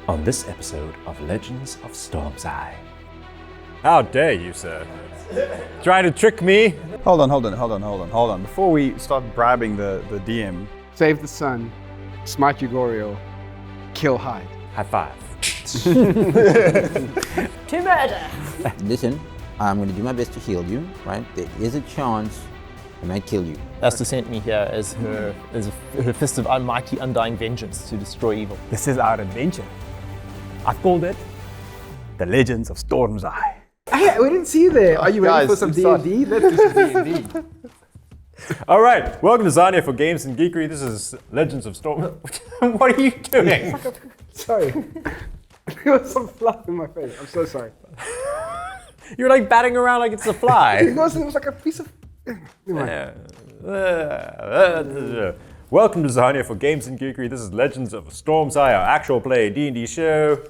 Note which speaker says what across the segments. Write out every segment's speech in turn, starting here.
Speaker 1: on this episode of Legends of Storm's Eye.
Speaker 2: How dare you, sir? Try to trick me?
Speaker 3: Hold on. Before we start bribing the DM.
Speaker 4: Save the sun, smite Ugorio, kill Hyde.
Speaker 2: High five.
Speaker 5: To murder!
Speaker 6: Listen, I'm going to do my best to heal you, right? There is a chance I might kill you.
Speaker 7: Asta sent me here as her fist of almighty undying vengeance to destroy evil.
Speaker 3: This is our adventure. I've called it The Legends of Storm's Eye.
Speaker 4: Hey, we didn't see you there. Are you ready for some D&D? Let's do some D&D.
Speaker 2: All right, welcome to Zarnia for Games and Geekery. This is Legends of Storm. What are you doing?
Speaker 4: Sorry. There was some fluff in my face. I'm so sorry.
Speaker 2: You're like batting around like it's a fly.
Speaker 4: It was like a piece of...
Speaker 2: Welcome to Zarnia for Games and Geekery. This is Legends of Storm's Eye, our actual play D&D show.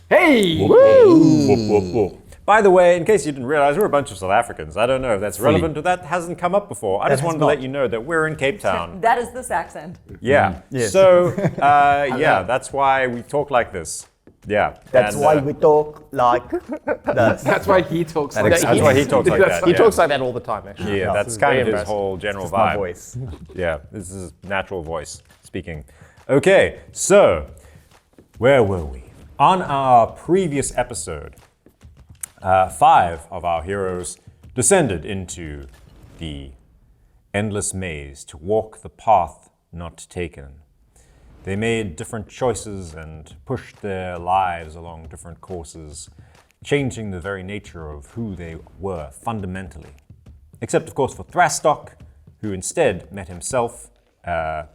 Speaker 4: Hey!
Speaker 2: Woo! Whoop, whoop, whoop. By the way, in case you didn't realize, we're a bunch of South Africans. I don't know if that's relevant, but that hasn't come up before. I just wanted to let you know that we're in Cape Town.
Speaker 5: That is this accent.
Speaker 2: Yeah.
Speaker 3: Yes.
Speaker 2: So, that's why we talk like this. Yeah.
Speaker 8: That's why we talk like this.
Speaker 4: That's why he talks like that.
Speaker 2: That's why he talks like that.
Speaker 7: He
Speaker 2: yeah.
Speaker 7: talks like that all the time, actually.
Speaker 2: Yeah, that's kind of his whole general vibe.
Speaker 3: My voice.
Speaker 2: Yeah, this is his natural voice speaking. Okay, so where were we? On our previous episode, 5 of our heroes descended into the endless maze to walk the path not taken. They made different choices and pushed their lives along different courses, changing the very nature of who they were fundamentally. Except, of course, for Thrastock, who instead met himself 5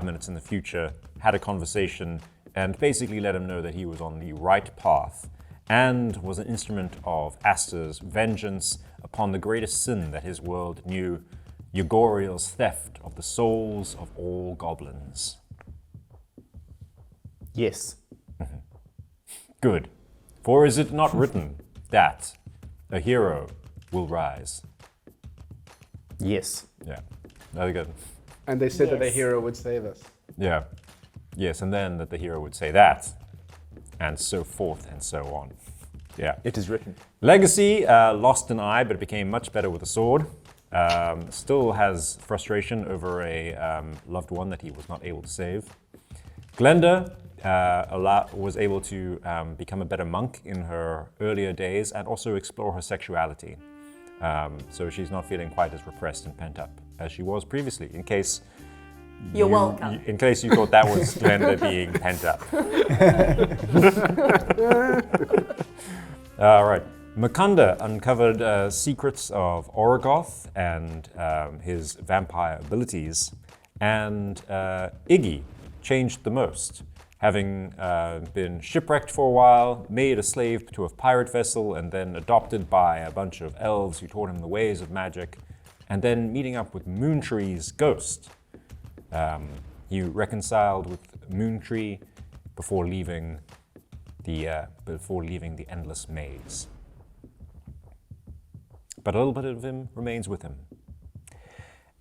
Speaker 2: minutes in the future, had a conversation, and basically let him know that he was on the right path and was an instrument of Asta's vengeance upon the greatest sin that his world knew, Ugoriel's theft of the souls of all goblins.
Speaker 7: Yes.
Speaker 2: Good. For is it not written that a hero will rise?
Speaker 7: Yes.
Speaker 2: Yeah. Very good.
Speaker 4: And they said that the
Speaker 5: Yes.
Speaker 4: hero would save us.
Speaker 2: Yeah. Yes, and then that the hero would say that, and so forth and so on. Yeah.
Speaker 7: It is written.
Speaker 2: Legacy lost an eye, but became much better with a sword. Still has frustration over a loved one that he was not able to save. Glenda was able to become a better monk in her earlier days and also explore her sexuality. So she's not feeling quite as repressed and pent up as she was previously, in case
Speaker 5: You're welcome.
Speaker 2: in case you thought that was Glenda being pent up. All right. Makunda uncovered secrets of Orogoth and his vampire abilities, and Iggy changed the most, having been shipwrecked for a while, made a slave to a pirate vessel, and then adopted by a bunch of elves who taught him the ways of magic, and then meeting up with Moontree's ghost. He reconciled with Moontree before leaving the endless maze. But a little bit of him remains with him.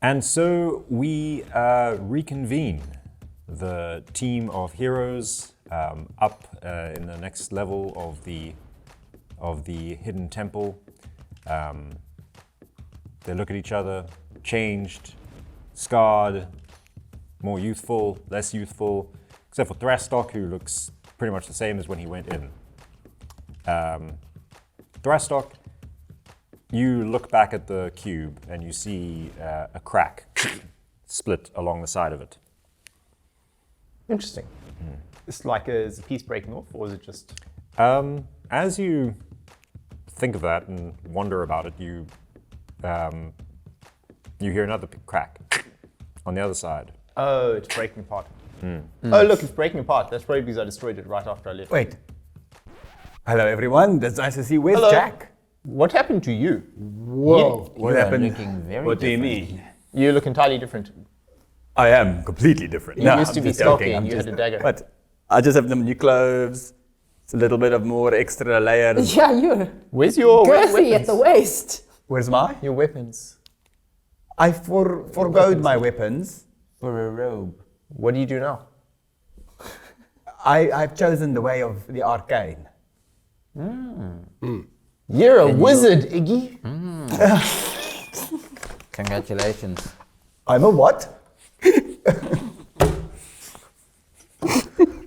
Speaker 2: And so we reconvene the team of heroes up in the next level of the hidden temple. They look at each other, changed, scarred, more youthful, less youthful, except for Thrastock, who looks pretty much the same as when he went in. Thrastock, you look back at the cube and you see a crack split along the side of it.
Speaker 7: Interesting. It's like is a piece breaking off, or is it just...
Speaker 2: As you think of that and wonder about it, you hear another crack on the other side.
Speaker 7: Oh, it's breaking apart. Oh, look, it's breaking apart. That's probably because I destroyed it right after I left.
Speaker 3: Wait. Hello, everyone. That's nice to see. Where's
Speaker 7: Hello.
Speaker 3: Jack?
Speaker 7: What happened to you?
Speaker 4: Whoa.
Speaker 3: What happened?
Speaker 6: Looking very
Speaker 3: What do you
Speaker 6: different.
Speaker 3: mean?
Speaker 7: You look entirely different.
Speaker 3: I am completely different.
Speaker 7: You used to
Speaker 3: I'm
Speaker 7: be
Speaker 3: just joking.
Speaker 7: stealthy and
Speaker 3: I'm
Speaker 7: you had
Speaker 3: just-
Speaker 7: a dagger.
Speaker 3: But I just have them new clothes. It's a little bit of more extra layers.
Speaker 5: Yeah, you're
Speaker 7: Where's your
Speaker 5: girthy at
Speaker 7: weapons?
Speaker 5: the waist.
Speaker 3: Where's my?
Speaker 7: Your weapons.
Speaker 3: I forgoed my weapons.
Speaker 6: For a robe.
Speaker 7: What do you do now?
Speaker 3: I've chosen the way of the arcane.
Speaker 7: You're a wizard, Iggy.
Speaker 6: Congratulations.
Speaker 3: I'm a what?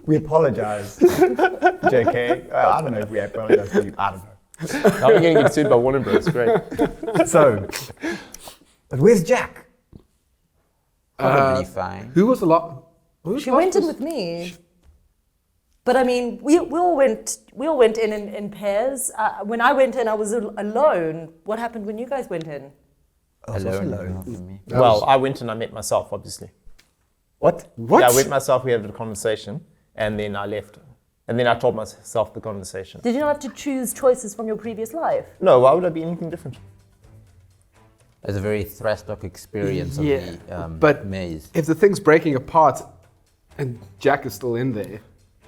Speaker 3: We apologize. JK. I don't know if we apologize to you. I don't know.
Speaker 7: Now we're going to get sued by Warner Bros. Great.
Speaker 3: So, but where's Jack?
Speaker 6: Probably fine.
Speaker 4: Who was the lot?
Speaker 5: She went in with me. But I mean, we all went in pairs. When I went in, I was alone. What happened when you guys went in?
Speaker 6: Alone.
Speaker 3: alone.
Speaker 6: Not for me.
Speaker 7: Well, I went and I met myself, obviously.
Speaker 3: What?
Speaker 7: Yeah, I went myself, we had a conversation, and then I left. And then I told myself the conversation.
Speaker 5: Did you not have to choose choices from your previous life?
Speaker 7: No, why would I be anything different?
Speaker 6: It's a very Thrastock experience of
Speaker 4: Yeah,
Speaker 6: the
Speaker 4: but
Speaker 6: maze.
Speaker 4: if the thing's breaking apart and Jack is still in there,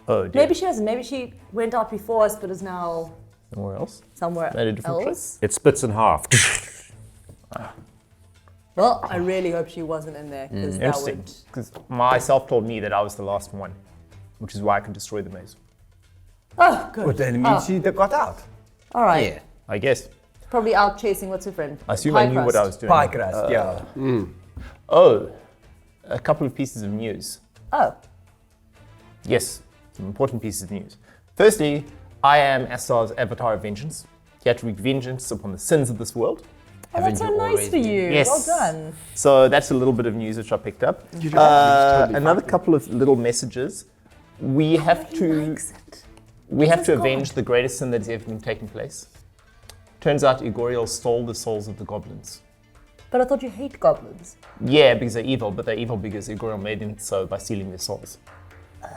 Speaker 7: Oh, dear.
Speaker 5: Maybe she hasn't. Maybe she went out before us, but is now
Speaker 7: Somewhere else?
Speaker 5: somewhere
Speaker 7: Made a different
Speaker 5: else.
Speaker 2: It splits in half.
Speaker 5: Well, I really hope she wasn't in there because that
Speaker 7: Interesting.
Speaker 5: would.
Speaker 7: Because myself told me that I was the last one, which is why I could destroy the maze.
Speaker 5: Oh, good.
Speaker 3: But then it means she got out.
Speaker 5: All right.
Speaker 6: Yeah.
Speaker 7: I guess.
Speaker 5: Probably out chasing what's her friend.
Speaker 7: I assume
Speaker 5: Pie
Speaker 7: I knew what I
Speaker 5: crust.
Speaker 7: was doing.
Speaker 3: Pie crust, yeah.
Speaker 7: Oh, a couple of pieces of news.
Speaker 5: Oh,
Speaker 7: Yes, some important pieces of news. Firstly, I am Astar's avatar of vengeance. He had to wreak vengeance upon the sins of this world.
Speaker 5: oh that's so
Speaker 6: you
Speaker 5: nice
Speaker 6: always
Speaker 5: for
Speaker 6: been-
Speaker 5: you.
Speaker 7: Yes.
Speaker 5: Well done.
Speaker 7: So that's a little bit of news which I picked up. Another couple of little messages. We have to avenge the greatest sin that has ever been taking place. Turns out Igoriel stole the souls of the goblins.
Speaker 5: But I thought you hate goblins.
Speaker 7: Yeah, because they're evil, but they're evil because Igoriel made them so by stealing their souls.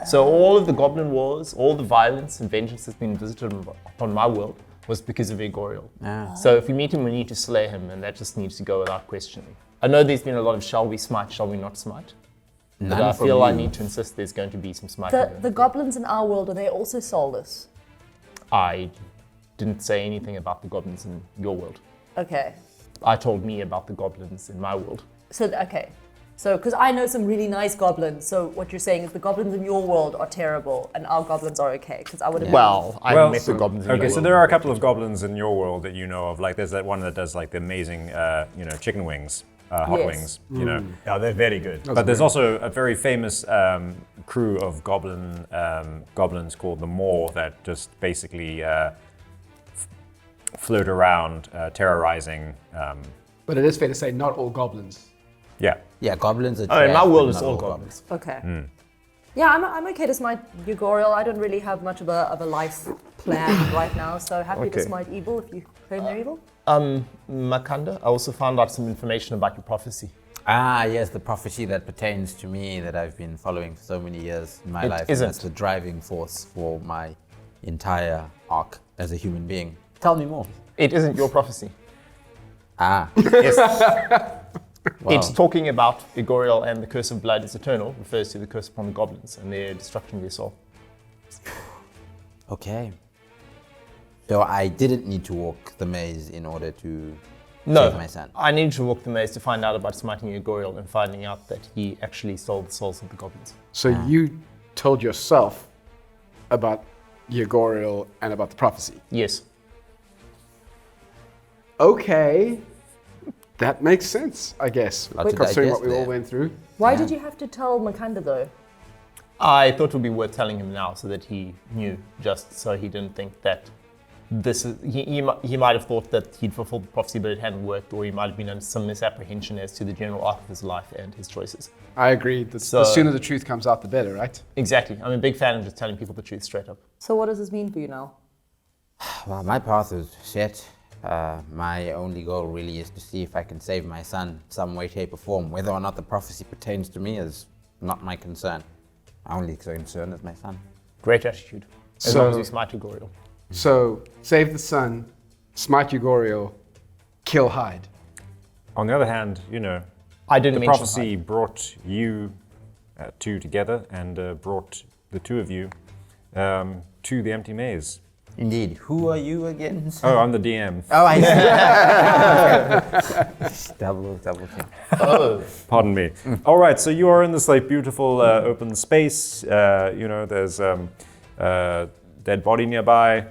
Speaker 7: So all of the goblin wars, all the violence and vengeance that's been visited upon my world was because of Igoriel.
Speaker 6: Ah.
Speaker 7: So if we meet him, we need to slay him, and that just needs to go without questioning. I know there's been a lot of shall we smite, shall we not smite? But
Speaker 6: None
Speaker 7: I
Speaker 6: from
Speaker 7: feel I
Speaker 6: you.
Speaker 7: need to insist there's going to be some smiting.
Speaker 5: The goblins in our world, are they also soulless?
Speaker 7: I didn't say anything about the goblins in your world.
Speaker 5: Okay.
Speaker 7: I told me about the goblins in my world.
Speaker 5: So, okay. So, because I know some really nice goblins. So, what you're saying is the goblins in your world are terrible and our goblins are okay. Because I would have.
Speaker 7: Well, I
Speaker 2: Well,
Speaker 7: met the goblins in your
Speaker 2: Okay,
Speaker 7: world.
Speaker 2: so there are a couple of goblins in your world that you know of. Like there's that one that does like the amazing, chicken wings, hot
Speaker 5: Yes.
Speaker 2: wings. You know,
Speaker 3: Yeah, they're very good.
Speaker 2: but there's also a very famous crew of goblins called the Maw that just basically float around, terrorizing.
Speaker 4: but it is fair to say not all goblins.
Speaker 2: Yeah.
Speaker 6: Yeah, goblins are
Speaker 7: Oh, in
Speaker 6: trash,
Speaker 7: my
Speaker 6: but
Speaker 7: world, it's
Speaker 6: not
Speaker 7: all goblins.
Speaker 5: Okay. Yeah, I'm okay to smite Ugoriel. I don't really have much of a life plan right now. So happy to
Speaker 7: Okay.
Speaker 5: smite evil if you claim they're evil.
Speaker 7: Makanda, I also found out some information about your prophecy.
Speaker 6: Ah, yes, the prophecy that pertains to me that I've been following for so many years in my
Speaker 7: It
Speaker 6: life. and
Speaker 7: isn't.
Speaker 6: That's the driving force for my entire arc as a human being. Tell me more.
Speaker 7: It isn't your prophecy.
Speaker 6: Ah,
Speaker 7: Yes.
Speaker 6: wow.
Speaker 7: It's talking about Igoriel and the curse of blood is eternal, refers to the curse upon the goblins and their destruction of their soul.
Speaker 6: Okay. So I didn't need to walk the maze in order to
Speaker 7: No,
Speaker 6: save my son.
Speaker 7: I needed to walk the maze to find out about smiting Igoriel and finding out that he actually stole the souls of the goblins.
Speaker 4: So you told yourself about Yegoriel and about the prophecy.
Speaker 7: Yes.
Speaker 4: Okay. That makes sense, I guess.
Speaker 6: Lot to
Speaker 4: Considering what
Speaker 6: digest
Speaker 4: we all
Speaker 6: there.
Speaker 4: went through.
Speaker 5: Why did you have to tell Makanda though?
Speaker 7: I thought it would be worth telling him now so that he knew, just so he didn't think that this is. He might have thought that he'd fulfilled the prophecy, but it hadn't worked, or he might have been under some misapprehension as to the general arc of his life and his choices.
Speaker 4: I agree. The
Speaker 7: So-
Speaker 4: sooner the truth comes out, the better, right?
Speaker 7: Exactly. I'm a big fan of just telling people the truth straight up.
Speaker 5: So what does this mean for you now?
Speaker 6: Well, my path is set. My only goal really is to see if I can save my son some way, shape, or form. Whether or not the prophecy pertains to me is not my concern. My only concern is my son.
Speaker 7: Great attitude. As
Speaker 4: So-
Speaker 7: long as you smite Igoriel.
Speaker 4: So, save the sun, smite Yegoriel, kill Hyde.
Speaker 2: On the other hand, you know,
Speaker 7: I didn't
Speaker 2: the
Speaker 7: mention
Speaker 2: prophecy
Speaker 7: Hyde.
Speaker 2: brought you two together and brought the two of you to the empty maze.
Speaker 6: Indeed. Who are you again?
Speaker 2: Oh, I'm the DM.
Speaker 6: Oh, I see. double check.
Speaker 2: Pardon me. All right, so you are in this like beautiful open space. There's dead body nearby.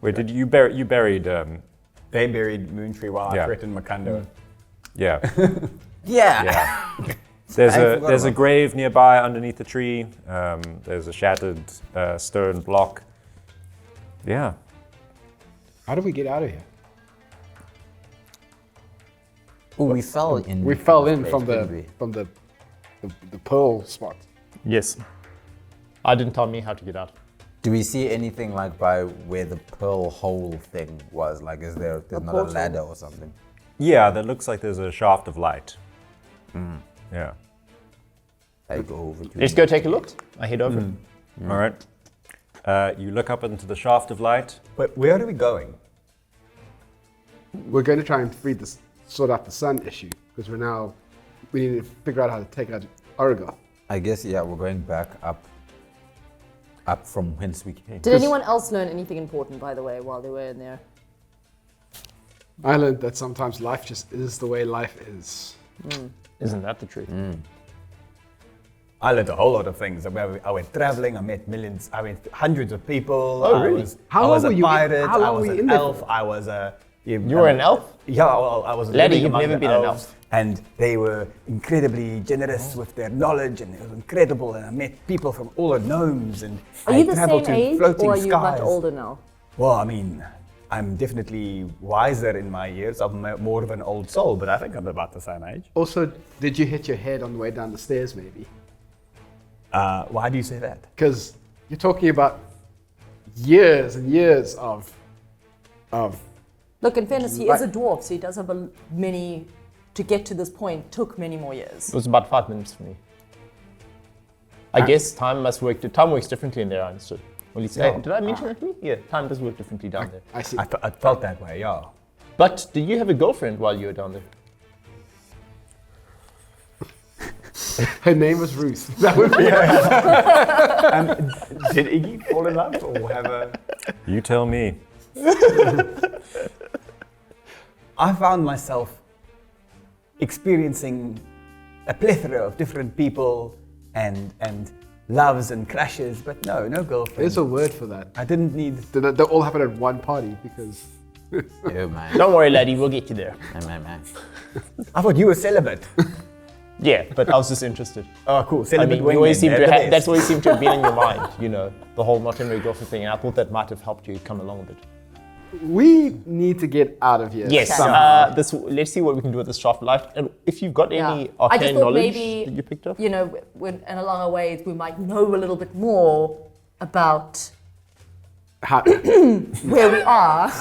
Speaker 2: Where did you bury? You buried.
Speaker 3: They buried Moontree while I
Speaker 2: Yeah.
Speaker 3: threatened Makando.
Speaker 2: Yeah.
Speaker 6: Yeah.
Speaker 2: Yeah.
Speaker 6: I
Speaker 2: There's
Speaker 6: forgot
Speaker 2: a
Speaker 6: about
Speaker 2: grave nearby underneath the tree. There's a shattered stone block. Yeah.
Speaker 4: How do we get out of here?
Speaker 6: Oh, we fell in.
Speaker 4: We fell
Speaker 6: this
Speaker 4: in
Speaker 6: place,
Speaker 4: from
Speaker 6: didn't we?
Speaker 4: the pearl spot.
Speaker 7: Yes. I didn't tell me how to get out.
Speaker 6: Do we see anything like by where the pearl hole thing was? Like, there's not a ladder or something?
Speaker 2: Yeah, that looks like there's a shaft of light. Yeah.
Speaker 6: I go over to.
Speaker 7: Let's go take a look. I head over.
Speaker 2: All right. You look up into the shaft of light.
Speaker 3: But where are we going?
Speaker 4: We're going to try and sort out the sun issue because we need to figure out how to take out Orogoth.
Speaker 6: I guess, yeah, we're going back up from whence we came.
Speaker 5: Did anyone else learn anything important, by the way, while they were in there?
Speaker 4: I learned that sometimes life just is the way life is.
Speaker 7: Isn't that the truth?
Speaker 3: I learned a whole lot of things. I went traveling. I met millions. I met hundreds of people.
Speaker 7: Oh, really?
Speaker 3: I was a pirate.
Speaker 4: How long
Speaker 3: I
Speaker 4: were
Speaker 3: was
Speaker 4: you
Speaker 3: an
Speaker 4: in there
Speaker 3: elf.
Speaker 4: for?
Speaker 3: I was a.
Speaker 7: You were an elf?
Speaker 3: Yeah, well, I was.
Speaker 7: Laddie,
Speaker 3: living
Speaker 7: you've
Speaker 3: among
Speaker 7: never
Speaker 3: the
Speaker 7: been an
Speaker 3: elves,
Speaker 7: elf.
Speaker 3: and they were incredibly generous with their knowledge, and it was incredible. And I met people from all the gnomes, and
Speaker 5: Are
Speaker 3: I
Speaker 5: you the
Speaker 3: traveled
Speaker 5: same
Speaker 3: to
Speaker 5: age,
Speaker 3: floating
Speaker 5: or are you
Speaker 3: skies.
Speaker 5: much older now?
Speaker 3: Well, I mean, I'm definitely wiser in my years. I'm more of an old soul, but I think I'm about the same age.
Speaker 4: Also, did you hit your head on the way down the stairs, maybe?
Speaker 3: Why do you say that?
Speaker 4: Because you're talking about years and years of
Speaker 5: Look, in fairness, he is a dwarf, so he does have to get to this point, took many more years.
Speaker 7: It was about 5 minutes for me. I guess time works differently in there, I understood. Well, did I mention that to me? Yeah, time does work differently down there.
Speaker 4: I see.
Speaker 3: I felt that way, yeah.
Speaker 7: But did you have a girlfriend while you were down there?
Speaker 4: Her name was Ruth. That would be
Speaker 3: Did Iggy fall in love or have a...
Speaker 2: You tell me.
Speaker 3: I found myself experiencing a plethora of different people and loves and crashes, but no girlfriend.
Speaker 4: There's a word for that.
Speaker 3: I didn't need...
Speaker 4: They all happen at one party because.
Speaker 6: Oh, man.
Speaker 7: Don't worry, laddie, we'll get you there.
Speaker 6: Man.
Speaker 3: I thought you were celibate.
Speaker 7: Yeah, but I was just interested.
Speaker 3: Oh, cool.
Speaker 7: I
Speaker 3: Celibate
Speaker 7: mean, you always seem
Speaker 3: wingmen,
Speaker 7: to
Speaker 3: they're the
Speaker 7: have, that's
Speaker 3: best.
Speaker 7: always seemed to have been in your mind, the whole not having a girlfriend thing, and I thought that might have helped you come along a bit.
Speaker 4: We need to get out of here.
Speaker 7: Yes,
Speaker 4: somehow.
Speaker 7: let's see what we can do with this shaft of life, and if you've got any
Speaker 5: I just
Speaker 7: arcane
Speaker 5: thought
Speaker 7: knowledge
Speaker 5: maybe,
Speaker 7: that you picked up.
Speaker 5: when and along our ways, we might know a little bit more about where we are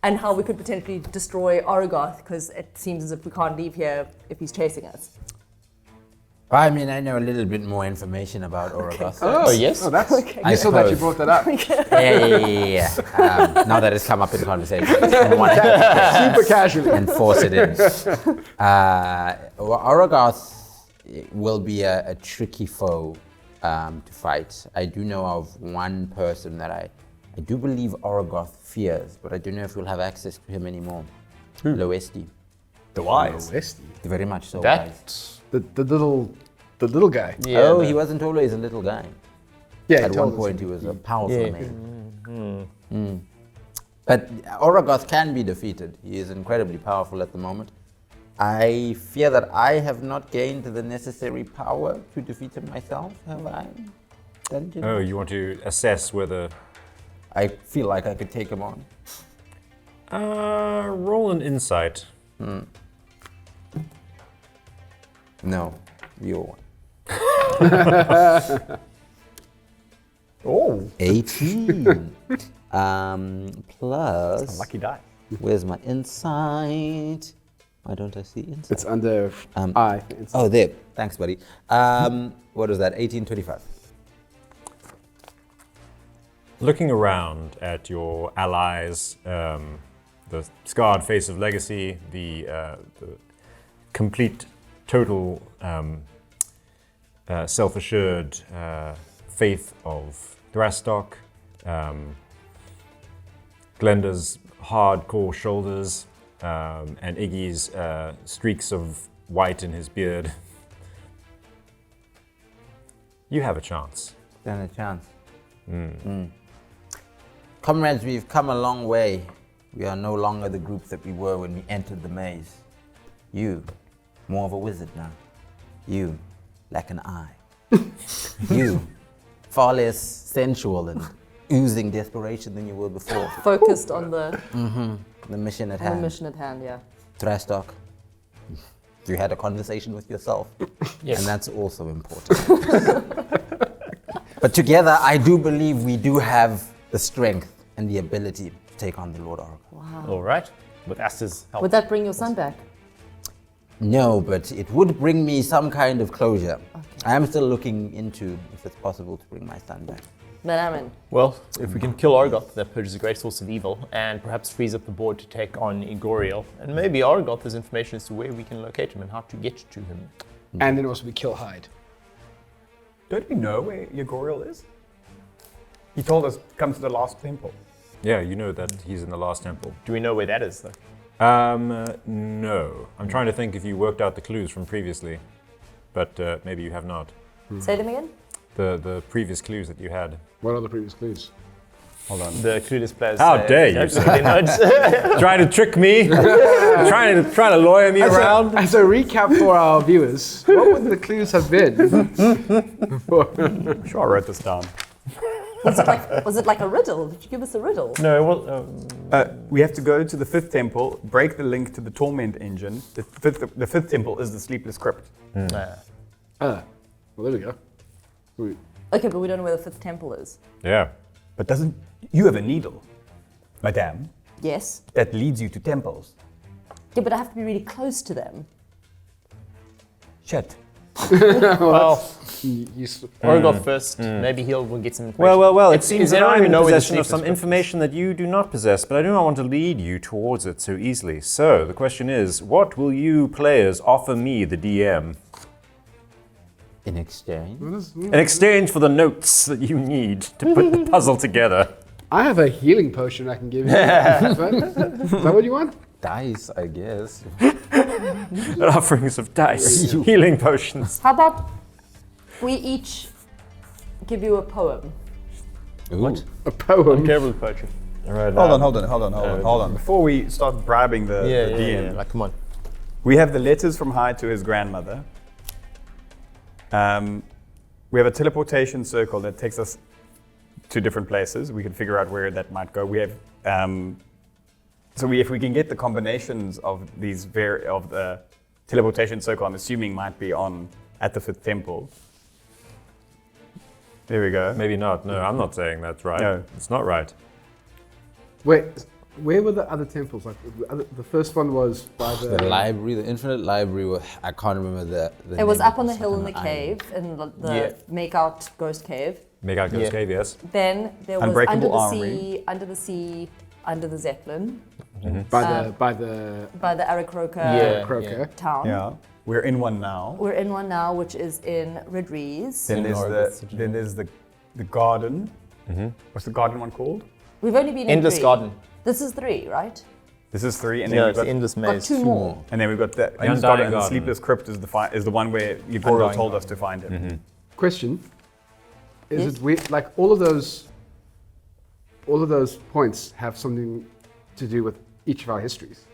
Speaker 5: and how we could potentially destroy Orogoth, because it seems as if we can't leave here if he's chasing us.
Speaker 6: I mean, I know a little bit more information about Orogoth.
Speaker 7: Oh, yes?
Speaker 4: Oh, that's
Speaker 6: I
Speaker 4: useful that you
Speaker 6: suppose.
Speaker 4: brought that up.
Speaker 6: Yeah. Now that it's come up in conversation, I want to
Speaker 4: Super casually.
Speaker 6: and force it in. Orogoth will be a tricky foe to fight. I do know of one person that I do believe Orogoth fears, but I don't know if we'll have access to him anymore. Loesti.
Speaker 3: The wise.
Speaker 4: Westy.
Speaker 6: Very much so.
Speaker 7: That,
Speaker 4: The little guy.
Speaker 7: yeah,
Speaker 6: He wasn't always a little guy.
Speaker 4: Yeah,
Speaker 6: At one point, he was a powerful man. But Orogoth can be defeated. He is incredibly powerful at the moment. I fear that I have not gained the necessary power to defeat him myself. Have I? Dungeon?
Speaker 2: Oh, you want to assess whether...
Speaker 6: I feel like I could take him on.
Speaker 2: roll an insight.
Speaker 6: No, you're one.
Speaker 7: oh,
Speaker 6: 18. Plus.
Speaker 3: Lucky die.
Speaker 6: Where's my insight? Why don't I see insight?
Speaker 4: It's under I. It's
Speaker 6: Oh, there. Thanks, buddy. What was that? 1825.
Speaker 2: Looking around at your allies, the scarred face of legacy, the complete, total, self-assured faith of Thrastock, Glenda's hardcore shoulders, and Iggy's streaks of white in his beard. You have a chance.
Speaker 6: Stand a chance. Comrades, we've come a long way. We are no longer the group that we were when we entered the maze. You, more of a wizard now. You, like an eye. You, far less sensual and oozing desperation than you were before.
Speaker 5: Focused on the
Speaker 6: The mission at
Speaker 5: on
Speaker 6: hand.
Speaker 5: the mission at hand. Yeah.
Speaker 6: Thrastock, you had a conversation with yourself.
Speaker 7: Yes.
Speaker 6: And that's also important. But together, I do believe we do have the strength and the ability to take on the Lord Orogoth.
Speaker 5: Wow.
Speaker 7: All right. With Asta's help.
Speaker 5: Would that bring your son back?
Speaker 6: No, but it would bring me some kind of closure. I am still looking into if it's possible to bring my son back.
Speaker 5: But I mean,
Speaker 7: Well, if we can kill Orogoth, that purges a great source of evil, and perhaps frees up the board to take on Igoriel. And maybe Orogoth has information as to where we can locate him and how to get to him.
Speaker 4: And then also we kill Hyde.
Speaker 3: Don't we know where Yegoriel is? He told us, come to the last temple.
Speaker 2: Yeah, you know that he's in the last temple.
Speaker 7: Do we know where that is, though?
Speaker 2: No. I'm trying to think if you worked out the clues from previously, but maybe you have not.
Speaker 5: say them again.
Speaker 2: The previous clues that you had.
Speaker 4: What are the previous clues?
Speaker 3: Hold on.
Speaker 7: The clueless players.
Speaker 2: How dare you,
Speaker 7: don't
Speaker 2: sir.
Speaker 7: really know.
Speaker 2: Trying to trick me? trying to lawyer me around?
Speaker 4: As a recap for our viewers, what would the clues have been?
Speaker 3: I'm sure I wrote this down.
Speaker 5: Was it like a riddle? Did you give us a riddle?
Speaker 7: No, well,
Speaker 3: We have to go to the fifth temple, break the link to the torment engine. The fifth temple is the sleepless crypt.
Speaker 4: Well, there we go. Sweet.
Speaker 5: Okay, but we don't know where the fifth temple is.
Speaker 2: Yeah.
Speaker 3: But doesn't you have a needle, madame,
Speaker 5: Yes.
Speaker 3: that leads you to temples?
Speaker 5: Yeah, but I have to be really close to them.
Speaker 3: Shit.
Speaker 7: well, Orogoth
Speaker 4: Mm.
Speaker 7: first. Maybe we'll get some information.
Speaker 2: Well, it
Speaker 7: Is
Speaker 2: seems
Speaker 7: there
Speaker 2: that I'm
Speaker 7: anyone
Speaker 2: in
Speaker 7: who know where the
Speaker 2: possession of some
Speaker 7: sleepless crypt
Speaker 2: information that you do not possess, but I do not want to lead you towards it so easily. So, the question is, what will you players offer me, the DM,
Speaker 6: In exchange?
Speaker 2: in exchange for the notes that you need to put the puzzle together?
Speaker 4: I have a healing potion I can give you. Is that what you want?
Speaker 6: Dice, I guess.
Speaker 2: Offerings of dice, healing potions.
Speaker 5: How about we each give you a poem?
Speaker 6: What?
Speaker 4: A poem.
Speaker 7: Careful with poetry.
Speaker 2: Right,
Speaker 3: Hold on. Before we start bribing the DM,
Speaker 7: Yeah. Like, come on.
Speaker 3: we have the letters from Hyde to his grandmother. We have a teleportation circle that takes us to different places. We can figure out where that might go. We have, if we can get the combinations of these of the teleportation circle, I'm assuming might be at the fifth temple. There we go.
Speaker 2: Maybe not. No, I'm not saying that's right.
Speaker 3: No.
Speaker 2: It's not right.
Speaker 4: Wait, where were the other temples? Like the first one was by
Speaker 6: The library, the infinite library, I can't remember the
Speaker 5: It was
Speaker 6: name.
Speaker 5: up on the
Speaker 6: It's
Speaker 5: hill
Speaker 6: like
Speaker 5: in the
Speaker 6: an
Speaker 5: cave, in the
Speaker 7: Yeah.
Speaker 5: make-out ghost cave.
Speaker 2: Make out Ghost
Speaker 7: Yeah.
Speaker 2: Cave, yes.
Speaker 5: Then there was
Speaker 3: Unbreakable
Speaker 5: under the sea, under the Zeppelin,
Speaker 4: by the
Speaker 5: by the Arakroka
Speaker 7: Yeah.
Speaker 4: croaker.
Speaker 5: town.
Speaker 3: Yeah, we're in one now.
Speaker 5: We're in one now, which is in Ridrees.
Speaker 3: Then there's the garden. What's the garden one called?
Speaker 5: We've only been in
Speaker 7: Endless
Speaker 5: 3.
Speaker 7: Garden.
Speaker 5: This is 3, right?
Speaker 3: This is 3, and then
Speaker 7: Yeah,
Speaker 3: we've
Speaker 7: it's
Speaker 3: got
Speaker 7: endless
Speaker 5: Got
Speaker 7: maze.
Speaker 5: 2 more.
Speaker 3: and then we've got the
Speaker 2: Undying
Speaker 3: Endless Garden and the
Speaker 2: Garden.
Speaker 3: Sleepless Crypt is the one where Yegoriel
Speaker 7: Undying
Speaker 3: told us to find him.
Speaker 4: Question: Is
Speaker 5: Yes?
Speaker 4: it weird? Like all of those points have something to do with each of our histories.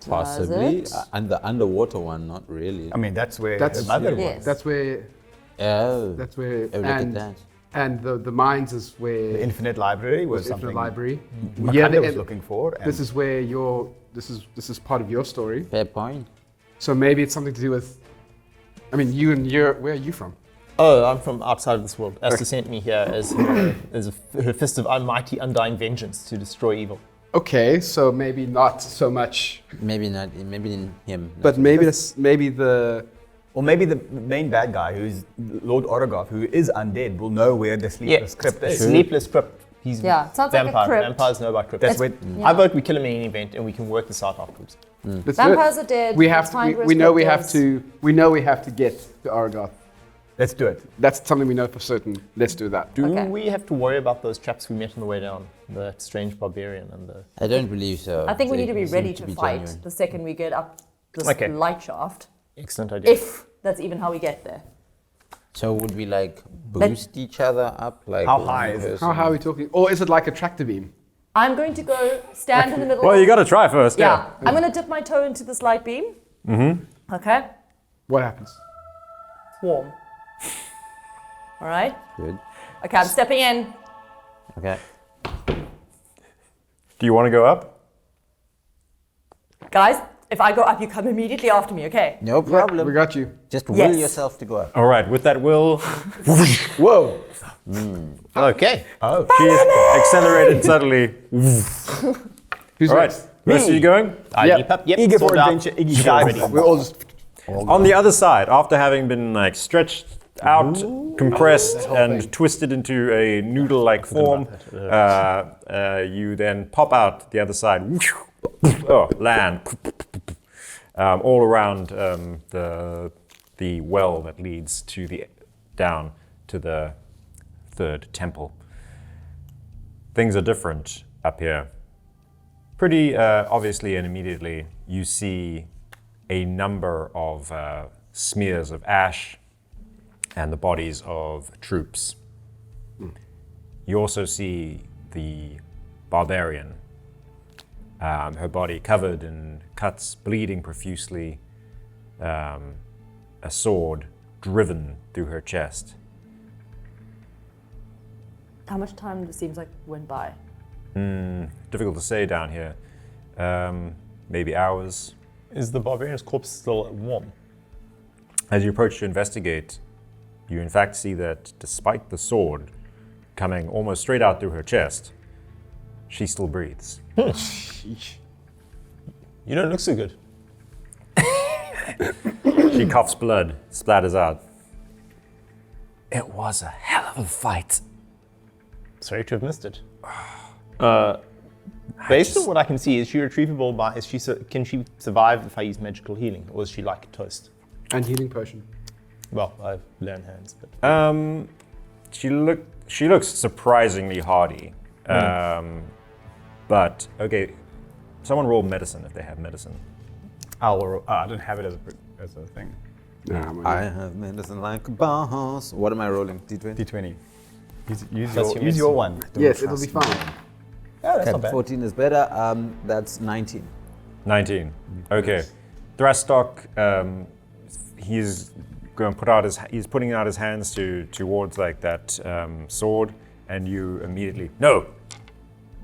Speaker 6: Possibly.
Speaker 5: Does it?
Speaker 6: And the underwater one, not really.
Speaker 3: I mean, that's where
Speaker 4: That's-
Speaker 3: his mother
Speaker 5: Yes.
Speaker 3: was.
Speaker 4: That's where.
Speaker 6: Oh,
Speaker 4: That's where.
Speaker 6: oh, look at that.
Speaker 4: And the mines is where
Speaker 3: The Infinite Library was
Speaker 4: the
Speaker 3: something
Speaker 4: Infinite Library.
Speaker 3: Makanda was looking for. And
Speaker 4: This is where this is part of your story.
Speaker 6: Fair point.
Speaker 4: So maybe it's something to do with. I mean, where are you from?
Speaker 7: Oh, I'm from outside of this world. Asta sent me here as her fist of almighty undying vengeance to destroy evil.
Speaker 4: Okay, so maybe not so much,
Speaker 6: Maybe not. Maybe in him.
Speaker 4: but maybe the.
Speaker 3: or maybe the main bad guy, who's Lord Orogoth, who is undead, will know where the Sleepless Crypt is.
Speaker 7: Sleepless Crypt. He's
Speaker 5: Yeah, it sounds like a
Speaker 7: vampire.
Speaker 5: crypt.
Speaker 7: Vampires know about crypts.
Speaker 3: That's where
Speaker 7: I vote we kill him in any event and we can work this out afterwards.
Speaker 4: Let's do it.
Speaker 5: Vampires are dead.
Speaker 4: We
Speaker 5: let's
Speaker 4: have to.
Speaker 5: find
Speaker 4: We know we have
Speaker 5: Roscryptors.
Speaker 4: to. We know we have to get to Orogoth.
Speaker 3: Let's do it.
Speaker 4: That's something we know for certain. Let's do that.
Speaker 7: Do
Speaker 5: Okay.
Speaker 7: we have to worry about those chaps we met on the way down? The strange barbarian and the...
Speaker 6: I don't believe so.
Speaker 5: I think we
Speaker 6: They
Speaker 5: need to be
Speaker 6: seem
Speaker 5: ready to
Speaker 6: be
Speaker 5: fight
Speaker 6: genuine.
Speaker 5: the second we get up this
Speaker 7: Okay.
Speaker 5: light shaft.
Speaker 7: Excellent idea.
Speaker 5: If that's even how we get there.
Speaker 6: So would we like boost each other up? Like
Speaker 3: How
Speaker 6: one
Speaker 3: high is it?
Speaker 6: person?
Speaker 4: How high are we talking? Or is it like a tractor beam?
Speaker 5: I'm going to go stand in the middle.
Speaker 2: Well, you got to try first.
Speaker 5: Yeah. I'm going to dip my toe into this light beam. Mm-hmm. Okay.
Speaker 4: What happens?
Speaker 5: Warm. All right.
Speaker 6: Good.
Speaker 5: Okay, I'm stepping in.
Speaker 6: Okay.
Speaker 2: Do you want to go up?
Speaker 5: Guys, if I go up, you come immediately after me, okay?
Speaker 6: No problem.
Speaker 4: We got you.
Speaker 6: Just will
Speaker 5: Yes.
Speaker 6: yourself to go up.
Speaker 2: All right. With that will,
Speaker 4: Whoa.
Speaker 7: Okay.
Speaker 3: Oh,
Speaker 2: she's accelerated suddenly.
Speaker 4: Who's
Speaker 2: All right.
Speaker 4: next?
Speaker 2: Rest of you going?
Speaker 7: Yep.
Speaker 3: eager for
Speaker 7: Sword out.
Speaker 3: adventure, Iggy dive.
Speaker 4: We're all just.
Speaker 2: On the other side, after having been like stretched out, compressed, and twisted into a noodle-like form, you then pop out the other side. Land all around the well that leads to down to the third temple. Things are different up here. Pretty obviously and immediately, you see a number of smears of ash and the bodies of troops. You also see the barbarian, her body covered in cuts, bleeding profusely, a sword driven through her chest.
Speaker 5: How much time it seems like went by?
Speaker 2: Difficult to say down here. Maybe hours.
Speaker 7: Is the barbarian's corpse still warm?
Speaker 2: As you approach to investigate, you in fact see that despite the sword coming almost straight out through her chest, she still breathes.
Speaker 7: You don't look so good.
Speaker 2: She coughs blood, splatters out. It was a hell of a fight.
Speaker 7: Sorry to have missed it. Based on what I can see, is she retrievable by? Can she survive if I use magical healing, or is she like toast?
Speaker 4: And healing potion.
Speaker 7: Well, I've learned hands, but
Speaker 2: She looks surprisingly hardy. But okay, someone roll medicine if they have medicine.
Speaker 3: I don't have it as a thing.
Speaker 6: I have medicine like a boss. What am I rolling? D20?
Speaker 3: D20.
Speaker 7: That's
Speaker 3: Use your one.
Speaker 4: Yes, it'll be fine.
Speaker 3: Oh, that's
Speaker 6: Okay,
Speaker 3: not bad.
Speaker 6: 14 is better. That's 19.
Speaker 2: 19. Okay. Thrastock, he's going to put out he's putting out his hands towards like that sword, and you immediately no,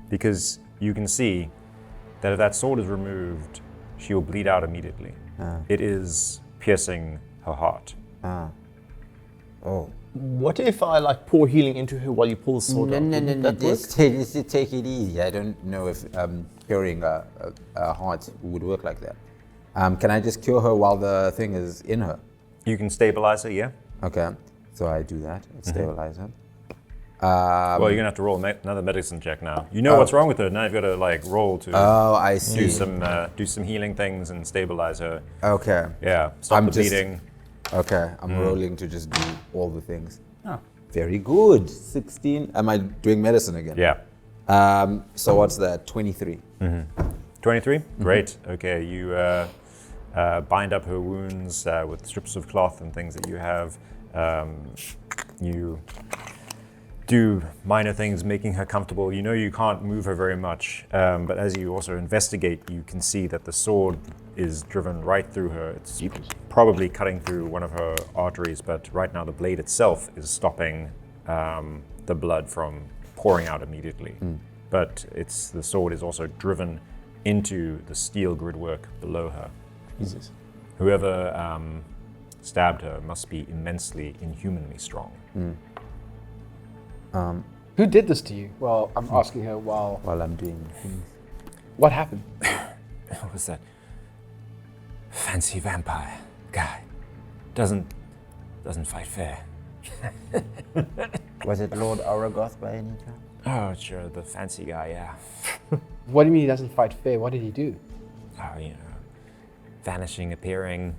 Speaker 2: because you can see that if that sword is removed, she will bleed out immediately. It is piercing her heart.
Speaker 6: Oh.
Speaker 7: what if I like pour healing into her while you pull the sword out?
Speaker 6: No.
Speaker 7: Wouldn't that work?
Speaker 6: Just take it easy. I don't know if curing a heart would work like that. Can I just cure her while the thing is in her?
Speaker 2: You can stabilize her, yeah?
Speaker 6: Okay, so I do that. Stabilize her.
Speaker 2: Well, you're going to have to roll another medicine check now. You know what's wrong with her. Now you've got to like roll to
Speaker 6: Oh, I see.
Speaker 2: do some healing things and stabilize her.
Speaker 6: Okay.
Speaker 2: Yeah, stop
Speaker 6: I'm
Speaker 2: the
Speaker 6: just-
Speaker 2: bleeding.
Speaker 6: Okay, I'm rolling to just do all the things. Very good. 16. Am I doing medicine again?
Speaker 2: Yeah.
Speaker 6: So what's that? 23.
Speaker 2: 23? Great. Okay, you bind up her wounds with strips of cloth and things that you have. You do minor things, making her comfortable. You know you can't move her very much, but as you also investigate, you can see that the sword is driven right through her. It's probably cutting through one of her arteries, but right now the blade itself is stopping the blood from pouring out immediately. But the sword is also driven into the steel gridwork below her.
Speaker 7: Jesus.
Speaker 2: Whoever stabbed her must be immensely, inhumanly strong.
Speaker 4: Who did this to you? Well, I'm asking her while
Speaker 6: I'm doing things.
Speaker 4: what happened?
Speaker 2: What was that? Fancy vampire guy. Doesn't fight fair.
Speaker 6: Was it Lord Orogoth by any chance?
Speaker 2: Oh, sure, the fancy guy, yeah.
Speaker 4: What do you mean he doesn't fight fair? What did he do?
Speaker 2: Oh, you know, vanishing, appearing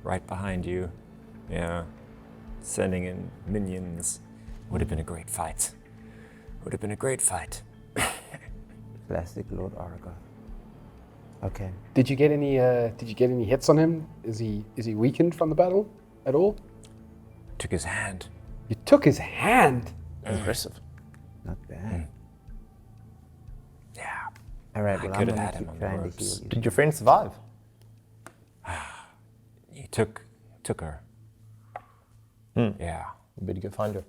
Speaker 2: right behind you. Yeah. sending in minions. Would have been a great fight. Would have been a great fight.
Speaker 6: Classic Lord Orogoth. Okay.
Speaker 4: Did you get any hits on him? Is he weakened from the battle at all?
Speaker 2: Took his hand.
Speaker 4: You took his hand.
Speaker 7: Impressive.
Speaker 6: Not bad.
Speaker 2: Yeah.
Speaker 6: All right,
Speaker 2: I
Speaker 6: well, I'm
Speaker 2: could have
Speaker 6: going
Speaker 2: had
Speaker 6: to
Speaker 2: him
Speaker 6: keep
Speaker 2: on the
Speaker 6: trying to
Speaker 2: ropes.
Speaker 6: heal you.
Speaker 7: Did your friend survive?
Speaker 2: He took her. Yeah.
Speaker 7: We better go find her.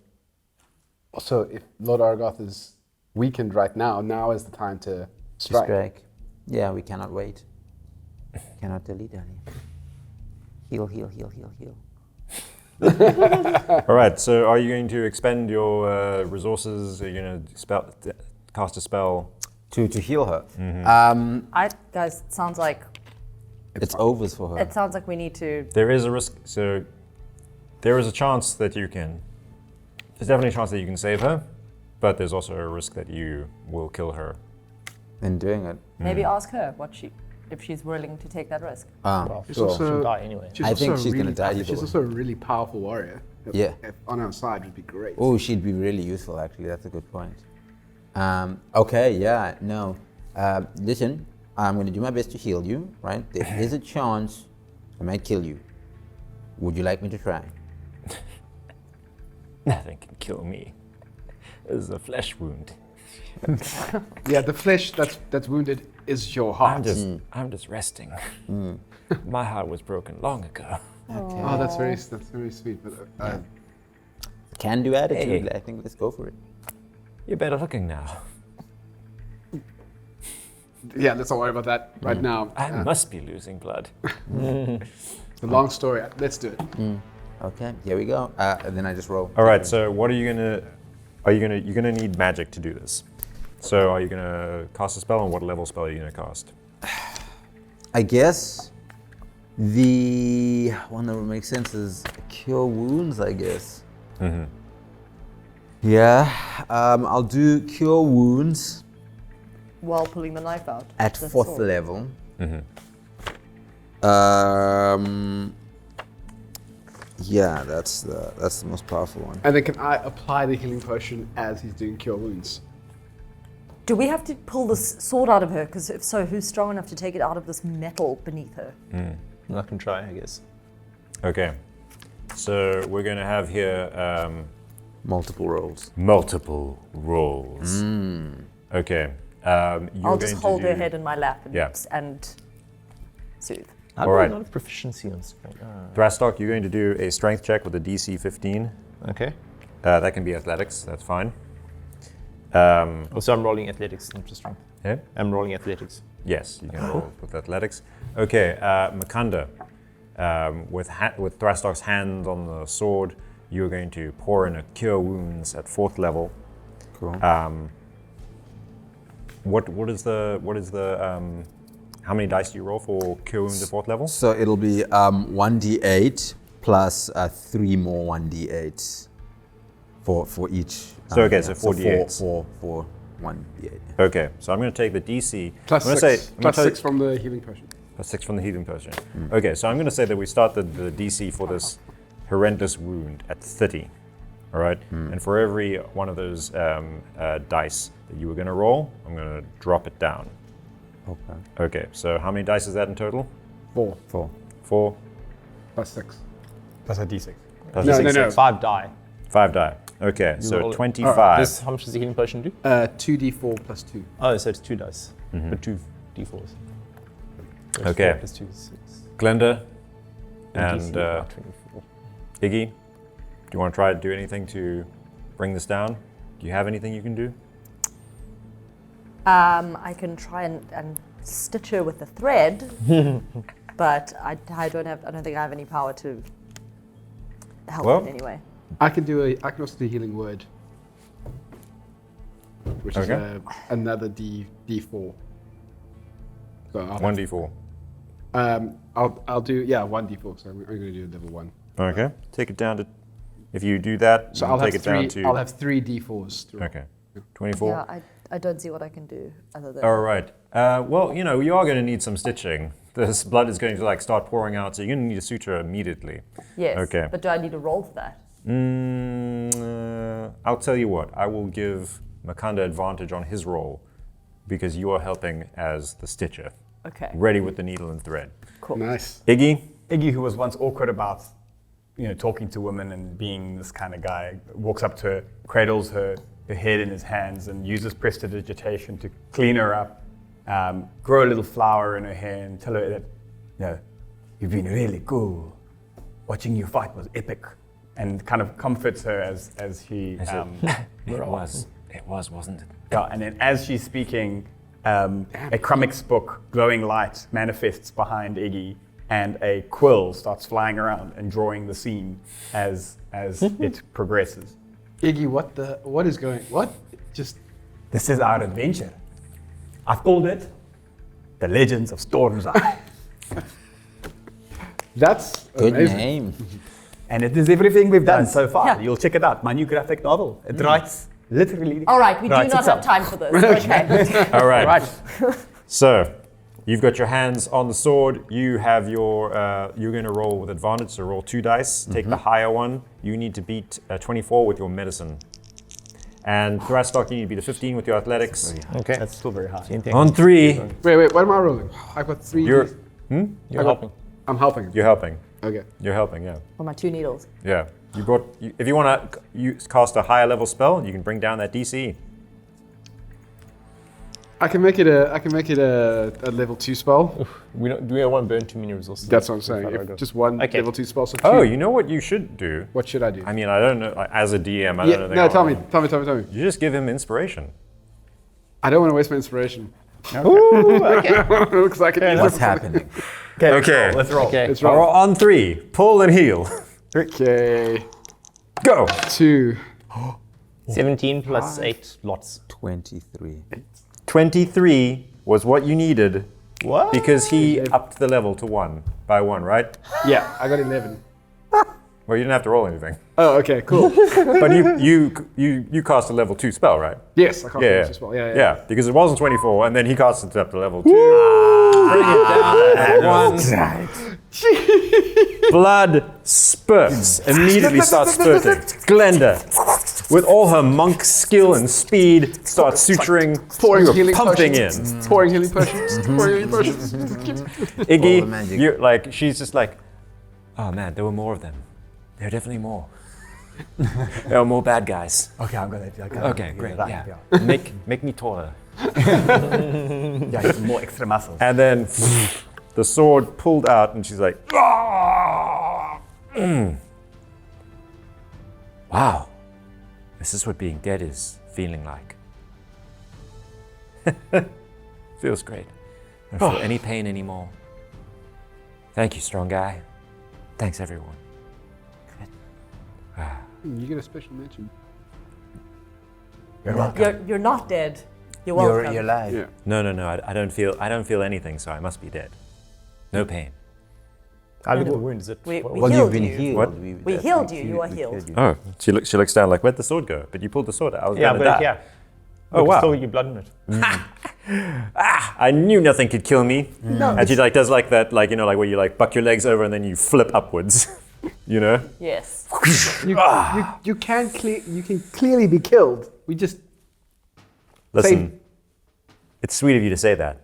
Speaker 4: Also, if Lord Orogoth is weakened right now is the time to strike.
Speaker 6: Strike. Yeah, we cannot wait. Cannot dilly-dally. Heal, heal, heal, heal, heal.
Speaker 2: All right. So, are you going to expend your resources? Are you going to cast a spell?
Speaker 6: To heal her.
Speaker 5: Guys, it sounds like
Speaker 6: It's overs for her.
Speaker 5: it sounds like we need to.
Speaker 2: There is a risk. So, there is a chance that you can. There's definitely a chance that you can save her, but there's also a risk that you will kill her.
Speaker 6: In doing it.
Speaker 5: Maybe ask her if she's willing to take that risk.
Speaker 7: Well,
Speaker 4: She's
Speaker 7: she'll
Speaker 4: also-
Speaker 7: die anyway.
Speaker 4: She's
Speaker 6: I think
Speaker 4: also
Speaker 6: she's
Speaker 4: really
Speaker 6: gonna die either
Speaker 4: She's
Speaker 6: way.
Speaker 4: also a really powerful warrior.
Speaker 6: Yeah.
Speaker 4: If on our side would be great.
Speaker 6: Oh, she'd be really useful, actually. That's a good point. Okay, yeah, no. Listen, I'm going to do my best to heal you, right? There is a chance I might kill you. Would you like me to try?
Speaker 2: Nothing can kill me. This is a flesh wound.
Speaker 4: Yeah, the flesh that's wounded is your heart.
Speaker 2: I'm just resting. My heart was broken long ago.
Speaker 6: Okay.
Speaker 4: Oh, that's very sweet. But
Speaker 6: Can do attitude.
Speaker 2: Hey.
Speaker 6: I think let's go for it.
Speaker 2: You're better looking now.
Speaker 4: yeah, let's not worry about that right now.
Speaker 2: I must be losing blood.
Speaker 4: It's a long story. Let's do it.
Speaker 6: Okay, here we go. And then I just roll.
Speaker 2: All right. So what are you gonna? You're gonna need magic to do this. So are you gonna cast a spell, and what level spell are you gonna cast?
Speaker 6: I guess the one that would make sense is cure wounds, I guess.
Speaker 2: Mm-hmm.
Speaker 6: Yeah, I'll do cure wounds
Speaker 5: While pulling the knife out.
Speaker 6: at
Speaker 5: The
Speaker 6: 4th
Speaker 5: sword.
Speaker 6: level.
Speaker 2: Mm-hmm.
Speaker 6: Yeah, that's the most powerful one.
Speaker 4: And then can I apply the healing potion as he's doing cure wounds?
Speaker 5: Do we have to pull this sword out of her? Because if so, who's strong enough to take it out of this metal beneath her?
Speaker 7: I can try, I guess.
Speaker 2: Okay. So we're gonna have here
Speaker 6: Multiple rolls.
Speaker 2: multiple rolls. Okay. You're
Speaker 5: I'll just
Speaker 2: going to
Speaker 5: hold her
Speaker 2: do-
Speaker 5: head in my lap and,
Speaker 2: Yeah.
Speaker 5: and soothe.
Speaker 7: I have
Speaker 2: All right.
Speaker 7: a lot of proficiency on strength.
Speaker 2: Thrastock, you're going to do a strength check with a DC 15.
Speaker 7: Okay.
Speaker 2: That can be athletics. That's fine.
Speaker 7: Also, I'm rolling athletics, not just strength.
Speaker 2: Yeah?
Speaker 7: I'm rolling athletics.
Speaker 2: Yes, you can roll with athletics. Okay, Makanda, with Thrastock's hand on the sword, you're going to pour in a cure wounds at 4th level.
Speaker 6: Cool.
Speaker 2: What is the how many dice do you roll for cure wounds at 4th level?
Speaker 6: So it'll be 1d8 plus 3 more 1d8s for each.
Speaker 2: So, okay, so 4d8s.
Speaker 6: Four 1d8.
Speaker 2: Okay, so I'm going to take the DC.
Speaker 4: Plus
Speaker 2: I'm
Speaker 4: 6.
Speaker 2: gonna say, I'm gonna
Speaker 4: Plus
Speaker 2: tell
Speaker 4: 6
Speaker 2: you-
Speaker 4: from the healing potion.
Speaker 2: Plus 6 from the healing potion. Okay, so I'm going to say that we start the DC for this horrendous wound at 30. All right, and for every one of those dice that you were going to roll, I'm going to drop it down.
Speaker 6: Okay.
Speaker 2: Okay, so how many dice is that in total?
Speaker 4: 4
Speaker 2: 4
Speaker 4: plus 6.
Speaker 3: That's a d6.
Speaker 2: plus
Speaker 4: No,
Speaker 2: six,
Speaker 4: no, no.
Speaker 7: 5 die.
Speaker 2: 5 die. Okay,
Speaker 7: You
Speaker 2: so
Speaker 7: roll it.
Speaker 2: 25.
Speaker 7: How much does the healing potion do?
Speaker 4: 2d4 plus 2.
Speaker 7: Oh, so it's 2 dice. But 2 d4s. So it's
Speaker 2: Okay.
Speaker 7: 4 plus 2 is 6.
Speaker 2: Glenda
Speaker 7: And
Speaker 2: and
Speaker 7: DC about 24.
Speaker 2: Iggy, do you want to try to do anything to bring this down? Do you have anything you can do?
Speaker 5: I can try and stitch her with the thread, but I don't think I have any power to help
Speaker 2: Well-
Speaker 5: in any way.
Speaker 4: I can also do healing word, which is
Speaker 2: Okay.
Speaker 4: another d4. So I'll
Speaker 2: 1d4.
Speaker 4: I'll do 1d4. So I'm going to do level 1.
Speaker 2: Okay, take it down to. If you do that,
Speaker 4: So
Speaker 2: you
Speaker 4: I'll
Speaker 2: take
Speaker 4: have
Speaker 2: it down
Speaker 4: three.
Speaker 2: to.
Speaker 4: I'll have 3 d4s. To roll.
Speaker 2: Okay, 24.
Speaker 5: Yeah, I don't see what I can do other than.
Speaker 2: All right. Well, you are going to need some stitching. This blood is going to start pouring out, so you're going to need a suture immediately.
Speaker 5: Yes.
Speaker 2: Okay.
Speaker 5: But do I need to roll for that?
Speaker 2: I'll tell you what. I will give Makanda advantage on his roll because you are helping as the stitcher,
Speaker 5: Okay.
Speaker 2: ready with the needle and thread.
Speaker 5: Cool.
Speaker 4: Nice.
Speaker 2: Iggy,
Speaker 3: Iggy, who was once awkward about, talking to women and being this kind of guy, walks up to her, cradles her head in his hands, and uses prestidigitation to clean her up, grow a little flower in her hair, and tell her that, you've been really cool. Watching you fight was epic, and kind of comforts her as she.
Speaker 1: It was, wasn't it?
Speaker 3: Yeah, and then as she's speaking, a Crummix book, glowing light, manifests behind Iggy, and a quill starts flying around and drawing the scene as it progresses.
Speaker 4: Iggy, what is going, what? Just,
Speaker 3: This is our adventure. I've called it The Legends of Storm's Eye.
Speaker 4: that's
Speaker 6: Good
Speaker 4: amazing.
Speaker 6: name.
Speaker 3: And it is everything we've done so far.
Speaker 5: Yeah.
Speaker 3: You'll check it out. My new graphic novel. It writes literally.
Speaker 5: All right, we do
Speaker 3: writes
Speaker 5: not
Speaker 3: itself.
Speaker 5: have time for this. Okay.
Speaker 2: all right. So, you've got your hands on the sword. You have your. You're going to roll with advantage. So roll 2 dice. Take the higher one. You need to beat 24 with your medicine. And Thrastock, you need to beat a 15 with your athletics.
Speaker 7: Okay.
Speaker 3: That's still very high.
Speaker 7: Same thing.
Speaker 2: On 3,
Speaker 4: Wait, what am I rolling? I've got 3.
Speaker 2: you're
Speaker 7: You're helping.
Speaker 4: I'm helping.
Speaker 2: you're helping.
Speaker 4: Okay.
Speaker 2: You're helping. Yeah.
Speaker 5: For my 2 needles.
Speaker 2: Yeah. If you want to cast a higher level spell, you can bring down that DC.
Speaker 4: I can make it a level 2 spell.
Speaker 7: We don't want to burn too many resources.
Speaker 4: That's what I'm saying. If just one
Speaker 7: Okay.
Speaker 4: level 2 spell. So 2.
Speaker 2: Oh, you know what you should do?
Speaker 4: What should I do?
Speaker 2: I mean, I don't know. As a DM, I
Speaker 4: Yeah,
Speaker 2: don't know.
Speaker 4: no, tell me.
Speaker 2: You just give him inspiration.
Speaker 4: I don't want to waste my inspiration.
Speaker 7: Ooh, okay.
Speaker 4: Looks like it.
Speaker 6: What's happening?
Speaker 2: Okay.
Speaker 3: Let's roll.
Speaker 7: Okay.
Speaker 4: It's wrong.
Speaker 2: On 3, pull and heal.
Speaker 4: Okay.
Speaker 2: Go.
Speaker 4: 2.
Speaker 7: 17 plus 8 lots.
Speaker 6: 23.
Speaker 2: 23 was what you needed
Speaker 3: What?
Speaker 2: because he upped the level to 1 by 1, right?
Speaker 4: Yeah, I got 11.
Speaker 2: Well, you didn't have to roll anything.
Speaker 4: Oh, okay, cool.
Speaker 2: But you cast a level 2 spell, right?
Speaker 4: Yes, I can't
Speaker 2: Yeah.
Speaker 4: finish this spell. Yeah.
Speaker 2: Yeah, because it wasn't 24, and then he cast it up to level 2.
Speaker 6: Bring it down at 1.
Speaker 2: Blood spurts, immediately starts spurting. Glenda, with all her monk skill and speed, starts suturing,
Speaker 4: Pouring
Speaker 2: you're
Speaker 4: healing
Speaker 2: pumping
Speaker 4: potions.
Speaker 2: in.
Speaker 4: Pouring healing potions. Pouring healing potions.
Speaker 6: All the
Speaker 2: Iggy,
Speaker 6: magic.
Speaker 2: she's just like, oh man, there were more of them. There are definitely more. There are more bad guys.
Speaker 3: Okay, I'm gonna.
Speaker 2: Okay, great,
Speaker 3: Right,
Speaker 2: yeah. Make me taller.
Speaker 3: Yeah, some more extra muscles.
Speaker 2: And then the sword pulled out, and she's like, "Ah!" Wow, this is what being dead is feeling like. Feels great. I don't feel any pain anymore. Thank you, strong guy. Thanks, everyone.
Speaker 4: You get a special mention.
Speaker 5: You're not dead. You're welcome.
Speaker 6: You're alive.
Speaker 4: Yeah.
Speaker 2: No. I don't feel anything, so I must be dead. No pain.
Speaker 7: How little wound is it?
Speaker 5: We
Speaker 6: Well,
Speaker 5: healed
Speaker 6: you've been
Speaker 5: you.
Speaker 6: healed.
Speaker 2: What?
Speaker 5: We healed you. You are healed.
Speaker 2: Oh, she looks down like, where'd the sword go? But you pulled the sword out. I was
Speaker 7: Yeah,
Speaker 2: gonna
Speaker 7: but
Speaker 2: die.
Speaker 7: yeah.
Speaker 2: Oh, wow.
Speaker 7: Still get blood in it.
Speaker 2: I knew nothing could kill me.
Speaker 5: No,
Speaker 2: And she does like that, where you buck your legs over and then you flip upwards. You know?
Speaker 5: yes.
Speaker 4: You can clearly be killed. We just
Speaker 2: Listen, it's sweet of you to say that,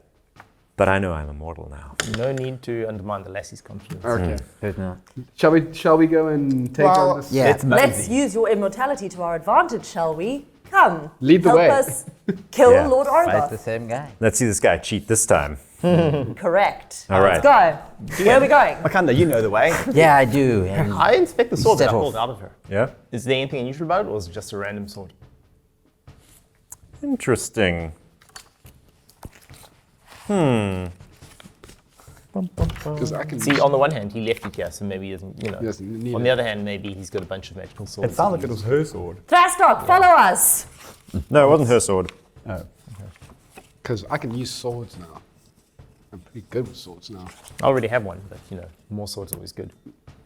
Speaker 2: but I know I'm immortal now.
Speaker 7: No need to undermine the lassie's confidence.
Speaker 4: okay.
Speaker 6: Good now.
Speaker 4: Shall we go and take on this?
Speaker 6: Yeah.
Speaker 5: Let's use your immortality to our advantage, shall we? Come.
Speaker 4: Lead the
Speaker 5: help
Speaker 4: way.
Speaker 5: us kill
Speaker 2: Yeah.
Speaker 5: Lord
Speaker 6: Fight the
Speaker 5: Orogoth.
Speaker 6: same guy.
Speaker 2: Let's see this guy cheat this time.
Speaker 5: Correct.
Speaker 2: All right.
Speaker 5: Let's go. Where are we going?
Speaker 3: Makanda, you know the way.
Speaker 6: Yeah, I do. And
Speaker 7: I inspect the sword that I
Speaker 6: Set off.
Speaker 7: pulled out of her.
Speaker 2: Yeah?
Speaker 7: Is there anything unusual about it, or is it just a random sword?
Speaker 2: Interesting.
Speaker 4: Because I can
Speaker 7: See, on the one hand, he left it here, so maybe he doesn't,
Speaker 4: He doesn't need
Speaker 7: On
Speaker 4: it.
Speaker 7: the other hand, maybe he's got a bunch of magical swords.
Speaker 3: It sounds like it was her sword.
Speaker 5: Thrastock, follow us.
Speaker 2: No, it wasn't her sword.
Speaker 3: Oh.
Speaker 4: Because I can use swords now. I'm pretty good with swords now.
Speaker 7: I already have one, but more swords are always good.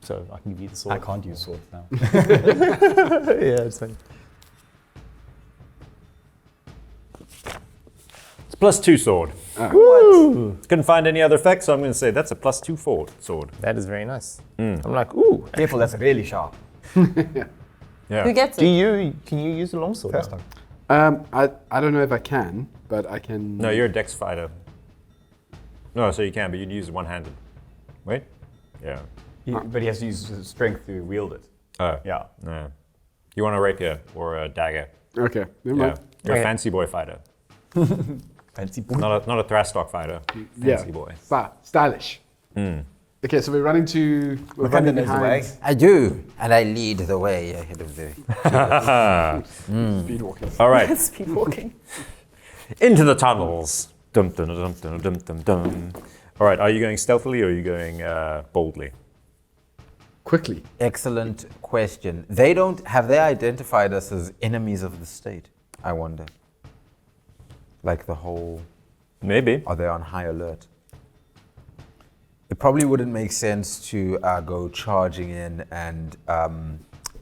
Speaker 7: So I can give you the
Speaker 3: I
Speaker 7: sword.
Speaker 3: can't use swords now.
Speaker 7: Yeah, it's fine.
Speaker 2: It's +2 sword. Couldn't find any other effects, so I'm going to say that's a +2 sword.
Speaker 7: That is very nice. I'm like, ooh.
Speaker 3: Careful, that's really sharp.
Speaker 2: Yeah.
Speaker 5: Who gets it?
Speaker 7: Can you use a longsword?
Speaker 3: Thrastock.
Speaker 4: I don't know if I can, but I can.
Speaker 2: No, you're a dex fighter. No, so you can, but you'd use it one-handed. Wait? Yeah.
Speaker 3: But he has to use his strength to wield it.
Speaker 2: Oh.
Speaker 3: Yeah.
Speaker 2: No. You want a rapier or a dagger?
Speaker 4: Okay, never
Speaker 2: Yeah.
Speaker 4: mind.
Speaker 2: You're a
Speaker 7: Okay.
Speaker 2: fancy boy fighter.
Speaker 3: Fancy boy.
Speaker 2: Not a Thrastock fighter. Fancy boy.
Speaker 4: Stylish. Okay, so we're running
Speaker 3: Wakanda
Speaker 4: running
Speaker 3: knows the way.
Speaker 4: behind
Speaker 6: I do, and I lead the way ahead of the.
Speaker 4: speed walking.
Speaker 2: All right.
Speaker 5: Speed walking.
Speaker 2: Into the tunnels. Dum, dum, dum, dum, dum, dum, dum. All right, are you going stealthily or are you going boldly?
Speaker 4: Quickly.
Speaker 6: Excellent question. Have they identified us as enemies of the state? I wonder. Like the whole.
Speaker 2: Maybe.
Speaker 6: Are they on high alert? It probably wouldn't make sense to go charging in and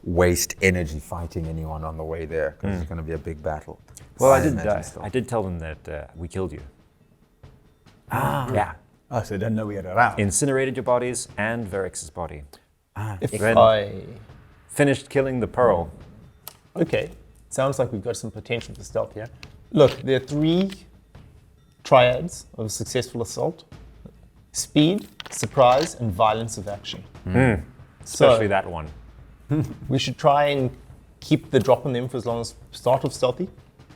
Speaker 6: waste energy fighting anyone on the way there because it's going to be a big battle.
Speaker 2: Well,
Speaker 6: So
Speaker 2: I did tell them that we killed you.
Speaker 6: Yeah.
Speaker 3: Oh, so they didn't know we had it around.
Speaker 2: Incinerated your bodies and Verix's body.
Speaker 7: If
Speaker 2: Then- Finished killing the Pearl.
Speaker 7: Okay, sounds like we've got some potential for stealth here. Look, there are 3 triads of a successful assault: speed, surprise, and violence of action.
Speaker 2: Especially that one.
Speaker 7: We should try and keep the drop on them for as long as start off stealthy,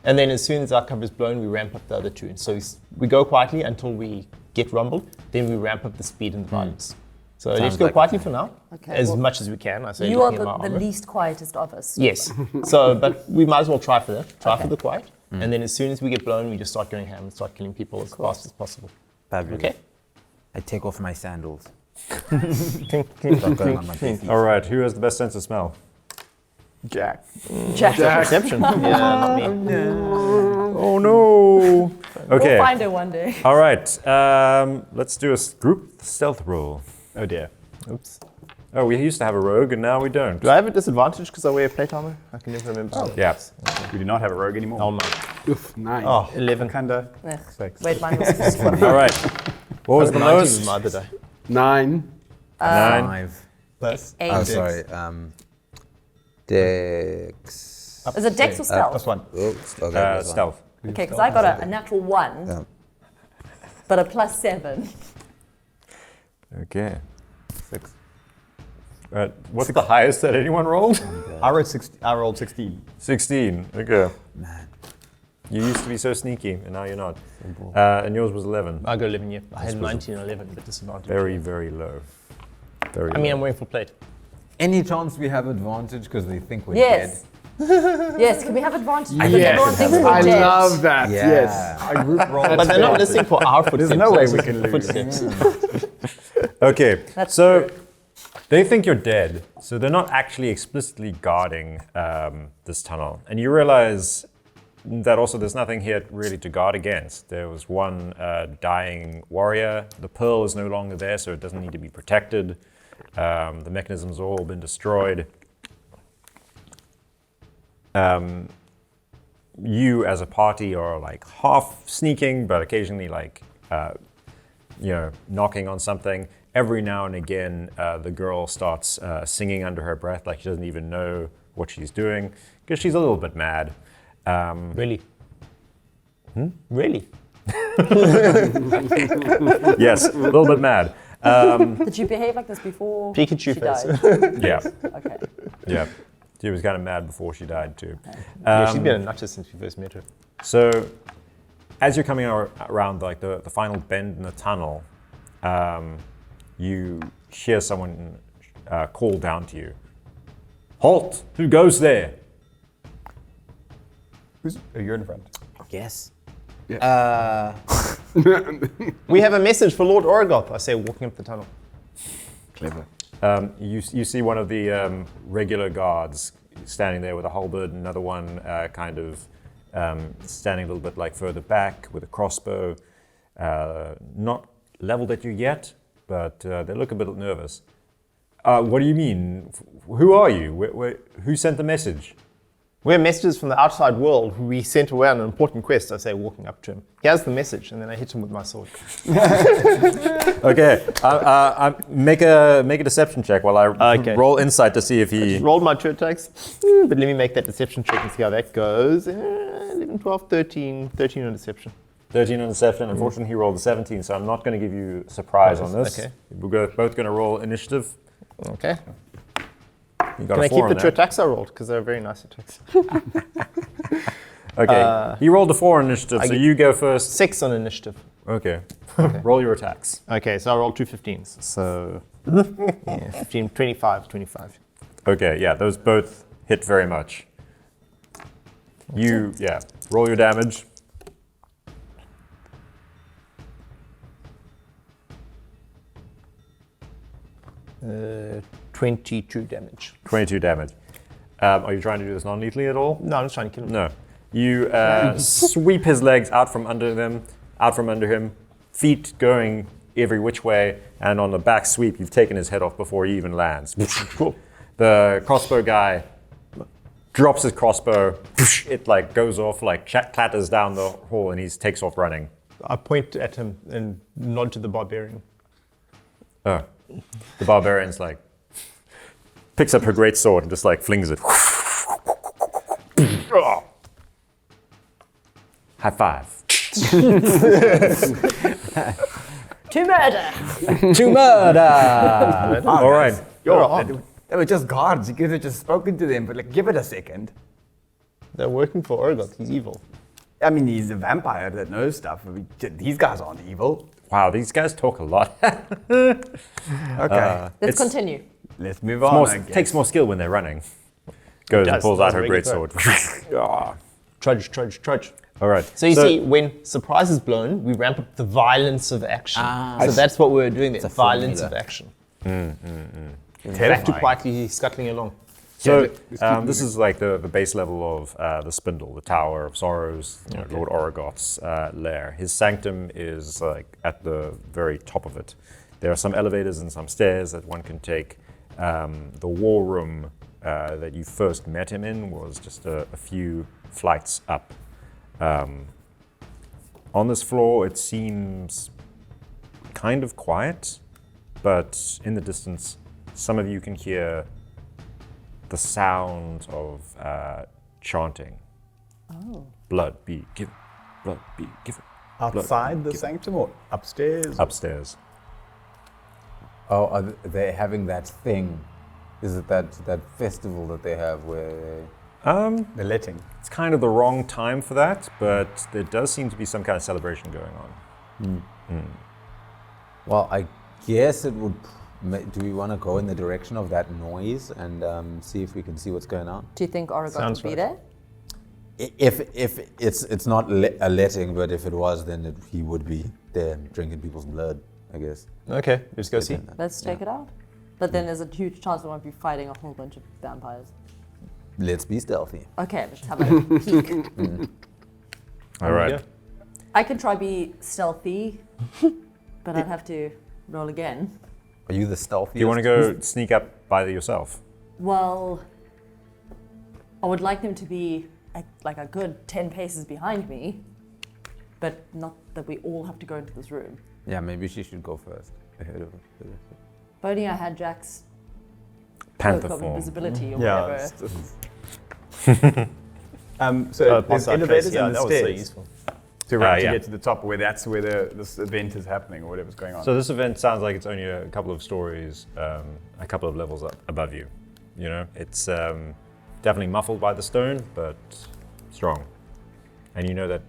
Speaker 7: and then as soon as our cover is blown, we ramp up the other 2. So we go quietly until we get rumbled, then we ramp up the speed and the violence. So let's go
Speaker 6: like a
Speaker 7: quietly for now,
Speaker 5: Okay,
Speaker 7: as
Speaker 5: well,
Speaker 7: much as we can. I say
Speaker 5: You are
Speaker 7: looking at my
Speaker 5: the
Speaker 7: armor.
Speaker 5: least quietest of us.
Speaker 7: Yes. So, but we might as well try for that. Try for the quiet, and then as soon as we get blown, we just start going ham and start killing people as fast as possible.
Speaker 6: Fabulous.
Speaker 7: Okay.
Speaker 6: I take off my sandals.
Speaker 7: Clink,
Speaker 6: Start going on my feet.
Speaker 2: All right, who has the best sense of smell?
Speaker 3: Jack.
Speaker 5: Jack.
Speaker 7: Perception. Yeah, not me.
Speaker 2: Oh no! Okay.
Speaker 5: We'll find her one day.
Speaker 2: All right. Let's do a group stealth roll.
Speaker 3: Oh dear.
Speaker 7: Oops.
Speaker 2: Oh, we used to have a rogue, and now we don't.
Speaker 7: Do I have a disadvantage because I wear plate armor? I can never remember.
Speaker 2: Yeah.
Speaker 3: We do not have a rogue anymore.
Speaker 7: Oh my.
Speaker 4: Oof, 9.
Speaker 3: Oh,
Speaker 7: 11.
Speaker 3: Wakanda.
Speaker 5: Ugh.
Speaker 3: 6.
Speaker 5: Wait, mine was 20.
Speaker 2: All right. What was the
Speaker 7: 19
Speaker 2: lowest?
Speaker 7: was my other day.
Speaker 4: 9.
Speaker 2: 9.
Speaker 6: 5.
Speaker 3: Plus.
Speaker 5: 8.
Speaker 6: Oh, sorry. Dex.
Speaker 5: Is it Dex or stealth?
Speaker 3: Plus 1.
Speaker 6: Oops. Okay, that's one.
Speaker 2: Stealth.
Speaker 5: Okay, because I got a natural 1,
Speaker 6: Yeah.
Speaker 5: but a plus 7.
Speaker 2: Okay. 6. What's the highest that anyone rolled?
Speaker 3: I rolled 16.
Speaker 2: 16. Okay.
Speaker 6: Man.
Speaker 2: You used to be so sneaky, and now you're not. And yours was 11.
Speaker 7: I got 11, yeah. I had 19 and 11, but disadvantage.
Speaker 2: Very, very low. Very.
Speaker 7: I mean,
Speaker 2: low.
Speaker 7: I'm wearing full plate.
Speaker 6: Any chance we have advantage because they think we're
Speaker 5: Yes. Yes, can we have advantage? Because
Speaker 4: Yes.
Speaker 5: everyone thinks we're
Speaker 4: I
Speaker 5: dead.
Speaker 4: love that.
Speaker 6: Yeah.
Speaker 4: Yes. A group roll.
Speaker 7: But they're not listening for our footsteps.
Speaker 3: no way
Speaker 7: they're
Speaker 3: we can
Speaker 7: listening for
Speaker 3: lose.
Speaker 7: footsteps.
Speaker 2: Okay,
Speaker 5: That's
Speaker 2: so they think you're dead, so they're not actually explicitly guarding this tunnel. And you realize that also there's nothing here really to guard against. There was one dying warrior. The pearl is no longer there, so it doesn't need to be protected. The mechanisms have all been destroyed. You as a party are like half sneaking, but occasionally like knocking on something. Every now and again, the girl starts singing under her breath, like she doesn't even know what she's doing, because she's a little bit mad.
Speaker 7: Really? Really?
Speaker 2: Yes, a little bit mad.
Speaker 5: Did you behave like this before
Speaker 7: Pikachu
Speaker 5: she
Speaker 7: face.
Speaker 5: died?
Speaker 2: Yeah,
Speaker 5: Okay.
Speaker 2: yeah. She was kind of mad before she died too.
Speaker 7: Yeah, she's been a nutter since we first met her.
Speaker 2: So, as you're coming around like the final bend in the tunnel, you hear someone call down to you. Halt! Who goes there?
Speaker 3: You're in front.
Speaker 6: Yes.
Speaker 7: We have a message for Lord Orogoth, I say, walking up the tunnel.
Speaker 6: Clever.
Speaker 2: You see one of the regular guards standing there with a halberd, another one kind of standing a little bit like further back with a crossbow, not leveled at you yet, but they look a bit nervous. What do you mean? Who are you? Who sent the message?
Speaker 7: We have messages from the outside world who we sent away on an important quest. I say, walking up to him. He has the message, and then I hit him with my sword.
Speaker 2: Okay, make a deception check while I roll insight to see if he...
Speaker 7: Just rolled my 2 attacks, but let me make that deception check and see how that goes. 11, 12, 13 on deception.
Speaker 2: 13 on deception. Unfortunately, he rolled a 17, so I'm not going to give you a surprise on this.
Speaker 7: Okay.
Speaker 2: We're both going to roll initiative.
Speaker 7: Okay.
Speaker 2: You got
Speaker 7: Can
Speaker 2: a
Speaker 7: I
Speaker 2: 4
Speaker 7: keep
Speaker 2: on
Speaker 7: the 2
Speaker 2: that.
Speaker 7: attacks I rolled? Because they're very nice attacks.
Speaker 2: Okay, he rolled a 4 on initiative, so you go first.
Speaker 7: 6 on initiative.
Speaker 2: Okay. Roll your attacks.
Speaker 7: Okay, so I rolled 2 15s. So, yeah, 15, 25.
Speaker 2: Okay, yeah, those both hit very much. Roll your damage.
Speaker 7: Uh, 22 damage.
Speaker 2: 22 damage. Are you trying to do this non-lethally at all?
Speaker 7: No, I'm just trying to kill him.
Speaker 2: No. You sweep his legs out from under him, feet going every which way, and on the back sweep, you've taken his head off before he even lands. The crossbow guy drops his crossbow, it like goes off, like clatters down the hall, and he takes off running.
Speaker 7: I point at him and nod to the barbarian.
Speaker 2: Oh. The barbarian's like, picks up her great sword and just like flings it. High five.
Speaker 5: To murder.
Speaker 2: To murder! All right.
Speaker 9: They were just guards. You could have just spoken to them, but like, give it a second.
Speaker 7: They're working for Orogoth. He's evil.
Speaker 9: I mean, he's a vampire that knows stuff. I mean, these guys aren't evil.
Speaker 2: Wow, these guys talk a lot.
Speaker 9: Okay,
Speaker 5: Let's continue.
Speaker 9: let's move on. I guess.
Speaker 2: Takes more skill when they're running. Goes and
Speaker 7: does,
Speaker 2: pulls
Speaker 7: does
Speaker 2: out her
Speaker 7: really
Speaker 2: great sword.
Speaker 7: Trudge.
Speaker 2: All right.
Speaker 7: So you see, when surprise is blown, we ramp up the violence of action. So that's what we're doing there, violence of action. Back to quietly scuttling along.
Speaker 2: So this is like the base level of the Spindle, the Tower of Sorrows, Lord Orogoth's lair. His sanctum is like at the very top of it. There are some elevators and some stairs that one can take. The war room that you first met him in was just a few flights up. On this floor, it seems kind of quiet, but in the distance, some of you can hear the sound of chanting.
Speaker 5: Oh.
Speaker 2: Blood be given, blood be given.
Speaker 3: Outside the sanctum or upstairs?
Speaker 2: Upstairs.
Speaker 6: Oh, are they having that thing? Is it that festival that they have where...
Speaker 3: The letting.
Speaker 2: It's kind of the wrong time for that, but there does seem to be some kind of celebration going on.
Speaker 6: Well, I guess it would... Do we want to go in the direction of that noise and see if we can see what's going on?
Speaker 5: Do you think Orogoth would be there?
Speaker 6: If it's not a letting, but if it was, then he would be there drinking people's blood, I guess.
Speaker 7: Okay, let's go see.
Speaker 5: Let's check it out. But then there's a huge chance we won't be fighting a whole bunch of vampires.
Speaker 6: Let's be stealthy.
Speaker 5: Okay, let's have a peek.
Speaker 2: All right.
Speaker 5: I can try be stealthy, but I'd have to roll again.
Speaker 6: Are you the stealthiest?
Speaker 2: Do you want to go sneak up by yourself?
Speaker 5: Well, I would like them to be like a good 10 paces behind me, but not that we all have to go into this room.
Speaker 6: Yeah, maybe she should go first. Ahead of her.
Speaker 5: If only I had Jack's
Speaker 2: Panther
Speaker 5: cloak of
Speaker 2: form.
Speaker 5: invisibility or
Speaker 3: Yeah.
Speaker 5: whatever.
Speaker 3: So there's
Speaker 7: past our
Speaker 3: elevators
Speaker 7: trace, yeah,
Speaker 3: and the
Speaker 7: that was so
Speaker 3: stairs
Speaker 7: useful.
Speaker 3: to
Speaker 2: yeah.
Speaker 3: get to the top where that's where this event is happening or whatever's going on.
Speaker 2: So this event sounds like it's only a couple of stories, a couple of levels up above you. You know, it's definitely muffled by the stone, but strong. And you know that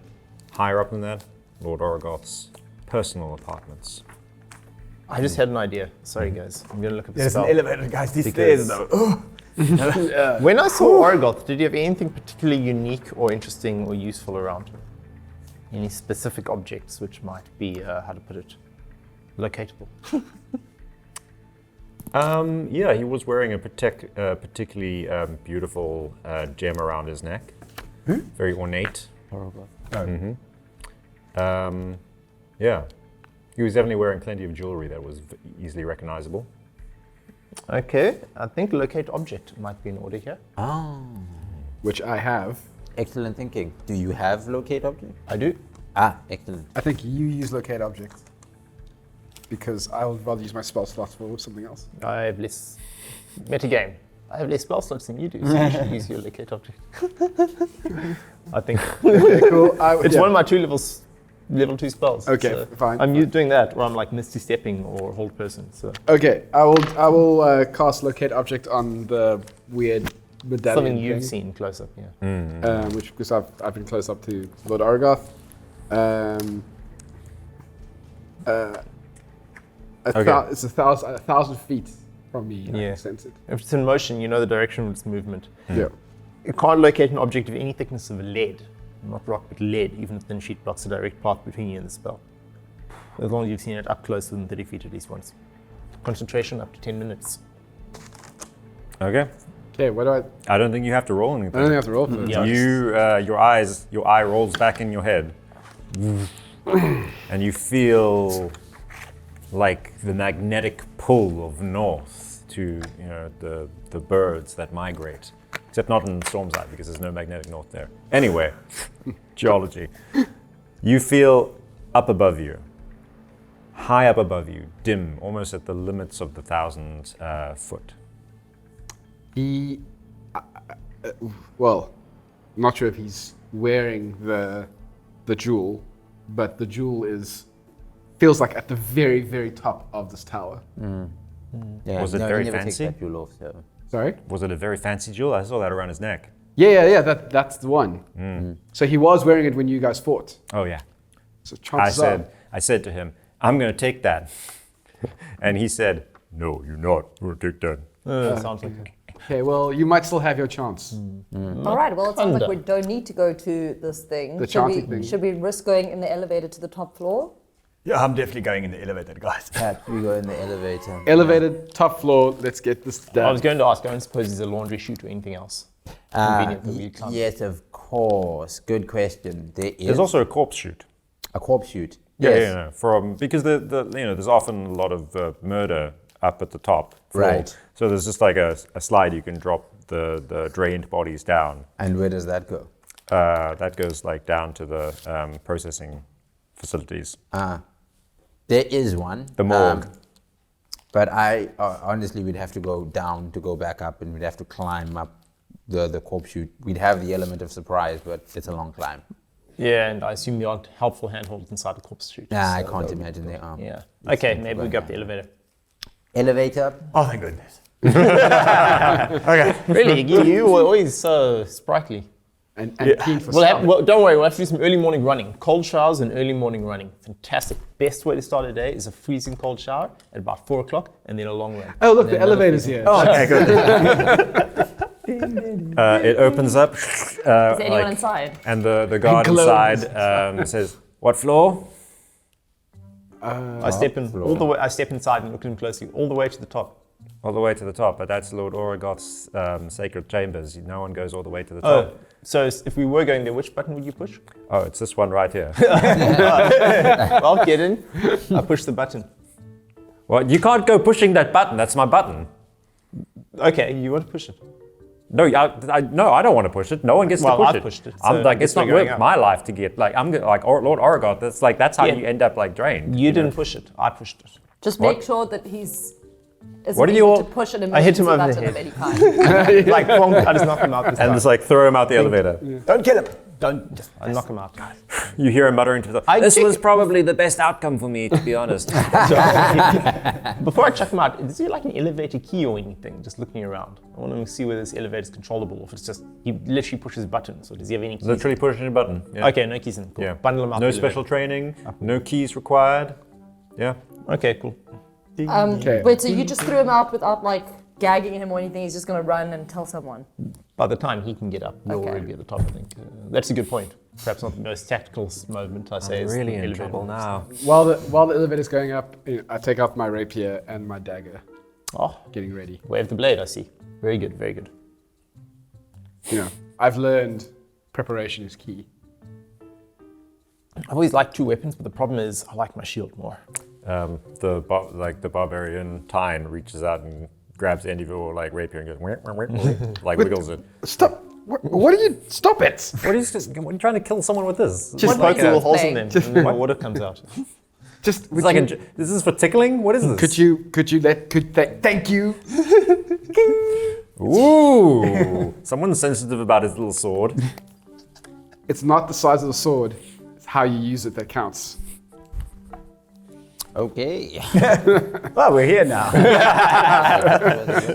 Speaker 2: higher up than that, Lord Orogoth's personal apartments.
Speaker 7: I just had an idea. Sorry, guys. I'm going to look at the
Speaker 9: There's
Speaker 7: spell.
Speaker 9: an elevator, guys. These stairs, though. Oh.
Speaker 7: When I saw Orogoth, did you have anything particularly unique or interesting or useful around? Any specific objects which might be, how to put it, locatable?
Speaker 2: Yeah, he was wearing a particularly beautiful gem around his neck. Very ornate. Yeah. He was definitely wearing plenty of jewelry that was easily recognizable.
Speaker 7: Okay, I think locate object might be in order here.
Speaker 4: which I have.
Speaker 6: Excellent thinking. Do you have locate object?
Speaker 7: I do.
Speaker 6: Excellent.
Speaker 4: I think you use locate object because I would rather use my spell slots for something else.
Speaker 7: I have less metagame. I have less spell slots than you do, so you should use your locate object. I think
Speaker 4: Okay, cool.
Speaker 7: it's one of my 2 level 2 spells.
Speaker 4: Okay,
Speaker 7: so
Speaker 4: fine.
Speaker 7: I'm doing that, or I'm like Misty Stepping or Hold Person. So
Speaker 4: Okay, I will cast locate object on the weird medallion
Speaker 7: something you've
Speaker 4: thing,
Speaker 7: seen close up, yeah.
Speaker 4: which because I've been close up to Lord Orogoth. It's 1,000 feet from me. I
Speaker 7: Yeah.
Speaker 4: can sense it.
Speaker 7: If it's in motion, you know the direction of its movement.
Speaker 4: Yeah.
Speaker 7: You can't locate an object of any thickness of lead, not rock, but lead, even if the thin sheet blocks the direct path between you and the spell. As long as you've seen it up close within 30 feet at least once. Concentration up to 10 minutes.
Speaker 2: Okay.
Speaker 4: Okay, what do I?
Speaker 2: I don't think you have to roll
Speaker 4: I
Speaker 2: anything.
Speaker 4: don't think I have to roll for this.
Speaker 7: Yeah.
Speaker 2: Your eye rolls back in your head, and you feel like the magnetic pull of north to the birds that migrate, except not in Stormside because there's no magnetic north there. Anyway, geology. You feel up above you, high up above you, dim, almost at the limits of the 1,000 foot.
Speaker 4: Well, I'm not sure if he's wearing the jewel, but the jewel feels like at the very, very top of this tower.
Speaker 6: Yeah,
Speaker 2: Was it very
Speaker 6: he never
Speaker 2: fancy?
Speaker 6: Takes that jewel off, so.
Speaker 4: Sorry?
Speaker 2: Was it a very fancy jewel? I saw that around his neck.
Speaker 4: Yeah. That's the one. So he was wearing it when you guys fought.
Speaker 2: Oh yeah.
Speaker 4: So chances are.
Speaker 2: I said to him, I'm going to take that. And he said, no, you're not. I'm going to take that.
Speaker 7: Sounds like it.
Speaker 4: Okay, well, you might still have your chance.
Speaker 5: All right, well, it sounds like we don't need to go to this thing.
Speaker 4: The
Speaker 5: Should we-
Speaker 4: chanting thing.
Speaker 5: Should we risk going in the elevator to the top floor?
Speaker 9: Yeah, I'm definitely going in the elevator, guys.
Speaker 6: Perhaps we go in the elevator.
Speaker 4: Elevated, top floor, let's get this done.
Speaker 7: I was going to ask, I don't suppose there's a laundry chute or anything else. Convenient for me to climb.
Speaker 6: Yes, of course. Good question.
Speaker 2: There's also a corpse chute.
Speaker 6: a corpse chute.
Speaker 2: Yeah, because there's often a lot of murder up at the top floor.
Speaker 6: Right.
Speaker 2: So there's just like a slide you can drop the drained bodies down.
Speaker 6: And where does that go?
Speaker 2: That goes like down to the processing facilities.
Speaker 6: There is one.
Speaker 2: The morgue.
Speaker 6: But honestly, we'd have to go down to go back up, and we'd have to climb up the corpse chute. We'd have the element of surprise, but it's a long climb.
Speaker 7: Yeah, and I assume there aren't helpful handholds inside the corpse chute.
Speaker 6: Nah, I
Speaker 7: so
Speaker 6: can't
Speaker 7: that would-
Speaker 6: imagine there are.
Speaker 7: Yeah. Okay, maybe we go up the elevator.
Speaker 6: Elevator.
Speaker 9: Oh, thank goodness.
Speaker 7: Really, you were always so sprightly.
Speaker 4: And keen for
Speaker 7: Well, don't worry, we'll have to do some early morning running. Cold showers and early morning running. Fantastic. Best way to start a day is a freezing cold shower at about 4 o'clock and then a long run.
Speaker 4: Oh, look,
Speaker 7: And then
Speaker 4: the
Speaker 7: another
Speaker 4: elevator's
Speaker 7: freezing-
Speaker 4: here.
Speaker 9: Oh, okay, good.
Speaker 2: It opens up.
Speaker 5: Is there anyone
Speaker 2: like-
Speaker 5: inside?
Speaker 2: And the guard
Speaker 4: glows.
Speaker 2: inside says, "What floor?"
Speaker 7: I step in all the way. I step inside and look at him closely, all the way to the top.
Speaker 2: All the way to the top, but that's Lord Orogoth's sacred chambers. No one goes all the way to the
Speaker 7: Oh,
Speaker 2: top.
Speaker 7: so if we were going there, which button would you push?
Speaker 2: Oh, it's this one right here.
Speaker 7: Well, get in. I push the button.
Speaker 2: Well, you can't go pushing that button. That's my button.
Speaker 7: Okay, you want to push it?
Speaker 2: No, I don't want to push it. No one gets
Speaker 7: Well,
Speaker 2: to push
Speaker 7: I've
Speaker 2: it.
Speaker 7: pushed it,
Speaker 2: I'm
Speaker 7: so
Speaker 2: like,
Speaker 7: I guess
Speaker 2: it's not
Speaker 7: we're going
Speaker 2: worth
Speaker 7: up.
Speaker 2: my life to get like Lord Orogoth. That's how
Speaker 7: Yeah.
Speaker 2: you end up like drained.
Speaker 7: You didn't push it. I pushed it.
Speaker 5: Just
Speaker 2: What?
Speaker 5: make sure that he's
Speaker 2: What are you
Speaker 5: able
Speaker 2: all-
Speaker 5: to push an
Speaker 7: I hit him
Speaker 5: emergency
Speaker 7: over the
Speaker 5: button of any kind.
Speaker 7: Like, bonk, I just knock him out this
Speaker 2: And
Speaker 7: time.
Speaker 2: just like throw him out the elevator.
Speaker 9: Don't kill him. Don't just.
Speaker 7: I knock him out.
Speaker 2: You hear him muttering to himself.
Speaker 7: I
Speaker 2: This
Speaker 7: think-
Speaker 2: was probably the best outcome for me, to be honest.
Speaker 7: Before I chuck him out, is there like an elevator key or anything? Just looking around. I want to see whether this elevator is controllable or if it's just, he literally pushes buttons. Or does he have any keys?
Speaker 2: Literally pushing a button. Yeah.
Speaker 7: Okay, no keys in. Cool.
Speaker 2: Yeah.
Speaker 7: Bundle him out.
Speaker 2: No
Speaker 7: the
Speaker 2: special training. No keys required. Yeah.
Speaker 7: elevator. Okay, cool.
Speaker 4: Okay.
Speaker 5: Wait, so you just threw him out without like gagging him or anything? He's just going to run and tell someone?
Speaker 7: By the time he can get up, we'll
Speaker 5: Okay.
Speaker 7: already be at the top, I think. That's a good point. Perhaps not the most tactical moment, I say.
Speaker 2: I'm
Speaker 7: is
Speaker 2: really
Speaker 7: the
Speaker 2: in
Speaker 7: elevator.
Speaker 2: trouble now.
Speaker 4: While the elevator's going up, I take out my rapier and my dagger,
Speaker 7: Oh,
Speaker 4: getting ready.
Speaker 7: wave the blade, I see. Very good, very good.
Speaker 4: I've learned preparation is key.
Speaker 7: I've always liked two weapons, but the problem is I like my shield more.
Speaker 2: The barbarian Tyne reaches out and grabs the end of your like rapier and goes like wiggles it.
Speaker 4: Stop! What are you? Stop it!
Speaker 2: What are you trying to kill someone with this?
Speaker 7: Just
Speaker 5: What
Speaker 7: poke
Speaker 5: were you
Speaker 7: little holes in
Speaker 5: playing?
Speaker 7: them, and then the water comes out.
Speaker 4: Just
Speaker 2: It's like this is for tickling? What is this?
Speaker 4: thank you.
Speaker 2: Ooh. Someone's sensitive about his little sword.
Speaker 4: It's not the size of the sword; it's how you use it that counts.
Speaker 6: Okay.
Speaker 9: Well, we're here now.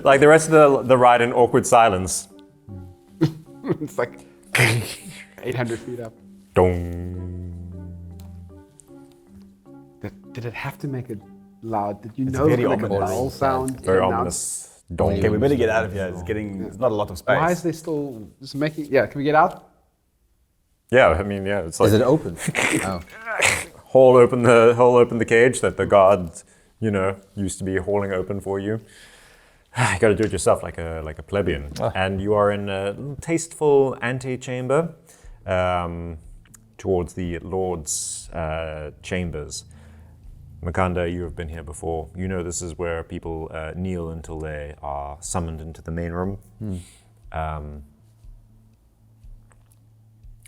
Speaker 2: Like the rest of the ride in awkward silence.
Speaker 4: It's like 800 feet up.
Speaker 2: Dong.
Speaker 4: Did it have to make it loud? Did you
Speaker 9: It's
Speaker 4: know it
Speaker 9: very
Speaker 4: would make a
Speaker 9: ominous.
Speaker 4: vowel sound?
Speaker 2: Very
Speaker 4: in and out?
Speaker 2: ominous. Dong.
Speaker 9: Okay, we better get out of here. There's not a lot of space.
Speaker 4: Why is there still just making? Yeah, can we get out?
Speaker 2: Yeah, I mean, yeah, it's like
Speaker 6: Is it open? Oh.
Speaker 2: haul open the cage that the guard, used to be hauling open for you. You got to do it yourself, like a plebeian. And you are in a little tasteful antechamber towards the Lord's chambers. Makanda, you have been here before. You know this is where people kneel until they are summoned into the main room.